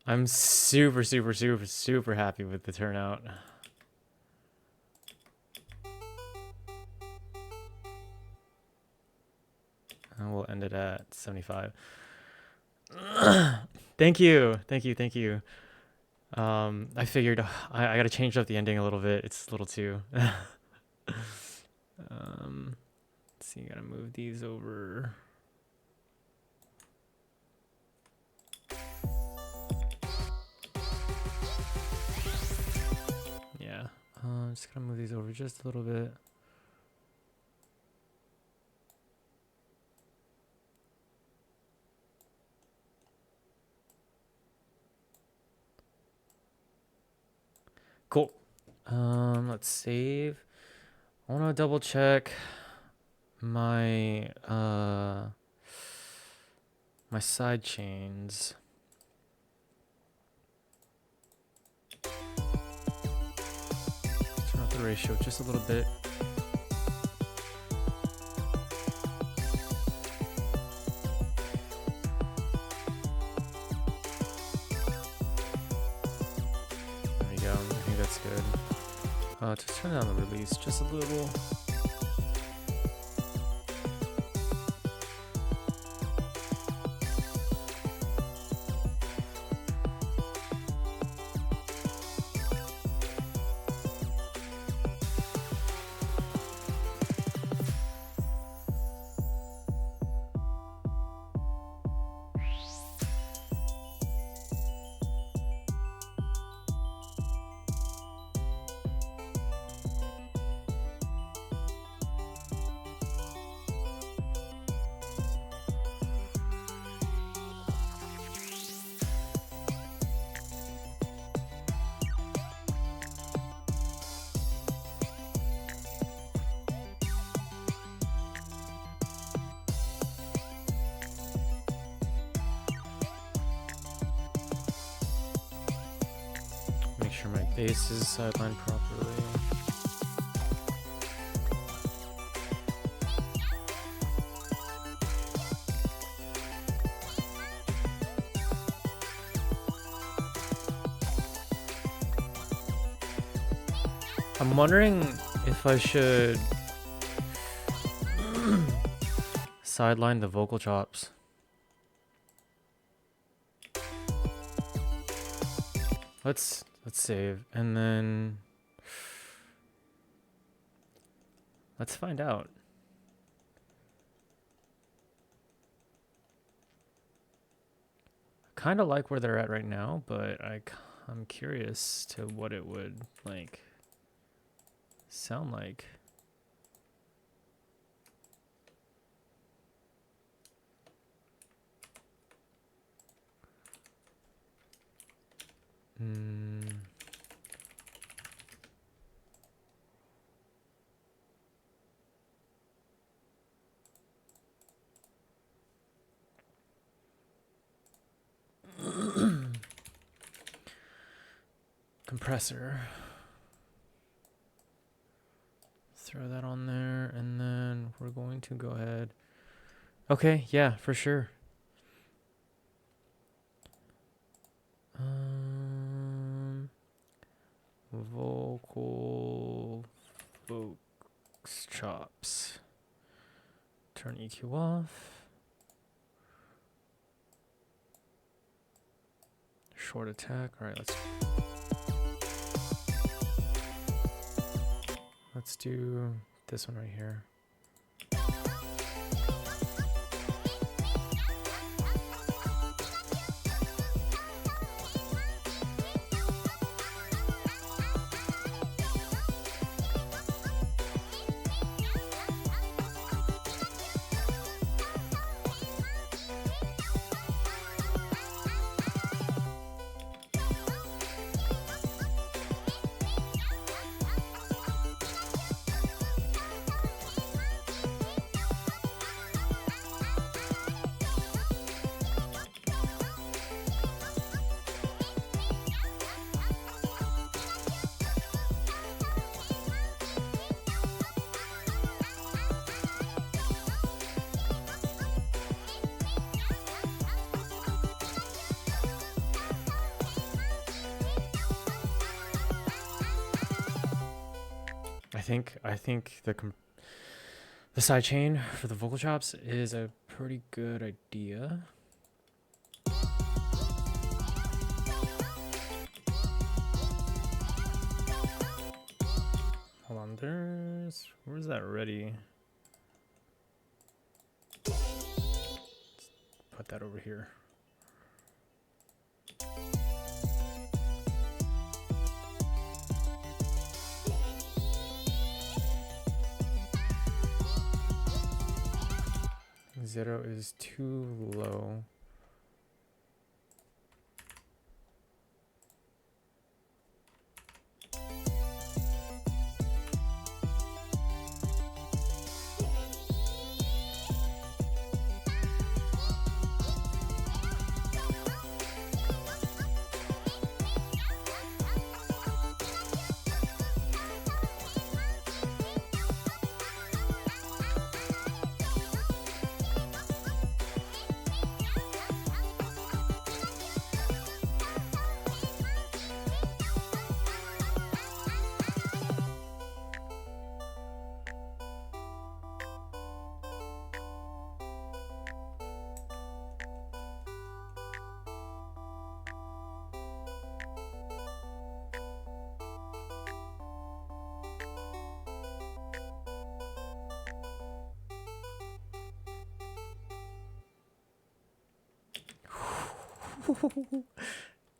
I'm super happy with the turnout. And we'll end it at 75. Thank you. I figured I gotta change up the ending a little bit. It's a little too. Let's see, gotta move these over. Yeah, just gonna move these over just a little bit. Cool. Let's save. I want to double check my my side chains. Turn up the ratio just a little bit. There we go. I think that's good. Just turn down the release just a little. Make sure my bass is sidelined properly. I'm wondering if I should sideline the vocal chops. Let's save and then let's find out. I kind of like where they're at right now, but I'm curious to what it would like sound like. Compressor. Throw that on there, and then we're going to go ahead. Okay, yeah, for sure. Vocal folks chops. Turn EQ off. Short attack. All right, let's do this one right here. think the sidechain for the vocal chops is a pretty good idea. Hold on, where's that ready? Let's put that over here. Zero is too low.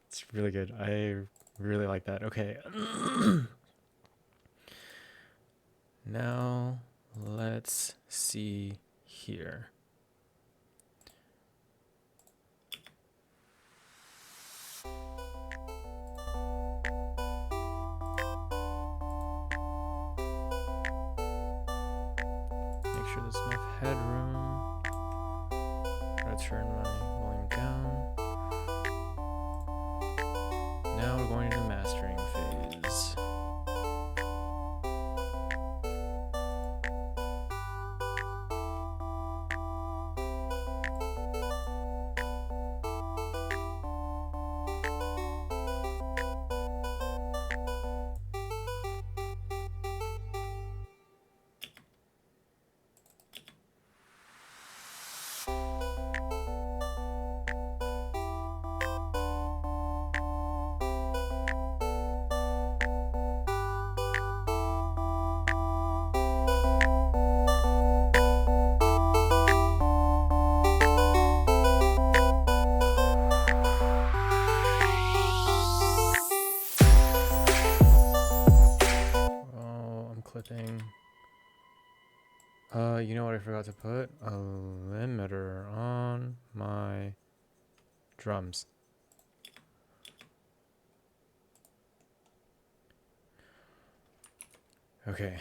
It's really good. I really like that. Okay. Now let's see here. Make sure there's enough headroom. Gotta turn my volume down. Now we're going into the mastering phase. Clipping. You know what I forgot to put? A limiter on my drums. Okay.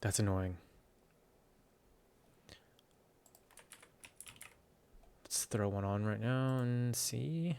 That's annoying. Let's throw one on right now and see.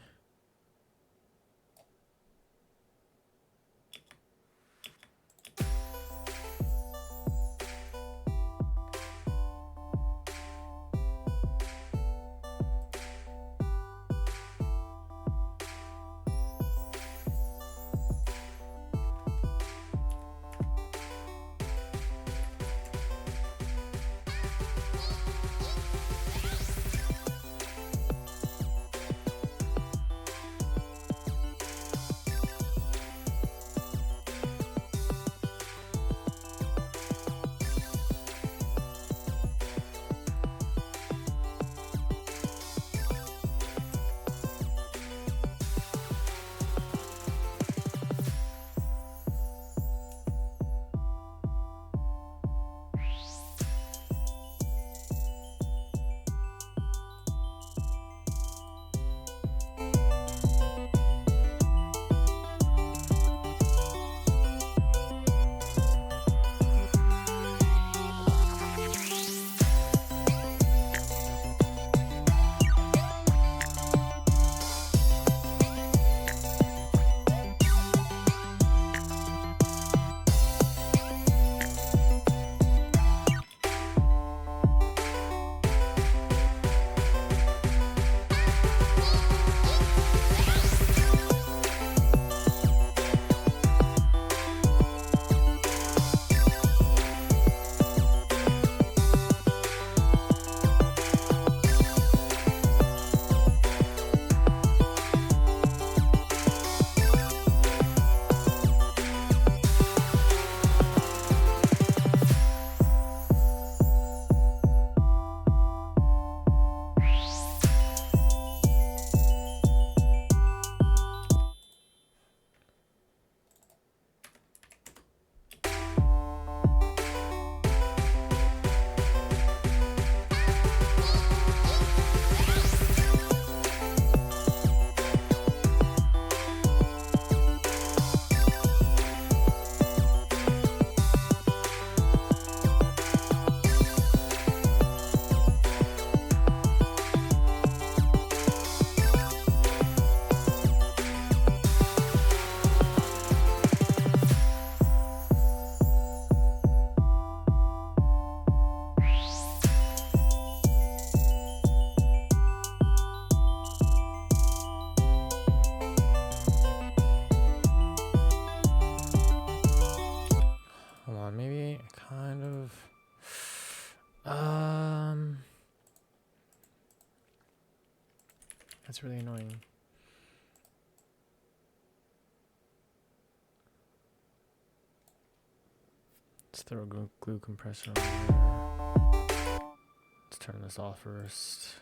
That's really annoying. Let's throw a glue compressor on there. Let's turn this off first.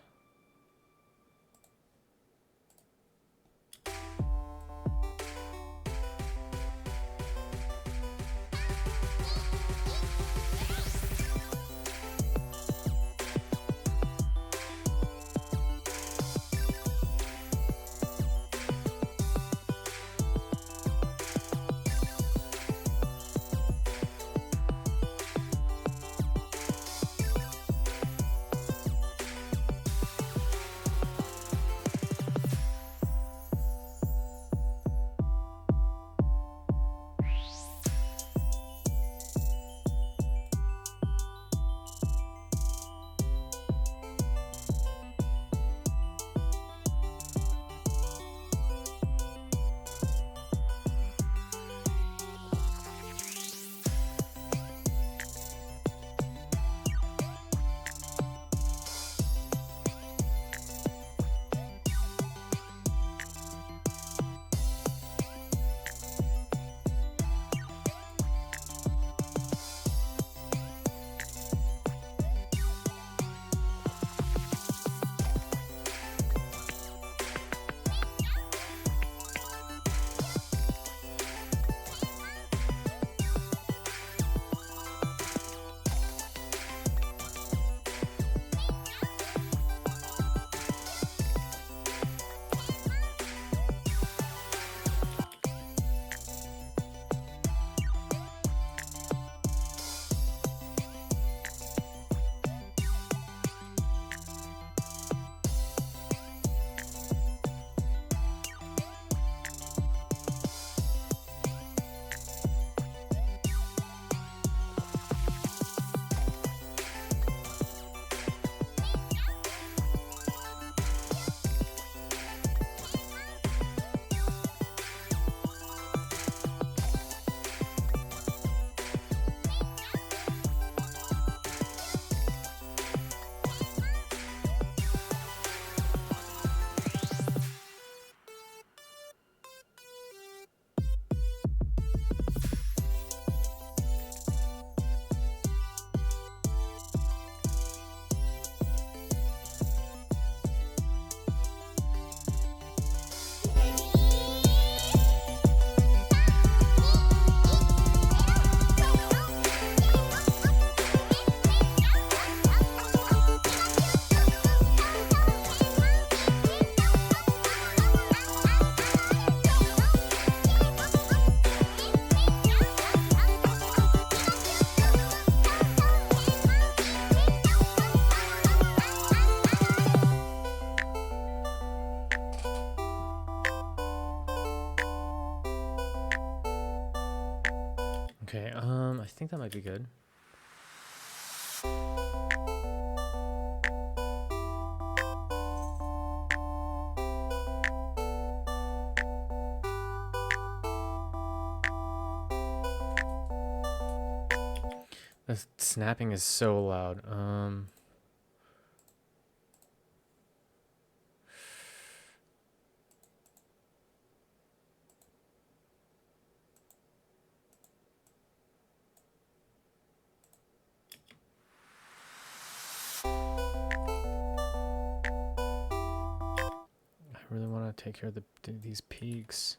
Okay, I think that might be good. The snapping is so loud. I really want to take care of these peaks.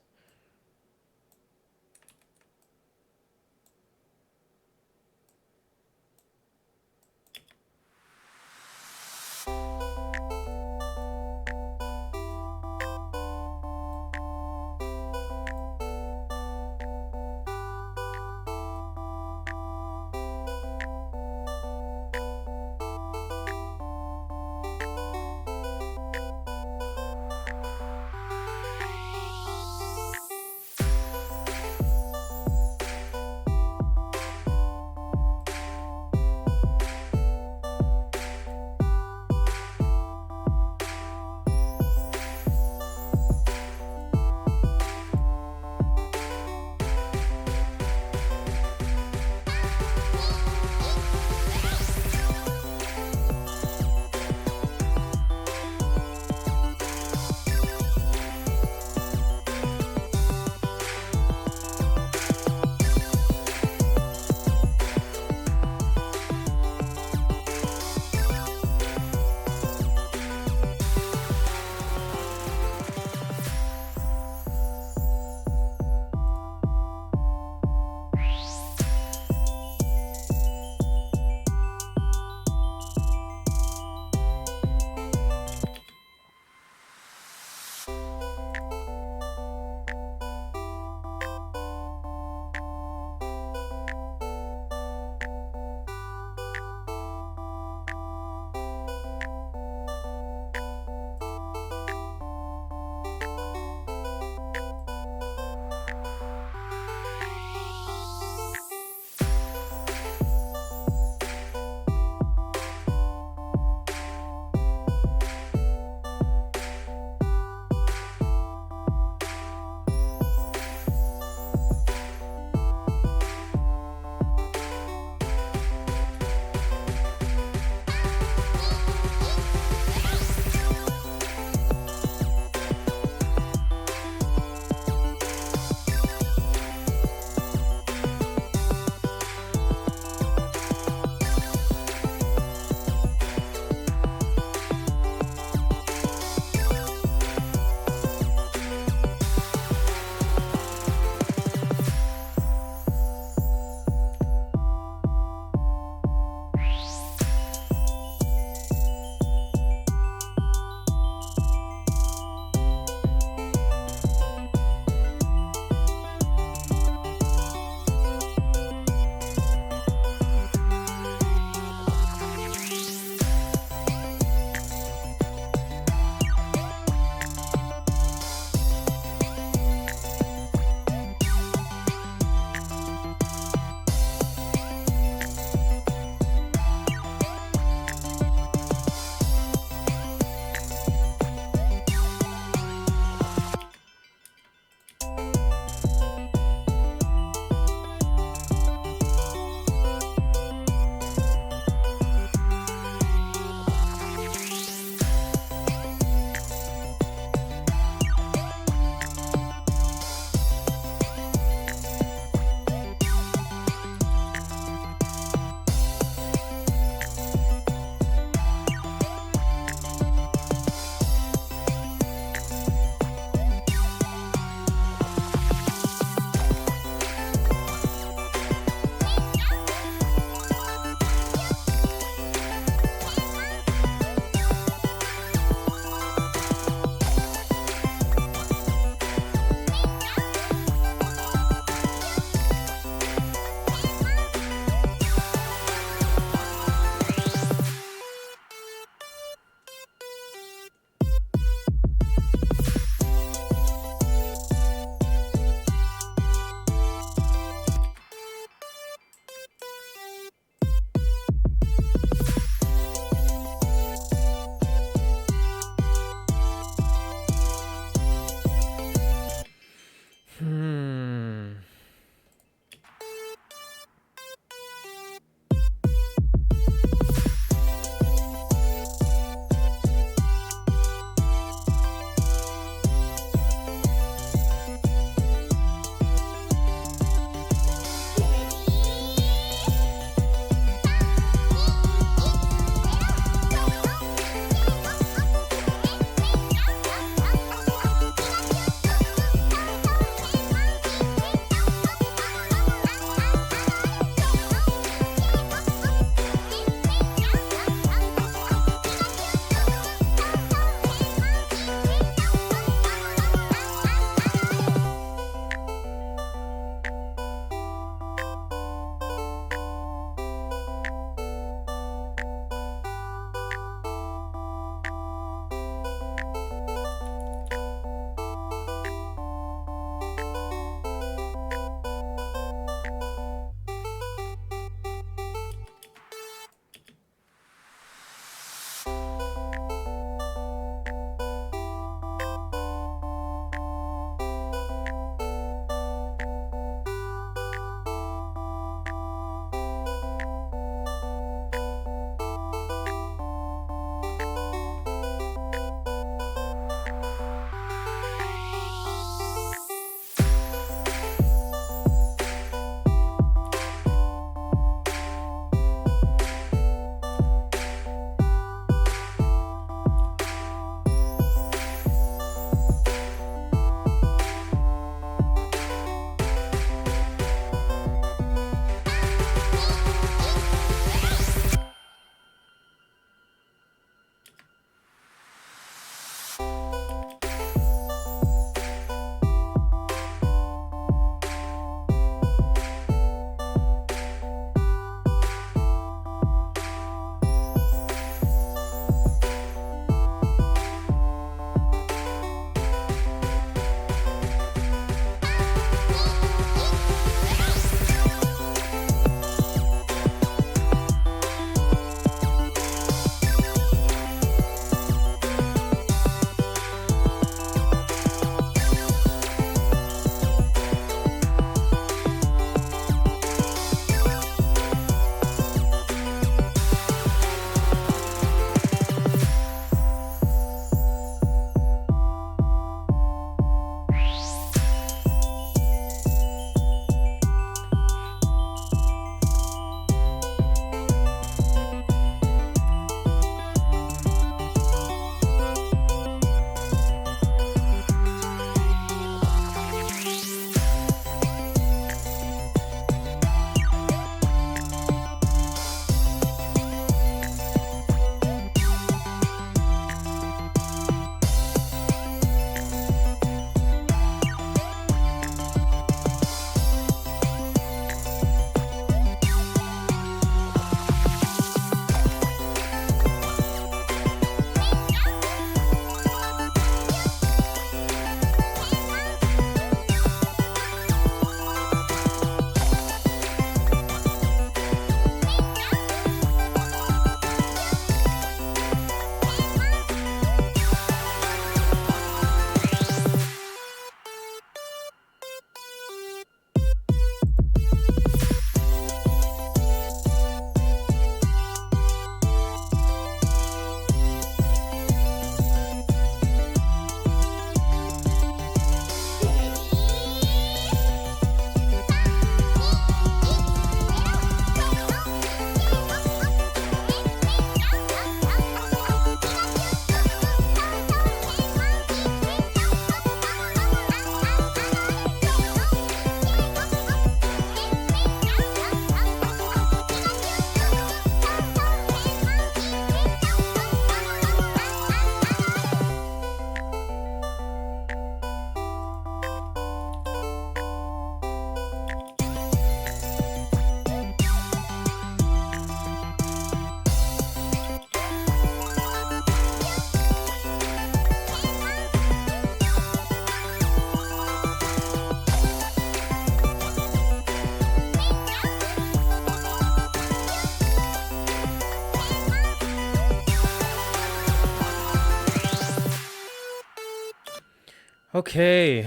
Okay.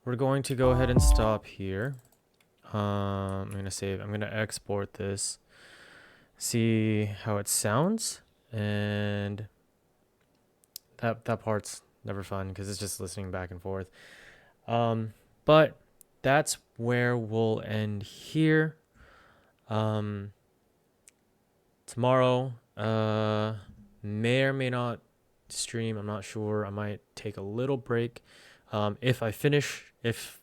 We're going to go ahead and stop here. I'm gonna save. I'm gonna export this. See how it sounds, and that part's never fun because it's just listening back and forth. But that's where we'll end here. Tomorrow, may or may not stream. I'm not sure. I might take a little break. If I finish, if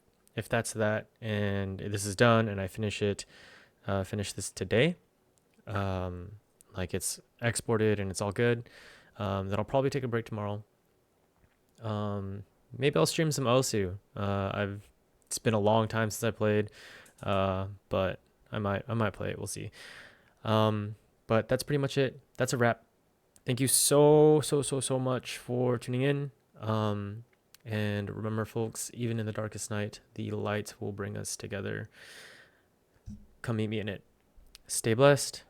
that's that, and this is done, and I finish this today, like it's exported and it's all good, then I'll probably take a break tomorrow. Maybe I'll stream some Osu. It's been a long time since I played, but I might play it. We'll see. But that's pretty much it. That's a wrap. Thank you so much for tuning in. And remember, folks, even in the darkest night, the light will bring us together. Come meet me in it. Stay blessed.